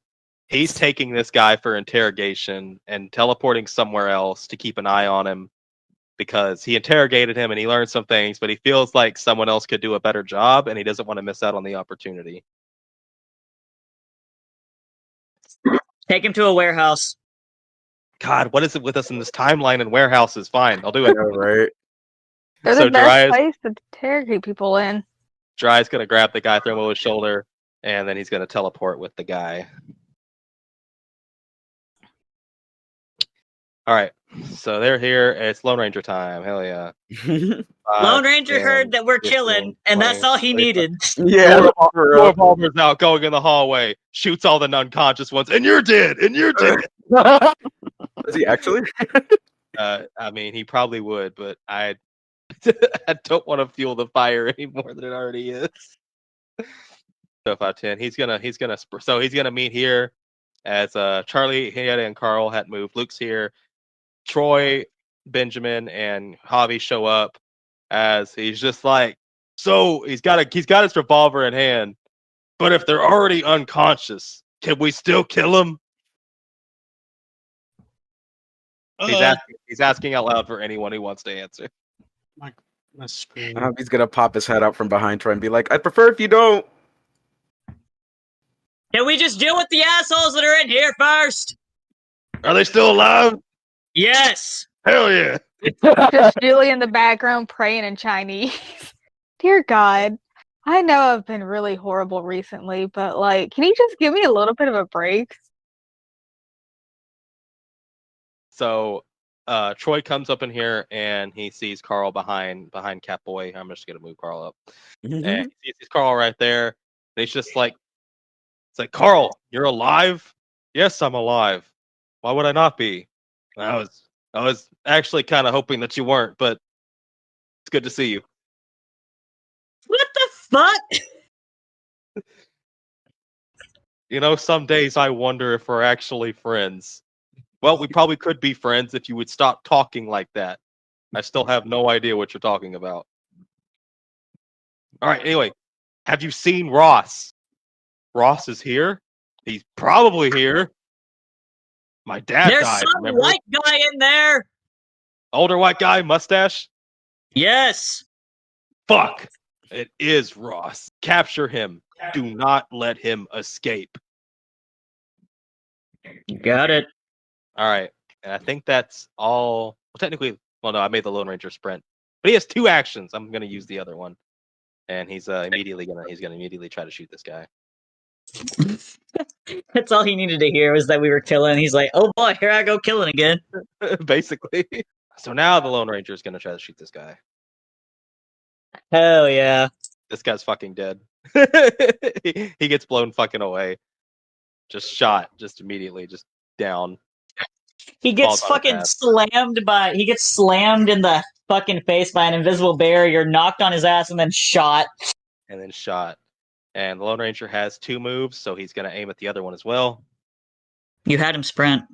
he's taking this guy for interrogation and teleporting somewhere else to keep an eye on him because he interrogated him and he learned some things, but he feels like someone else could do a better job and he doesn't want to miss out on the opportunity. Take him to a warehouse. God, what is it with us in this timeline and warehouses? Fine, I'll do it. right. They're So the best Jiraiya's place to interrogate people in. going to grab the guy, throw him over his shoulder, and then he's going to teleport with the guy. All right, so they're here. It's Lone Ranger time. Hell yeah. Lone Ranger heard that we're 15, killing, and that's 20, all he 25. needed. Yeah, for real. Revolver's out, going in the hallway, shoots all the unconscious ones, and you're dead, and you're dead. Is he actually? I mean, he probably would, but I don't want to fuel the fire any more than it already is. So 5-10. He's gonna meet here as Charlie, Hayata, and Carl hadn't moved. Luke's here. Troy, Benjamin, and Javi show up as he's just like, so he's got his revolver in hand, but if they're already unconscious, can we still kill them? He's asking out loud for anyone who wants to answer. My screen. He's gonna pop his head out from behind Troy and be like, "I'd prefer if you don't." Can we just deal with the assholes that are in here first? Are they still alive? Yes. Hell yeah! Just Julie in the background praying in Chinese. Dear God, I know I've been really horrible recently, but like, can you just give me a little bit of a break? So Troy comes up in here and he sees Carl behind Catboy. I'm just gonna move Carl up. And he sees Carl right there. And he's just like, it's like, Carl, you're alive? Yes, I'm alive. Why would I not be? I was actually kind of hoping that you weren't, but it's good to see you. What the fuck? You know, some days I wonder if we're actually friends. Well, we probably could be friends if you would stop talking like that. I still have no idea what you're talking about. All right, anyway, have you seen Ross? Ross is here. He's probably here. My dad There's died, some remember? white guy in there. Older white guy, mustache? Yes. Fuck! It is Ross. Capture him. Do not let him escape. Got it. All right, and I think that's all. Well, technically, well, no, I made the Lone Ranger sprint, but he has 2 actions. I'm gonna use the other one, and he's gonna immediately try to shoot this guy. That's all he needed to hear was that we were killing. He's like, oh boy, here I go killing again. Basically. So now the Lone Ranger is gonna try to shoot this guy. Hell yeah. This guy's fucking dead. He gets blown fucking away. Just shot, just immediately, just down. He gets Falls on fucking his he gets slammed in the fucking face by an invisible barrier, knocked on his ass, and then shot. And then shot. And the Lone Ranger has 2 moves, so he's gonna aim at the other one as well. You had him sprint.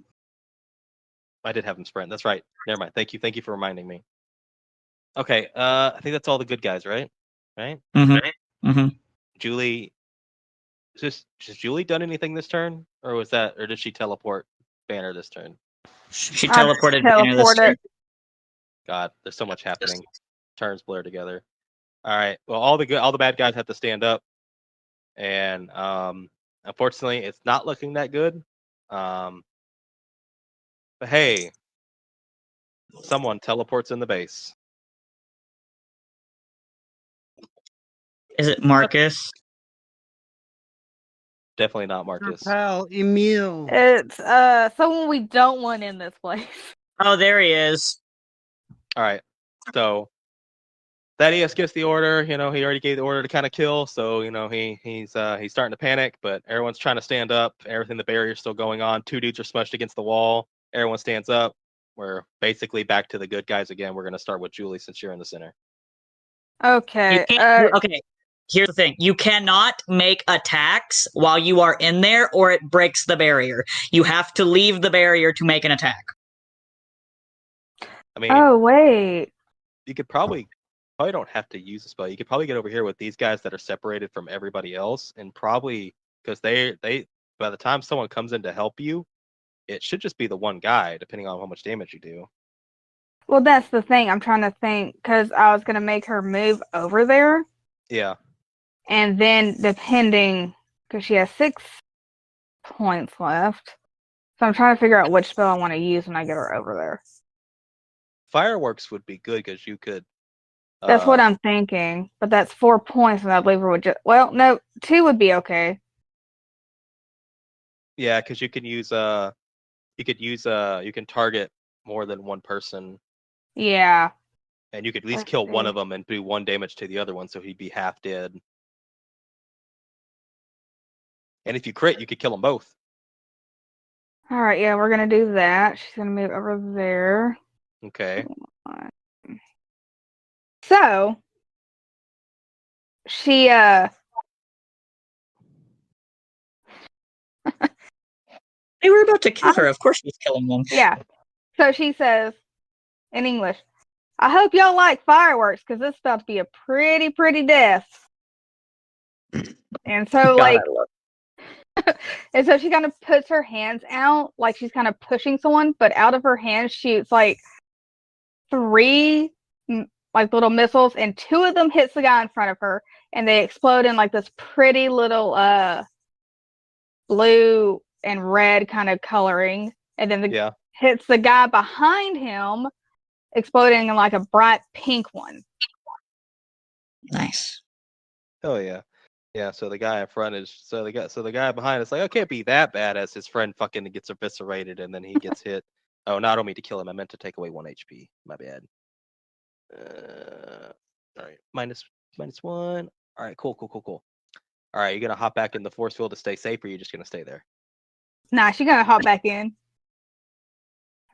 I did have him sprint. That's right. Never mind. Thank you for reminding me. Okay, I think that's all the good guys, right? Right? Mm-hmm. Mm-hmm. Julie, has Julie done anything this turn, or did she teleport Banner this turn? She teleported Banner this turn. God, there's so much happening. Turns blur together. All right. Well, all the bad guys have to stand up. and unfortunately, it's not looking that good. But hey, someone teleports in the base. Is it Marcus? Definitely not Our Marcus. pal Emil. It's someone we don't want in this place. Oh, there he is. All right, so Thaddeus gives the order. He already gave the order to kind of kill, so he's starting to panic. But everyone's trying to stand up. Everything, the barrier's still going on. 2 dudes are smushed against the wall. Everyone stands up. We're basically back to the good guys again. We're gonna start with Julie since you're in the center. Okay. Okay. Here's the thing. You cannot make attacks while you are in there or it breaks the barrier. You have to leave the barrier to make an attack. I mean, Oh wait. you could probably don't have to use a spell. You could probably get over here with these guys that are separated from everybody else, and probably because they by the time someone comes in to help you, it should just be the one guy, depending on how much damage you do. Well, that's the thing. I'm trying to think because I was gonna make her move over there, Yeah. and then depending, because she has 6 points left, so I'm trying to figure out which spell I want to use when I get her over there. Fireworks would be good because you could. That's what I'm thinking, but that's 4 points, and I believe her would just. Well, no, 2 would be okay. Yeah, because you can use you can target more than one person, Yeah. and you could at least Let's kill one see. of them and do 1 damage to the other one, so he'd be half dead. And if you crit, you could kill them both. All right, yeah, we're gonna do that. She's gonna move over there. Okay. So she They were about to kill her. Of course she's killing them. yeah. So she says in English, I hope y'all like fireworks because this is about to be a pretty death. And so God, and so she kind of puts her hands out like she's kind of pushing someone, but out of her hands shoots like 3 like little missiles, and 2 of them hits the guy in front of her, and they explode in like this pretty little blue and red kind of coloring, and then hits the guy behind him, exploding in like a bright pink one. Nice. Oh yeah. Yeah, so the guy in front is so the guy behind is like, oh, it can't be that bad as his friend fucking gets eviscerated and then he gets hit. Oh, no, I don't mean to kill him. I meant to take away 1 HP. My bad. All right, minus 1. All right, cool. All right, you gonna hop back in the force field to stay safe, or you just gonna stay there? Nah, she's gonna hop back in.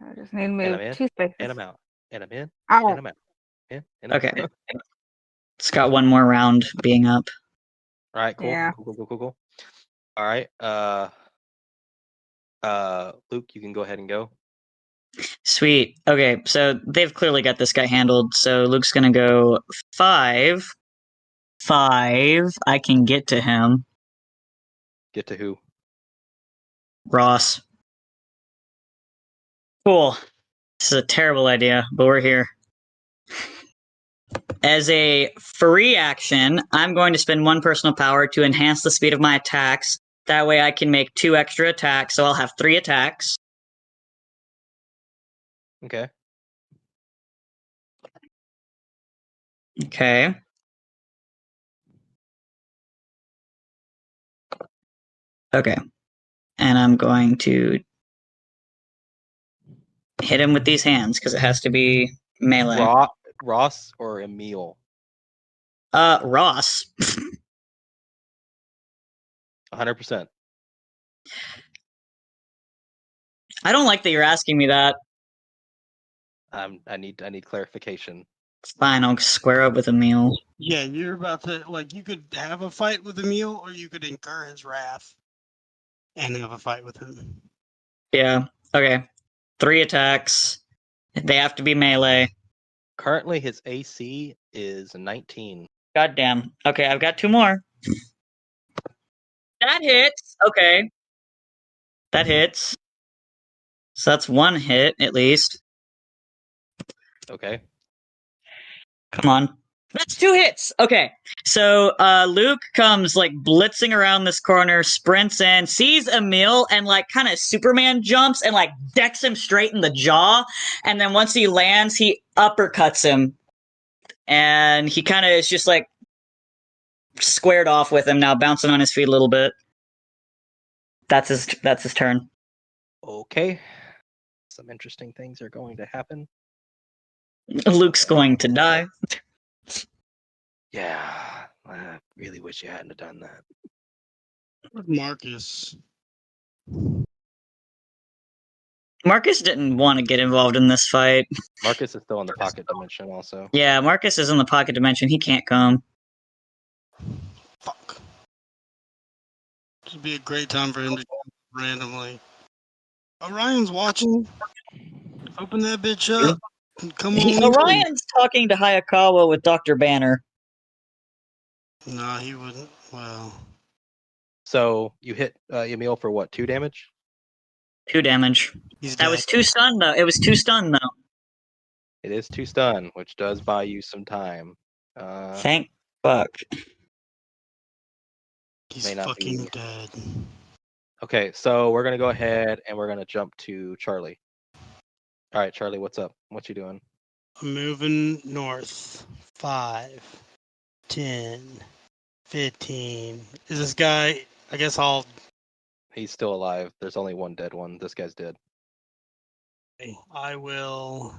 I just need to move 2 spaces. And I'm out. And I'm in. Oh. And I'm out. In. And I'm Okay. out. It's got 1 more round being up. All right, cool. Yeah. Cool. All right, Luke, you can go ahead and go. Sweet. Okay, so they've clearly got this guy handled. So Luke's gonna go 5. 5. I can get to him. Get to who? Ross. Cool. This is a terrible idea, but we're here. As a free action, I'm going to spend 1 personal power to enhance the speed of my attacks. That way I can make 2 extra attacks, so I'll have 3 attacks. Okay. Okay. Okay. And I'm going to hit him with these hands, because it has to be melee. Ross or Emil? Ross. 100%. I don't like that you're asking me that. I need clarification. It's fine, I'll square up with Emil. Yeah, you're about to you could have a fight with Emil, or you could incur his wrath and have a fight with him. Yeah. Okay. 3 attacks. They have to be melee. Currently, his AC is 19. Goddamn. Okay, I've got 2 more. That hits. Okay. That hits. So that's 1 hit, at least. Okay. Come on. That's 2 hits. Okay. So Luke comes like blitzing around this corner, sprints in, sees Emil, and like kind of Superman jumps and like decks him straight in the jaw. And then once he lands, he uppercuts him. And he kind of is just like squared off with him now, bouncing on his feet a little bit. That's his turn. Okay. Some interesting things are going to happen. Luke's going to die. Yeah, I really wish you hadn't have done that. Marcus. Marcus didn't want to get involved in this fight. Marcus is still in the pocket dimension also. Yeah, Marcus is in the pocket dimension. He can't come. Fuck. This would be a great time for him to randomly. Orion's watching. Open that bitch up. Come on. in. Orion's talking to Hayakawa with Dr. Banner. No, he wouldn't. Well, So you hit Emil for what? 2 damage? 2 damage. he's That dead. was 2 stun though. It was 2 stun though. It is 2 stun, which does buy you some time. Thank fuck. He's may not fucking be- dead. Okay, so we're gonna go ahead and we're gonna jump to Charlie. All right, Charlie, what's up? What you doing? I'm moving north. 5, 10, 15. Is this guy? I guess I'll. He's still alive. There's only one dead one. This guy's dead. I will.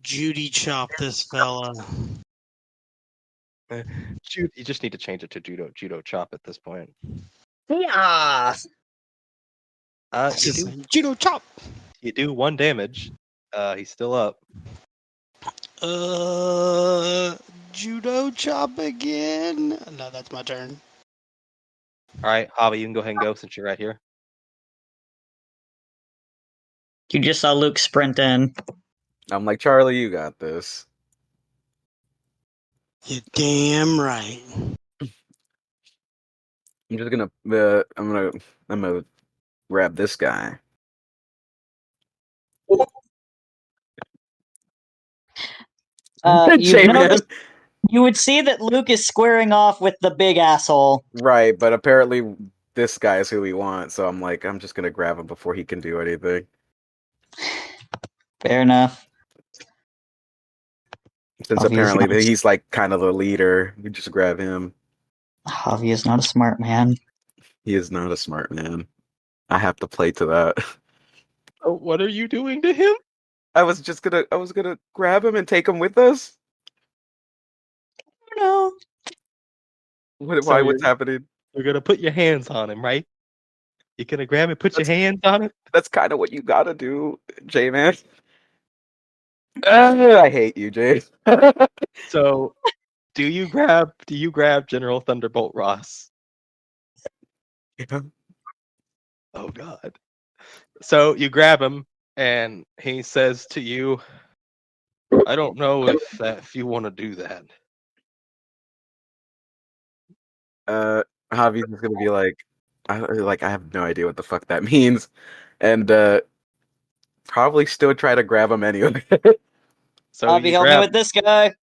Judy chop this fella. You just need to change it to judo chop at this point. Yeah. Judo chop. You do 1 damage. He's still up. Judo chop again. No, that's my turn. All right, Javi, you can go ahead and go since you're right here. You just saw Luke sprint in. I'm like, Charlie, you got this. You're damn right. I'm just gonna, I'm gonna grab this guy. You would see that Luke is squaring off with the big asshole. Right, but apparently this guy is who we want, so I'm like, I'm just gonna grab him before he can do anything. Fair enough. Since Javi is apparently not- he's like kind of the leader, we just grab him. Javi is not a smart man. He is not a smart man. I have to play to that. Oh, what are you doing to him? I was gonna grab him and take him with us. No. What's you're- happening? You're gonna put your hands on him, right? You're gonna grab him, put your hands on him. That's kind of what you gotta do, J-Man. I hate you, Jay. So, do you grab General Thunderbolt Ross? Yeah. Oh God. So you grab him, and he says to you, "I don't know if you want to do that." Javi's just gonna be like, I have no idea what the fuck that means, and probably still try to grab him anyway. So Javi, you help me grab, with this guy.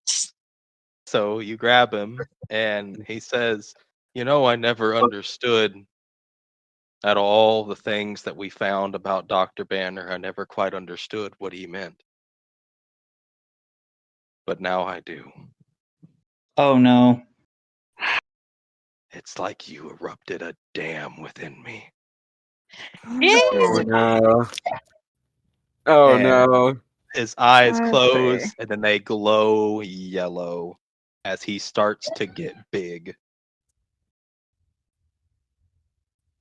so you grab him, and he says, "You know, I never understood at all the things that we found about Dr. Banner. I never quite understood what he meant, but now I do. Oh no. It's like you erupted a dam within me." Oh no! Oh And- no! His eyes I close, see. and then they glow yellow as he starts to get big.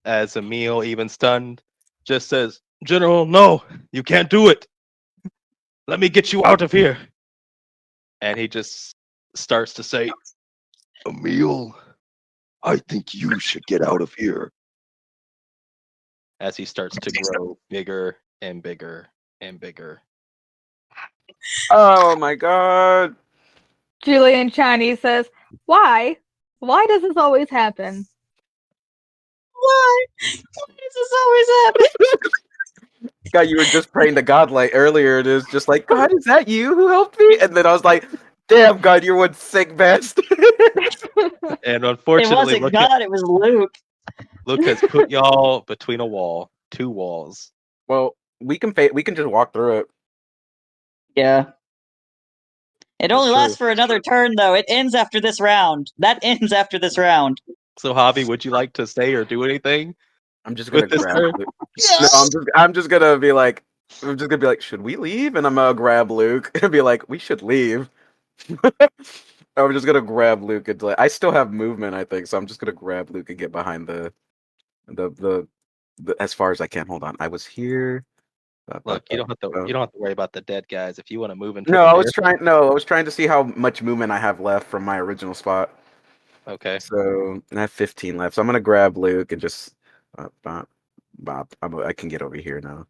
As Emil, even stunned, just says, "General, no, you can't do it. Let me get you out of here." And he just starts to say, "Emil, I think you should get out of here." As he starts to grow bigger and bigger and bigger. Oh my god! Julian Chinese says, "Why? Why does this always happen?" Why? Why does this always happen? God, you were just praying to God like earlier. It is just like, God, is that you who helped me? And then I was like, Damn, God, you're one sick bastard. And It unfortunately, wasn't God, it was Luke. Luke has put y'all between a wall, 2 walls. Well, we can just walk through it. Yeah. It That's only lasts true. for another turn, though. It ends after this round. That ends after this round. So, Hobby, would you like to say or do anything? I'm just gonna With this grab. turn? Luke. No, I'm just gonna be like, should we leave? And I'm gonna grab Luke and be like, we should leave. I'm just gonna grab Luke and I still have movement, I think, so I'm just gonna grab Luke and get behind the as far as I can. Hold on, I was here. Look, you don't have to worry about the dead guys. If you want to move into No, the I was trying to see how much movement I have left from my original spot. Okay. So I have 15 left. So I'm gonna grab Luke and just bop, bop. I can get over here now.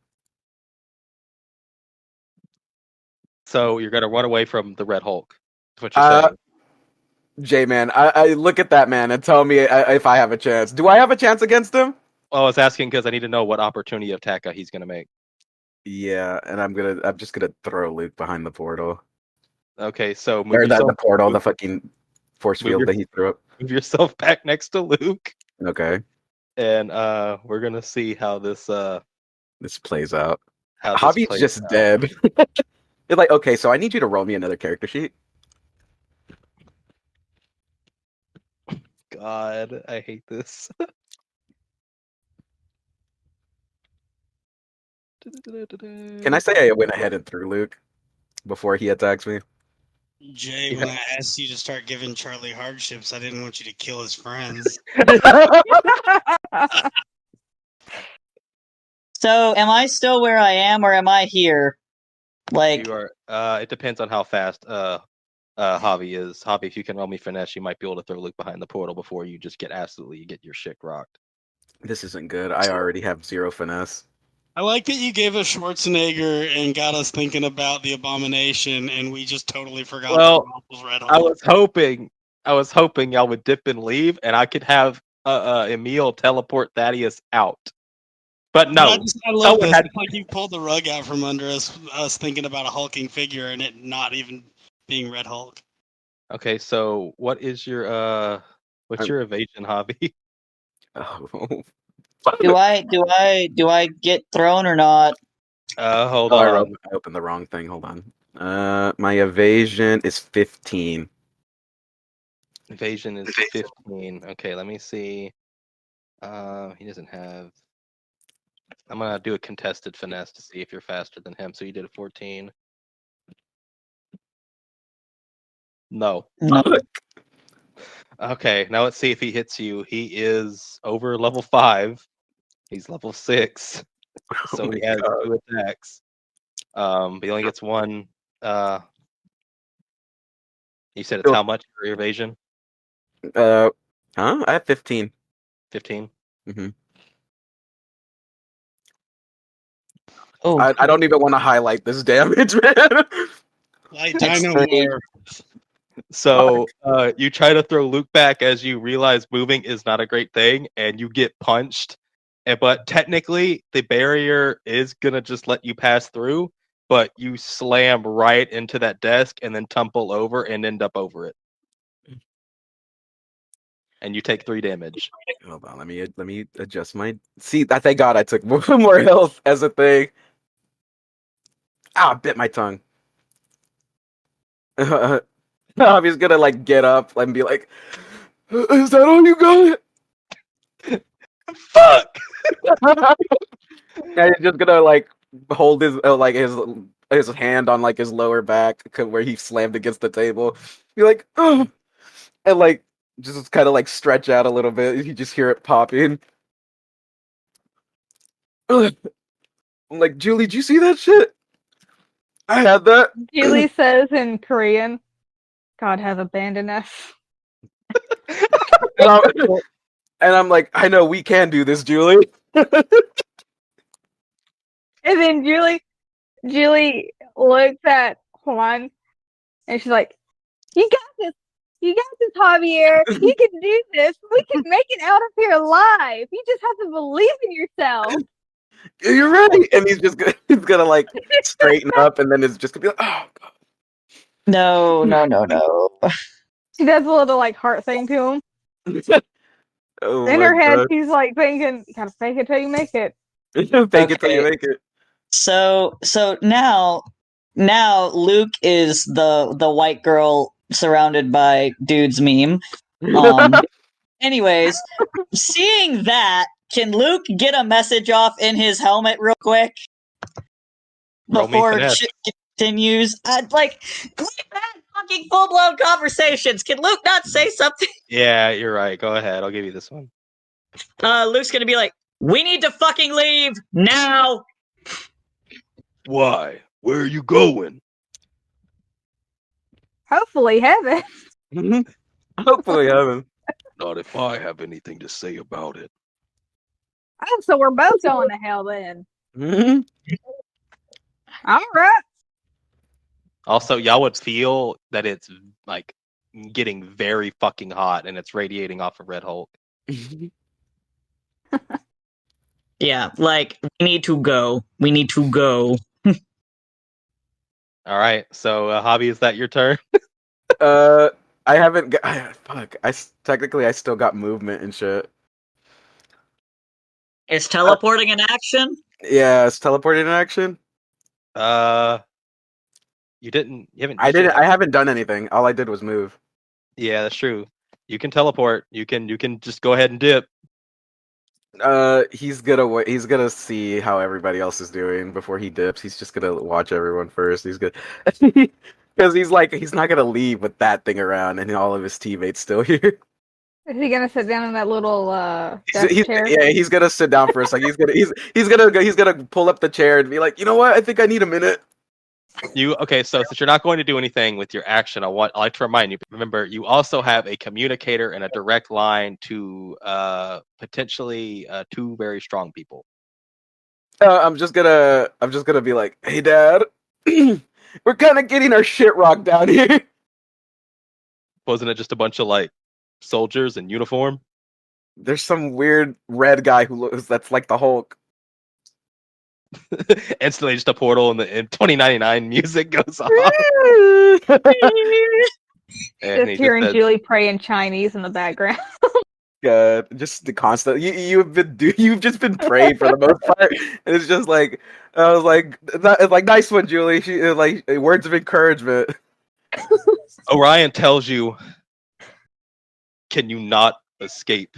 So you're gonna run away from the Red Hulk. That's what you're saying. J-Man, I look at that man and tell me if I have a chance. Do I have a chance against him? Well, I was asking because I need to know what opportunity attack he's gonna make. Yeah, and I'm just gonna throw Luke behind the portal. Okay, so move Or yourself. the portal, the fucking force Move field your- that he threw up. Move yourself back next to Luke, Okay, and we're gonna see how this plays out. how this Hobby's plays just out. dead. It's like, okay, so I need you to roll me another character sheet. God, I hate this. Can I say I went ahead and threw Luke before he attacks me? Jay, when I asked you to start giving Charlie hardships, I didn't want you to kill his friends. So, am I still where I am, or am I here? Like, You are. It depends on how fast Javi is. Javi, if you can roll me finesse, you might be able to throw Luke behind the portal before you just get your shit rocked. This isn't good. I already have 0 finesse. I like that you gave us Schwarzenegger and got us thinking about the Abomination, and we just totally forgot Well, that Ralph was Red I Hulk. was hoping y'all would dip and leave, and I could have Emil teleport Thaddeus out. But no, I love someone this. had- It's like you pulled the rug out from under us thinking about a hulking figure and it not even being Red Hulk. Okay, so what is your what's your evasion hobby? Oh, do I get thrown or not? Hold I on. opened the wrong thing. Hold on. My evasion is 15. Evasion is 15. Okay, let me see. He doesn't have. I'm gonna do a contested finesse to see if you're faster than him. So you did a 14. No. No. Okay, now let's see if he hits you. He is over level 5. He's level 6. So Oh he my has God. 2 attacks. But he only gets 1. You said it's Oh. how much for your evasion? Huh? I have 15. 15. Oh, I don't even want to highlight this damage, man. Like That's Dino three. More. So you try to throw Luke back as you realize moving is not a great thing, and you get punched. But technically, the barrier is gonna just let you pass through, but you slam right into that desk and then tumble over and end up over it, and you take 3 damage. Hold on, let me adjust my. See, I thank God I took more health as a thing. Ah, I bit my tongue. I'm just gonna like get up and be like, "Is that all you got?" Fuck! And he's just gonna like hold his his hand on like his lower back where he slammed against the table. Be like, "Ugh," and like just kind of like stretch out a little bit. You just hear it popping. Ugh. I'm like, Julie, did you see that shit? I had that. Julie says in Korean, God have abandoned us. And I'm like, I know we can do this, Julie. And then Julie looks at Juan and she's like, You got this. You got this, Javier. You can do this. We can make it out of here alive. You just have to believe in yourself. You're right. And he's gonna like straighten up, and then it's just gonna be like, oh No. She does a little like heart thing to him. Oh In my her head, god. she's like thinking, "Gotta fake it till you make it." Fake it till you Okay. make it. So now Luke is the white girl surrounded by dudes meme. Anyways, seeing that, can Luke get a message off in his helmet real quick Roll me before finesse. shit continues? We've had fucking full blown conversations. Can Luke not say something? Yeah, you're right. Go ahead. I'll give you this one. Luke's gonna be like, "We need to fucking leave now." Why? Where are you going? Hopefully, heaven. Hopefully, heaven. Not if I have anything to say about it. Oh, so we're both going to hell then. Mhm. All right. Also, y'all would feel that it's like getting very fucking hot and it's radiating off of Red Hulk. Yeah, like we need to go. We need to go. All right. So, Hobby, is that your turn? I haven't got. Fuck. Technically I still got movement and shit. Is teleporting an action? Yeah, it's teleporting in action. You didn't. You haven't. I used your didn't. I haven't done anything. All I did was move. Yeah, that's true. You can teleport. You can just go ahead and dip. He's gonna He's gonna see how everybody else is doing before he dips. He's just gonna watch everyone first. He's good because he's like he's not gonna leave with that thing around and all of his teammates still here. Is he gonna sit down in that little desk chair? Yeah, he's gonna sit down for a second. He's gonna pull up the chair and be like, you know what? I think I need a minute. Okay? So since you're not going to do anything with your action, I like to remind you. Remember, you also have a communicator and a direct line to potentially two very strong people. I'm just gonna be like, hey, Dad, we're kind of getting our shit rocked down here. Wasn't it just a bunch of like soldiers in uniform? There's some weird red guy that's like the Hulk. Instantly, just a portal, and the 2099 music goes off. And Just hearing Julie pray in Chinese in the background. God, just the constant. You've just been praying for the most part. And it's just like I was like, it's like nice one, Julie. She like words of encouragement. Orion tells you, "Can you not escape?"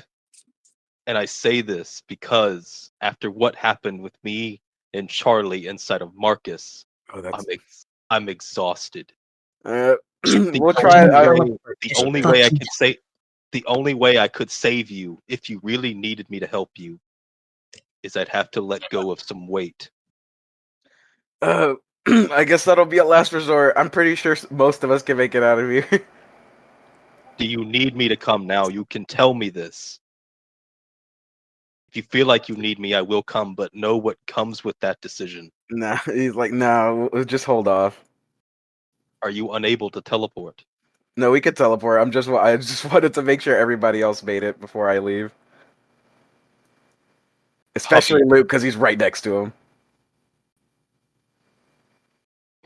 And I say this because after what happened with me and Charlie inside of Marcus, Oh, that's. I'm exhausted. We'll try. The only way I could say, the only way I could save you, if you really needed me to help you, is I'd have to let go of some weight. I guess that'll be a last resort. I'm pretty sure most of us can make it out of here. Do you need me to come now? You can tell me this. If you feel like you need me, I will come, but know what comes with that decision. Nah, he's like, no, we'll just hold off. Are you unable to teleport? No, we could teleport. I just wanted to make sure everybody else made it before I leave. Especially Luke, because he's right next to him.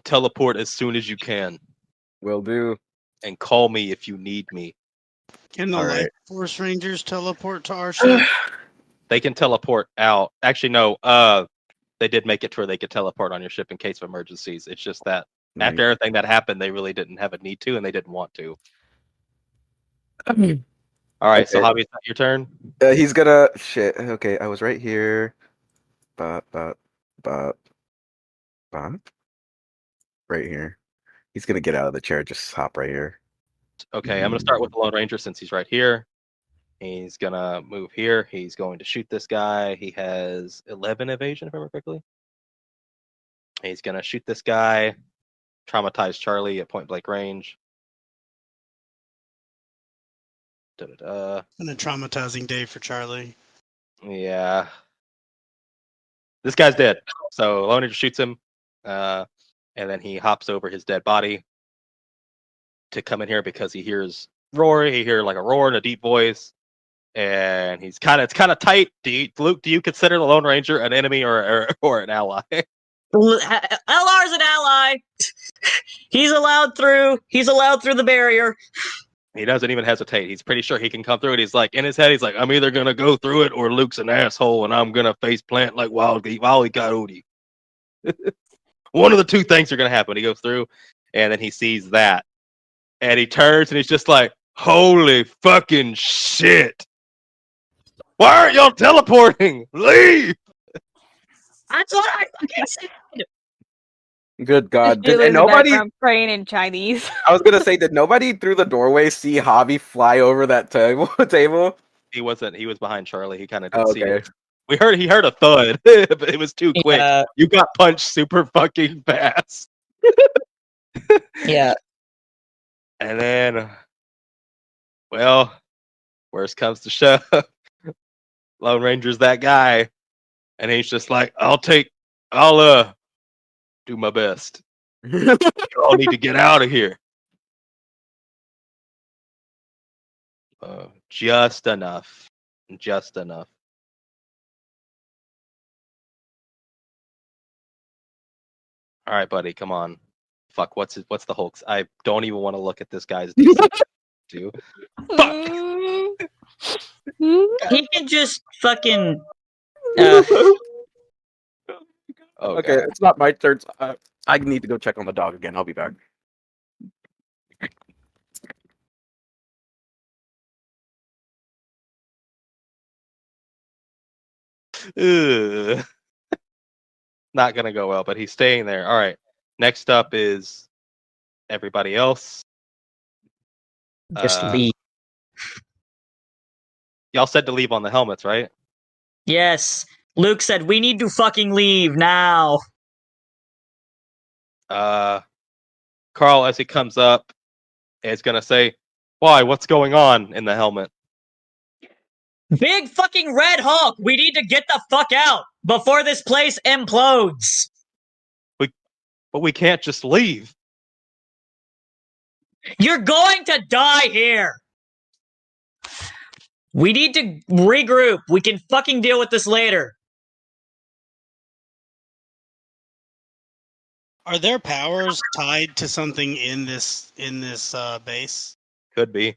Teleport as soon as you can. Will do. And call me if you need me. Can the All Light right. Force Rangers teleport to our ship? They can teleport out. Actually, no. They did make it to where they could teleport on your ship in case of emergencies. It's just that after everything that happened, they really didn't have a need to, and they didn't want to. All right, so Okay. Hobby, is that your turn? He's gonna shit. Okay, I was right here. Bop. Right here. He's gonna get out of the chair. Just hop right here. Okay, I'm gonna start with the Lone Ranger since he's right here. He's gonna move here. He's going to shoot this guy. He has 11 evasion, if I remember correctly. He's gonna shoot this guy. Traumatize Charlie at point blank range. Been a traumatizing day for Charlie. Yeah. This guy's dead. So Lone Ranger shoots him, and then he hops over his dead body to come in here because he hears roar. He hears like a roar in a deep voice, and it's kind of tight. Luke, do you consider the Lone Ranger an enemy or an ally? LR's an ally. He's allowed through. He's allowed through the barrier. He doesn't even hesitate. He's pretty sure he can come through it. He's like, in his head, he's like, I'm either gonna go through it or Luke's an asshole and I'm gonna face plant like Wily Coyote. One of the two things are gonna happen. He goes through, and then he sees that, and he turns and he's just like, holy fucking shit! Why aren't y'all teleporting? Leave! That's what I fucking said. Good God! Julie Did in the nobody? background praying in Chinese. I was gonna say, did nobody through the doorway see Javi fly over that table? He wasn't. He was behind Charlie. He kind of Oh, didn't see okay. it. He heard a thud, but it was too quick. Yeah. You got punched super fucking fast. Yeah. And then, well, worst comes to shove, Lone Ranger's that guy, and he's just like, I'll do my best. You all need to get out of here. Just enough. Just enough. All right, buddy, come on. Fuck, what's the Hulk's? I don't even want to look at this guy's do. Fuck. He can just fucking. Oh, Okay, God. it's not my turn. I need to go check on the dog again. I'll be back. Ugh. Not gonna go well, but he's staying there. All right. Next up is everybody else. Just leave. Y'all said to leave on the helmets, right? Yes. Luke said we need to fucking leave now. Carl, as he comes up, is gonna say, "Why? What's going on?" in the helmet. Big fucking Red Hulk. We need to get the fuck out before this place implodes. But we can't just leave. You're going to die here. We need to regroup. We can fucking deal with this later. Are their powers tied to something in this base? Could be.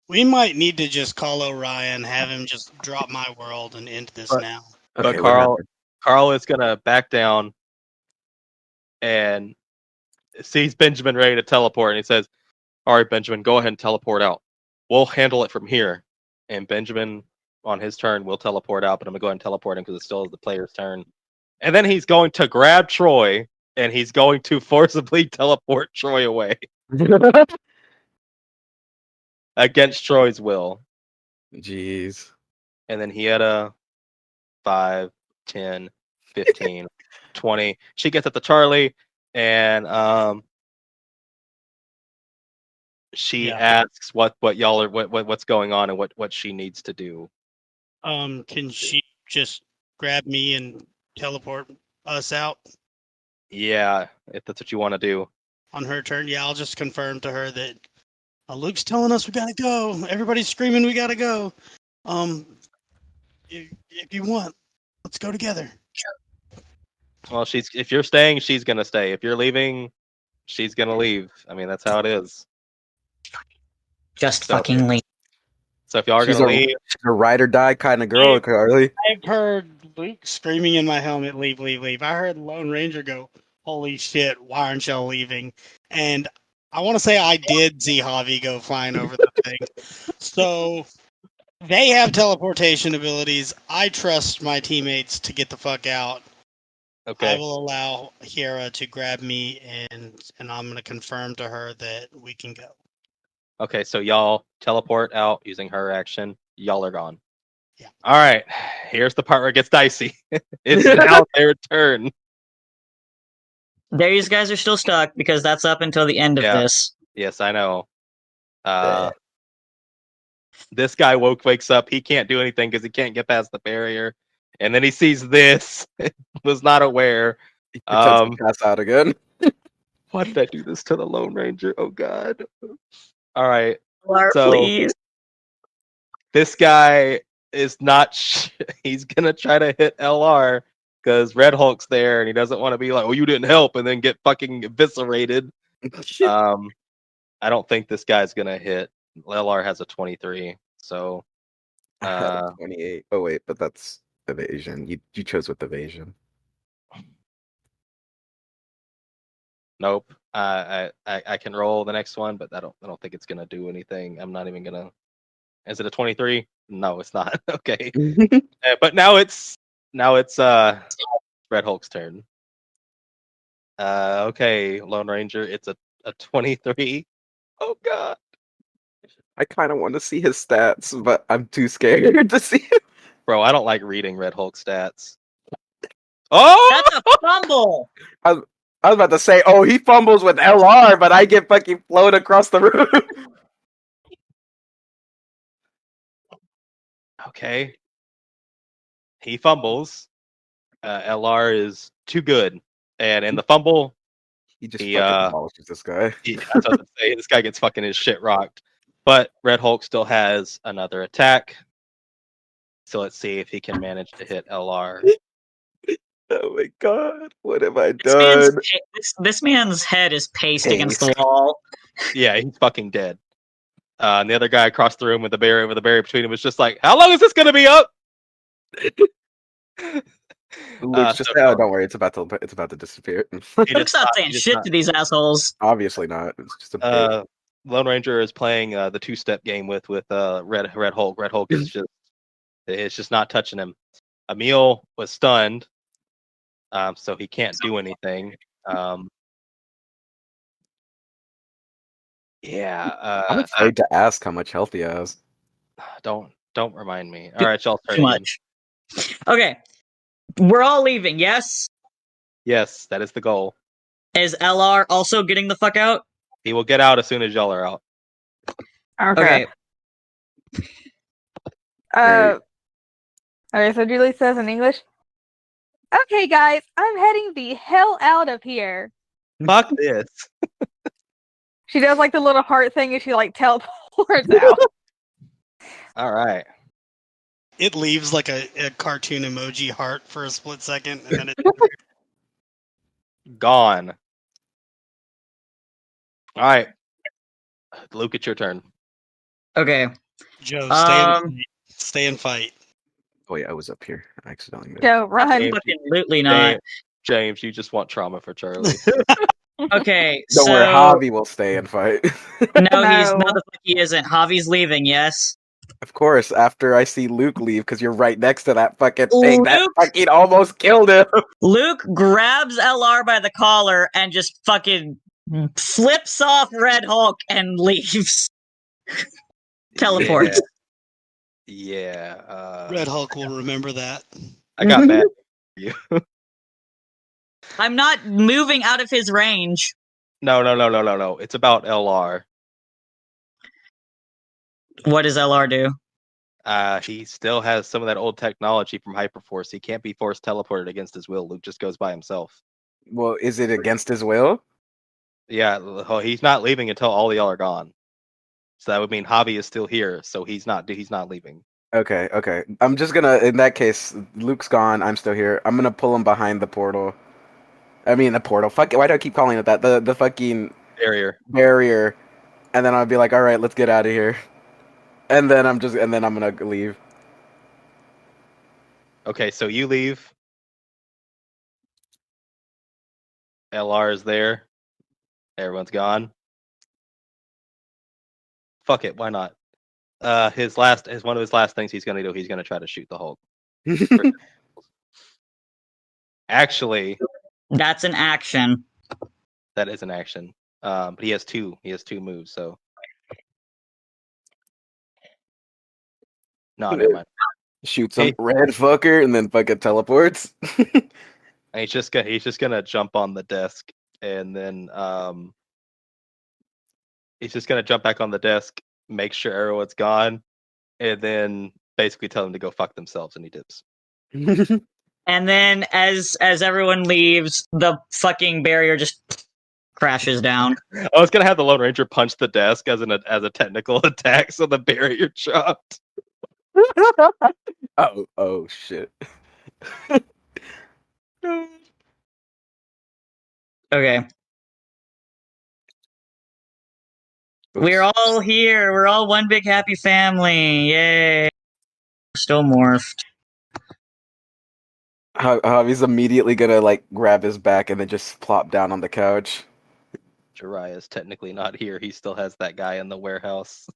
We might need to just call Orion, have him just drop my world and end this now. But Okay, what Carl is gonna back down and sees Benjamin ready to teleport, and he says, "All right, Benjamin, go ahead and teleport out. We'll handle it from here." And Benjamin, on his turn, will teleport out, but I'm gonna go ahead and teleport him because it still is the player's turn. And then he's going to grab Troy, and he's going to forcibly teleport Troy away against Troy's will. Jeez. And then he had a 5, 10, 15, 20. She gets at the Charlie, and she asks what y'all are what's going on and what she needs to do. Can she just grab me and teleport us out Yeah, if that's what you want to do. on her turn? Yeah, I'll just confirm to her that Luke's telling us we gotta go. Everybody's screaming we gotta go. If you want, let's go together. Well, if you're staying, she's gonna stay. If you're leaving, she's gonna leave. I mean, that's how it is. Just So- fucking leave. So if y'all are She's gonna a, leave, she's a ride or die kind of girl, Carly. I've heard Luke screaming in my helmet, leave, leave, leave. I heard Lone Ranger go, holy shit, why aren't y'all leaving? And I want to say I did see Javi go flying over the thing. So they have teleportation abilities. I trust my teammates to get the fuck out. I okay. will allow Hera to grab me, and I'm going to confirm to her that we can go. Okay, so y'all teleport out using her action. Y'all are gone. Yeah. All right. Here's the part where it gets dicey. It's now their turn. These guys are still stuck because that's up until the end of Yeah. this. Yes, I know. This guy wakes up. He can't do anything because he can't get past the barrier. And then he sees this. Was not aware. He pretends to pass out again. Why did I do this to the Lone Ranger? Oh God. All right. Lar, So- please. This guy is not. He's gonna try to hit LR because Red Hulk's there, and he doesn't want to be like, "Oh, you didn't help," and then get fucking eviscerated. I don't think this guy's gonna hit. LR has a 23, so I had a 28. Oh wait, but that's evasion. You chose with evasion. nope. I can roll the next one, but I don't think it's gonna do anything. I'm not even gonna. Is it a 23? No, it's not. Okay, but now it's Red Hulk's turn. Okay, Lone Ranger, it's a 23. Oh god. I kind of want to see his stats, but I'm too scared to see him. Bro, I don't like reading Red Hulk stats. Oh! That's a fumble. I was about to say, oh, he fumbles with LR, but I get fucking flown across the room. Okay. He fumbles. LR is too good. And in the fumble, He just He, fucking demolishes this guy. I was about to say, this guy gets fucking his shit rocked. But Red Hulk still has another attack. So let's see if he can manage to hit LR. Oh my god, what have I This man's, done? this man's head is paced against the wall. Yeah, he's fucking dead. And the other guy across the room with the barrier between him was just like, "How long is this gonna be up?" Luke's just, so oh, don't worry, it's about to disappear. he Luke's does not not- saying he does shit not- to these assholes. Obviously not. It's just a big... Lone Ranger is playing the two-step game with Red Hulk. Red Hulk is just not touching him. Emil was stunned, so he can't do anything. I'm afraid to ask how much health he has. Don't remind me. All right, y'all turn Too again. much. Okay. We're all leaving, yes? Yes, that is the goal. Is LR also getting the fuck out? He will get out as soon as y'all are out. Okay. Great. Okay, so Julie says in English, "Okay, guys, I'm heading the hell out of here." Fuck this. She does like the little heart thing and she like teleports out. All right. It leaves like a cartoon emoji heart for a split second, and then it. Gone. All right. Luke, it's your turn. Okay. Joe, Um, stay and fight. Oh yeah, I was up here. I accidentally moved. Joe, run. Absolutely not. James, you just want trauma for Charlie. Okay, Don't so worry, Javi will stay and fight. no, he's No. no, the fuck he isn't. Javi's leaving. Yes. Of course, after I see Luke leave, because you're right next to that fucking thing that Luke? fucking almost killed him. Luke grabs LR by the collar and just fucking flips off Red Hulk and leaves. Teleports. Yeah. Red Hulk will remember that. I got bad. I'm not moving out of his range. No. It's about LR. What does LR do? He still has some of that old technology from Hyperforce. He can't be force teleported against his will. Luke just goes by himself. Well, is it against his will? Yeah, he's not leaving until all y'all are gone. So that would mean Javi is still here, so he's not leaving. Okay. I'm just gonna, in that case, Luke's gone, I'm still here. I'm gonna pull him behind the portal. I mean, the portal. Fuck it, why do I keep calling it that? The fucking barrier. And then I'll be like, all right, let's get out of here. And then I'm gonna leave. Okay, so you leave. LR is there. Everyone's gone. Fuck it, why not? One of his last things he's gonna do. He's gonna try to shoot the Hulk. Actually, That's an action. that is an action. But he has two. He has two moves. So no, never mind. Shoot some Hey. red fucker and then fucking teleports. And he's just gonna jump on the desk, and then he's just gonna jump back on the desk, make sure everyone's gone, and then basically tell them to go fuck themselves, and he dips. And then as everyone leaves, the fucking barrier just crashes down. I was gonna have the Lone Ranger punch the desk as a technical attack, so the barrier dropped. Oh shit. Okay. We're Oops. all here. We're all one big happy family. Yay. We're still morphed. Javi's immediately gonna like grab his back and then just plop down on the couch. Jiraiya's technically not here. He still has that guy in the warehouse.